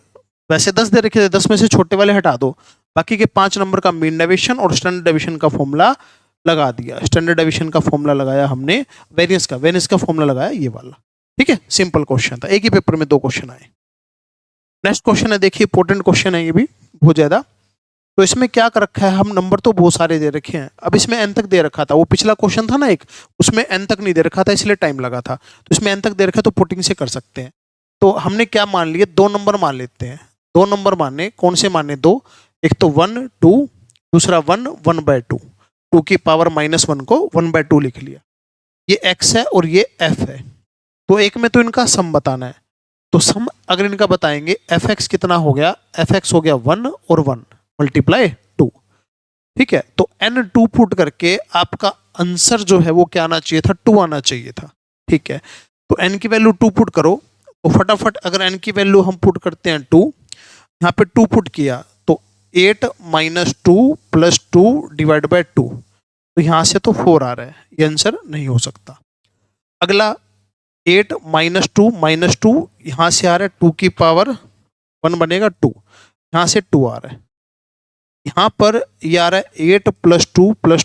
वैसे 10 दे रखे थे, 10 में से छोटे वाले हटा दो, बाकी के 5 नंबर का मीन डेविएशन और स्टैंडर्ड डेविएशन का फॉर्मूला लगा दिया। स्टैंडर्ड डेविएशन का फॉर्मूला लगाया हमने, वेरिएंस का फॉर्मूला लगाया ये वाला। ठीक है, सिंपल क्वेश्चन था, एक ही पेपर में 2 क्वेश्चन आए। नेक्स्ट क्वेश्चन है, देखिए इंपॉर्टेंट क्वेश्चन है ये भी बहुत ज्यादा। तो इसमें क्या कर रखा है, हम नंबर तो बहुत सारे दे रखे हैं, अब इसमें n तक दे रखा था। वो पिछला क्वेश्चन था ना एक, उसमें n तक नहीं दे रखा था इसलिए टाइम लगा था। तो इसमें n तक दे रखा है तो पुटिंग से कर सकते हैं। तो हमने क्या मान लिए, 2 नंबर मान लेते हैं। 2 नंबर मानने, कौन से मानने 2, एक तो 1 2, दूसरा 1 1/2, 2 की पावर -1 को 1/2 लिख लिया। ये x है और ये f है। तो एक में तो इनका सम बताना है, तो सम अगर इनका बताएंगे, fx कितना हो गया, fx हो गया 1 और 1 मल्टीप्लाई 2। ठीक है, तो n2 पुट करके आपका आंसर जो है वो क्या आना चाहिए था, 2 आना चाहिए था। ठीक है, तो n की वैल्यू 2 पुट करो तो फटाफट अगर n की वैल्यू हम पुट करते हैं 2, यहाँ पे 2 पुट किया तो 8 माइनस 2 प्लस 2 डिवाइड बाय 2, तो यहाँ से तो 4 आ रहा है, ये आंसर नहीं हो सकता। अगला 8 माइनस टू यहाँ से आ रहा है 2 की पावर 1 बनेगा 2, यहाँ से 2 आ रहा है। यहाँ पर ये आ रहा है 8 प्लस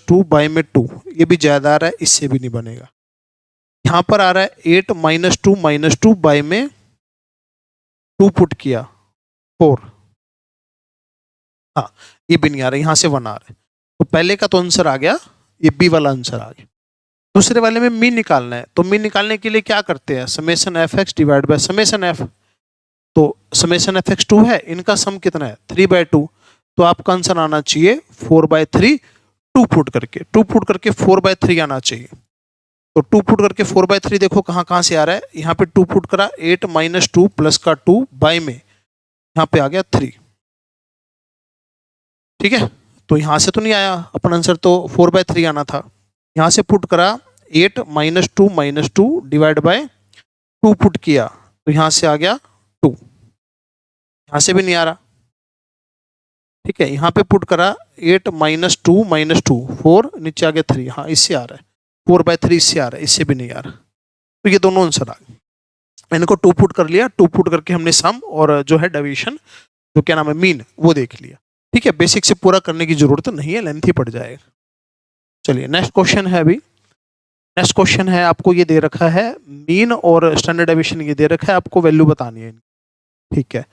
टू बाई में 2, ये भी ज़्यादा आ रहा है, इससे भी नहीं बनेगा। यहाँ पर आ रहा है 8 माइनस टू बाई में 2 पुट किया 4, हाँ ये भी नहीं आ रहा, यहाँ से 1 आ रहा है। तो पहले का तो आंसर आ गया, ये बी वाला आंसर आ गया। दूसरे वाले में मीन निकालना है, तो मीन निकालने के लिए क्या करते हैं, summation F x divide by summation F. तो समेशन एफ एक्स 2 है, इनका सम कितना है 3/2, तो आपका आंसर आना चाहिए 4/3। 2 पुट करके 4/3 आना चाहिए। तो 2 पुट करके 4/3 देखो कहाँ से आ रहा है, यहाँ पे 2 पुट करा 8 माइनस 2 प्लस का 2 बाई में यहाँ पे आ गया 3, ठीक है। तो यहाँ से तो नहीं आया, अपन आंसर तो 4/3 आना था। यहाँ से पुट करा 8 minus two divide by 2 put किया, तो यहाँ से आ गया 2, यहाँ से भी नहीं आ रहा, ठीक है। यहाँ पे पुट करा 8 माइनस टू 4, नीचे आ गया 3, हाँ इससे आ रहा है 4/3, इससे आ रहा है, इससे भी नहीं आ रहा। तो ये दोनों आंसर आ गए। इनको 2 पुट कर लिया, 2 पुट करके हमने सम और जो है डेविएशन, जो क्या नाम है मीन, वो देख लिया, ठीक है। बेसिक से पूरा करने की जरूरत नहीं है, लेंथी पड़ जाएगा। चलिए नेक्स्ट क्वेश्चन है। अभी नेक्स्ट क्वेश्चन है, आपको ये दे रखा है मीन और स्टैंडर्ड डेविएशन ये दे रखा है, आपको वैल्यू बतानी है, ठीक है।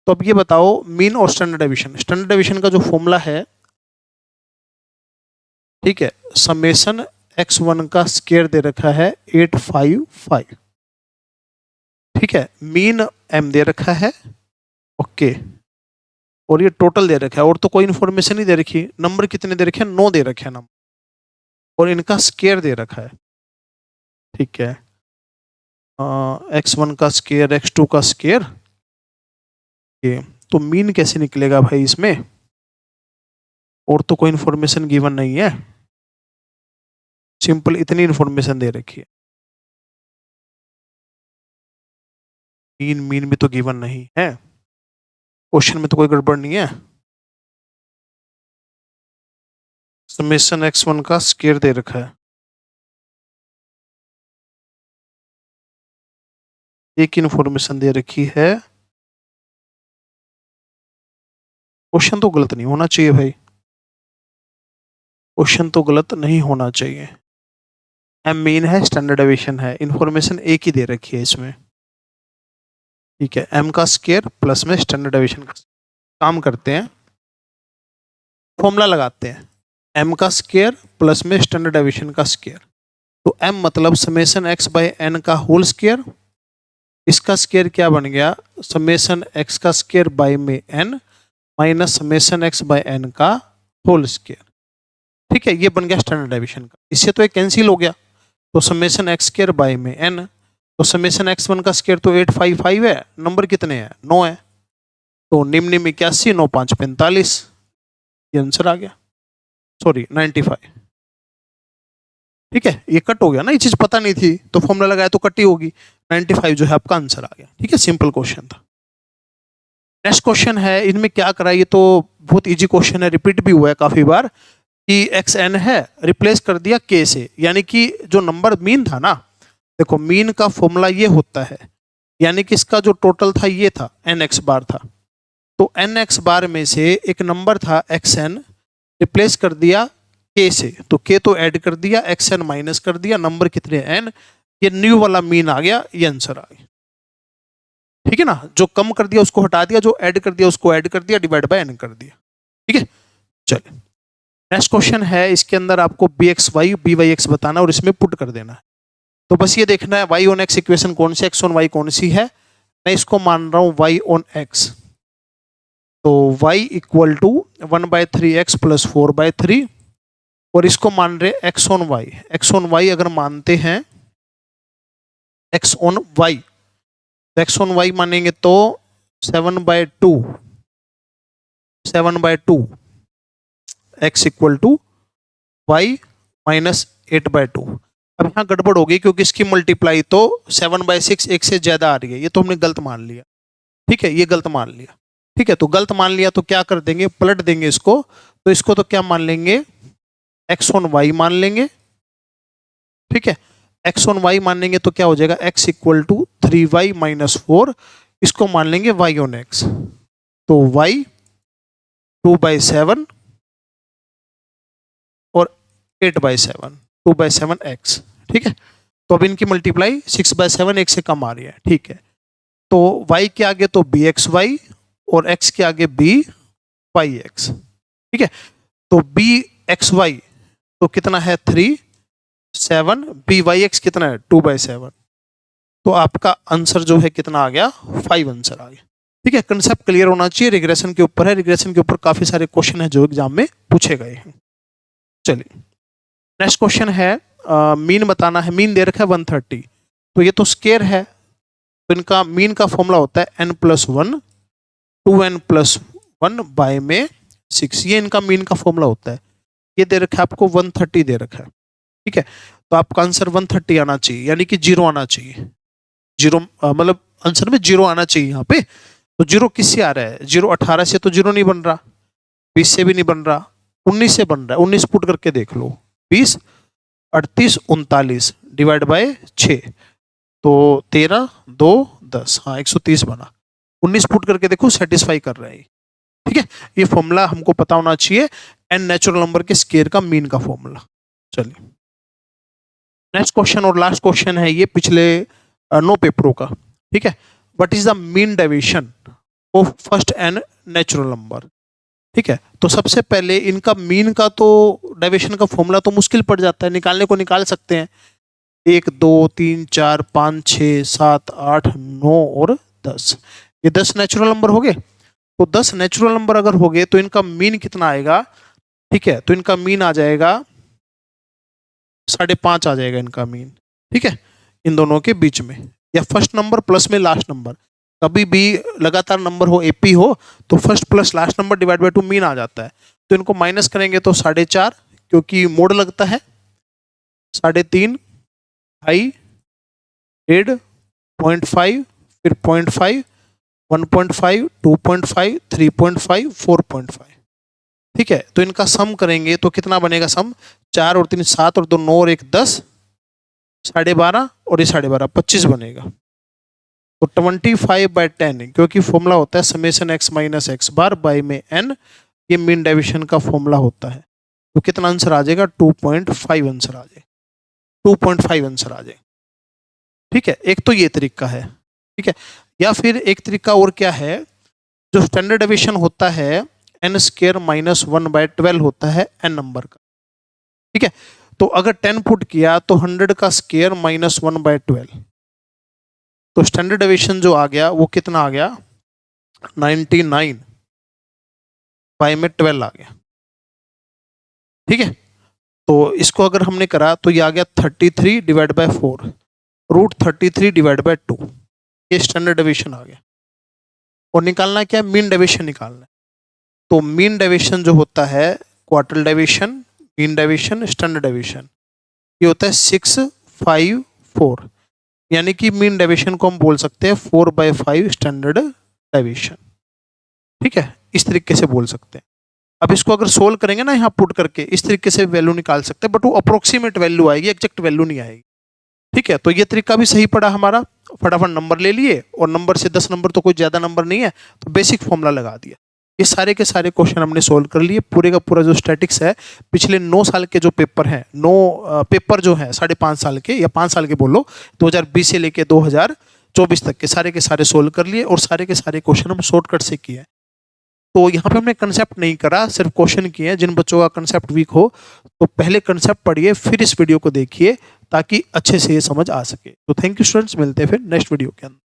तो अब ये बताओ मीन और स्टैंडर्ड डेविएशन। स्टैंडर्ड डेविएशन का जो फॉर्मूला है, ठीक है, समेशन x1 का स्क्वायर दे रखा है 855, ठीक है। मीन m दे रखा है, ओके, और ये टोटल दे रखा है, और तो कोई इन्फॉर्मेशन नहीं दे रखी। नंबर कितने दे रखे हैं, 9 दे रखे हैं नंबर, और इनका स्क्वायर दे रखा है, ठीक है। x1 का स्क्वायर, x2 का स्क्वायर, तो मीन कैसे निकलेगा भाई इसमें, और तो कोई इन्फॉर्मेशन गिवन नहीं है, सिंपल इतनी इन्फॉर्मेशन दे रखी है। मीन भी तो गिवन नहीं है, क्वेश्चन में तो कोई गड़बड़ नहीं है। समेशन x1 का स्क्वायर दे रखा है, एक इन्फॉर्मेशन दे रखी है, क्वेश्चन तो गलत नहीं होना चाहिए भाई, क्वेश्चन तो गलत नहीं होना चाहिए। एम मीन है, स्टैंडर्ड डेविएशन है, इन्फॉर्मेशन एक ही दे रखी है इसमें, ठीक है। एम का स्क्वायर प्लस में स्टैंडर्ड डेविएशन का, काम करते हैं, फॉर्मूला लगाते हैं, एम का स्क्वायर प्लस में स्टैंडर्ड डेविएशन का स्क्वायर। तो एम मतलब समेशन एक्स बाय एन का होल स्क्वायर, इसका स्क्वायर क्या बन गया, समेशन एक्स का स्क्वायर बाय में n minus summation x by n का होल स्क्वायर, ठीक है। ये बन गया स्टैंडर्ड डेविएशन का। इससे तो एक कैंसिल हो गया, तो समेशन एक्स स्क्वायर बाय में एन, तो समेशन x1 का स्क्वायर तो 855 है, नंबर कितने हैं 9 है, तो निम्न में 81, 9 5 45, ये आंसर आ गया, सॉरी 95, ठीक है। ये कट हो गया ना, ये चीज पता नहीं थी तो फॉर्मूला लगाया तो कट ही होगी, 95 जो है आपका आंसर आ गया, ठीक है। सिंपल क्वेश्चन था। नेक्स्ट क्वेश्चन है, इनमें क्या करा, ये तो बहुत इजी क्वेश्चन है, रिपीट भी हुआ है काफी बार, कि xn है रिप्लेस कर दिया k से, यानी कि जो नंबर मीन था ना, देखो मीन का फॉर्मूला ये होता है, यानी कि इसका जो टोटल था ये था nx बार था, तो nx बार में से एक नंबर था xn, रिप्लेस कर दिया k से, तो k तो ऐड कर दिया, xn माइनस कर दिया, नंबर कितने n, ये न्यू वाला मीन आ गया, ये आंसर आ गया, ठीक है ना। जो कम कर दिया उसको हटा दिया, जो ऐड कर दिया उसको ऐड कर दिया, डिवाइड बाय n कर दिया, ठीक है। चलिए नेक्स्ट क्वेश्चन है, इसके अंदर आपको bxy byx बताना और इसमें पुट कर देना है। तो बस ये देखना है y ऑन x इक्वेशन कौन सी, x ऑन y कौन सी है। मैं इसको मान रहा हूं y ऑन x, तो y equal to 1/3x plus 4/3, और इसको मान रहे x on y। x on y अगर मानते हैं x ऑन y, तो x ऑन y मानेंगे तो 7/2 x equal to y minus 8/2। अब यहाँ गड़बड़ हो गई क्योंकि इसकी मल्टीप्लाई तो 7/6 एक से ज्यादा आ रही है, ये तो हमने गलत मान लिया। ठीक है, ये गलत मान लिया। ठीक है, तो गलत मान लिया तो क्या कर देंगे, पलट देंगे इसको। तो इसको तो क्या मान लेंगे, एक्स ऑन वाई मान लेंगे। ठीक है, एक्स ऑन वाई मान लेंगे तो क्या हो जाएगा, एक्स इक्वल टू 3y - 4। इसको मान लेंगे वाई ऑन एक्स, तो वाई 2/7 और 8/7, 2/7 एक्स। ठीक है, तो अब इनकी मल्टीप्लाई 6/7 एक से कम आ रही है। ठीक है, तो y के आगे तो bxy और x के आगे byx। ठीक है, तो bxy तो कितना है 3, 7, byx कितना है 2/7। तो आपका आंसर जो है कितना आ गया, 5 आंसर आ गया। ठीक है, कंसेप्ट क्लियर होना चाहिए। रिग्रेशन के ऊपर है, रिग्रेशन के ऊपर काफी सारे क्वेश्चन है जो एग्जाम में पूछे गए हैं। चलिए नेक्स्ट क्वेश्चन है, मीन बताना है। मीन दे रखा है 130, तो ये तो स्केयर है, तो इनका मीन का फॉर्मूला होता है n+1 2n+1 बाय में 6। ये इनका मीन का फॉर्मूला होता है। ये दे रखा है आपको 130 दे रखा है। ठीक है, तो आपका आंसर 130 आना चाहिए, यानी कि 0 आना चाहिए। 0 मतलब आंसर में 0 आना चाहिए यहाँ पे। तो 0 किससे आ रहा है, 0 18 से तो 0 नहीं बन रहा, 20 से भी नहीं बन रहा, 19 से बन रहा है। 19 पुट करके देख लो, 20 38 39 डिवाइड बाय 6, तो 13 2 10, हाँ 130 बना। 19 पुट करके देखो, सेटिस्फाई कर रहा है। ठीक है, ये फॉर्मूला हमको पता होना चाहिए, एन नेचुरल नंबर के स्केयर का मीन का फॉर्मूला। चलिए नेक्स्ट क्वेश्चन और लास्ट क्वेश्चन है ये पिछले 9 पेपरों का। ठीक है, what is the mean deviation of first n natural number. ठीक है, तो सबसे पहले इनका मीन का तो डेविएशन का फॉर्मूला तो मुश्किल पड़ जाता है, निकालने को निकाल सकते हैं। 1 2 3 4 5 6 7 8 9 और 10, ये 10 नेचुरल नंबर हो गए। तो 10 नेचुरल नंबर अगर हो गए तो इनका मीन कितना आएगा। ठीक है, तो इनका मीन आ जाएगा 5.5 आ जाएगा इनका मीन। ठीक है, इन दोनों के बीच में, या फर्स्ट नंबर प्लस में लास्ट नंबर, कभी भी लगातार नंबर हो, एपी हो, तो first plus last number divide by 2 mean आ जाता है। तो इनको माइनस करेंगे तो 4.5, क्योंकि मोड लगता है, 3.5 हाई 8 0.5 फिर 0.5 1.5 2.5 3.5 4.5। ठीक है, तो इनका सम करेंगे तो कितना बनेगा सम, 4 और 3 7 और 2 9 और 1 10, 12.5 और ये 12.5 25 बनेगा। तो 25/10, क्योंकि फॉर्मूला होता है समेशन x माइनस एक्स बार बाय में n, ये मीन डेविएशन का फॉर्मूला होता है। तो कितना आंसर आ जाएगा, 2.5 आंसर आ जाएगा, 2.5 आंसर आ जाएगा। ठीक है, एक तो ये तरीका है। ठीक है, या फिर एक तरीका और क्या है, जो स्टैंडर्ड डेविएशन होता है n² - 1/12 होता है n नंबर का। ठीक है, तो अगर 10 पुट किया तो 100 का स्क्वायर माइनस 1/12, तो स्टैंडर्ड डेविएशन जो आ गया वो कितना आ गया, 99 बाय में 12 आ गया। ठीक है, तो इसको अगर हमने करा तो ये आ गया 33 डिवाइड बाय 4 √33 डिवाइड बाय 2, ये स्टैंडर्ड डेविएशन आ गया। और निकालना क्या है, मीन डेविएशन निकालना है। तो मीन डेविएशन जो होता है, quartile deviation, mean deviation, standard deviation, ये होता है 6 5 4, यानी कि मीन डेविएशन को हम बोल सकते हैं 4/5 स्टैंडर्ड डेविएशन। ठीक है, इस तरीके से बोल सकते हैं। अब इसको अगर सोल्व करेंगे ना, यहाँ पुट करके इस तरीके से वैल्यू निकाल सकते हैं, बट वो अप्रोक्सीमेट वैल्यू आएगी, एग्जैक्ट वैल्यू नहीं आएगी। ठीक है, तो ये तरीका भी सही पड़ा हमारा, फटाफट नंबर ले लिए, और नंबर से 10 नंबर तो कोई ज्यादा नंबर नहीं है, तो बेसिक फॉर्मूला लगा दिया। ये सारे के सारे क्वेश्चन हमने सोल्व कर लिए। पूरे का पूरा जो स्टैटिक्स है, पिछले 9 साल के जो पेपर हैं, 9 पेपर जो है 5.5 साल के या 5 साल के बोलो, 2020 से लेके 2024 तक के सारे सोल्व कर लिए, और सारे के सारे क्वेश्चन हम शॉर्टकट से किए। तो यहाँ पे हमने कंसेप्ट नहीं करा, सिर्फ क्वेश्चन किए हैं। जिन बच्चों का कंसेप्ट वीक हो तो पहले कंसेप्ट पढ़िए, फिर इस वीडियो को देखिए, ताकि अच्छे से ये समझ आ सके। तो थैंक यू स्टूडेंट्स, मिलते हैं फिर नेक्स्ट वीडियो के अंदर।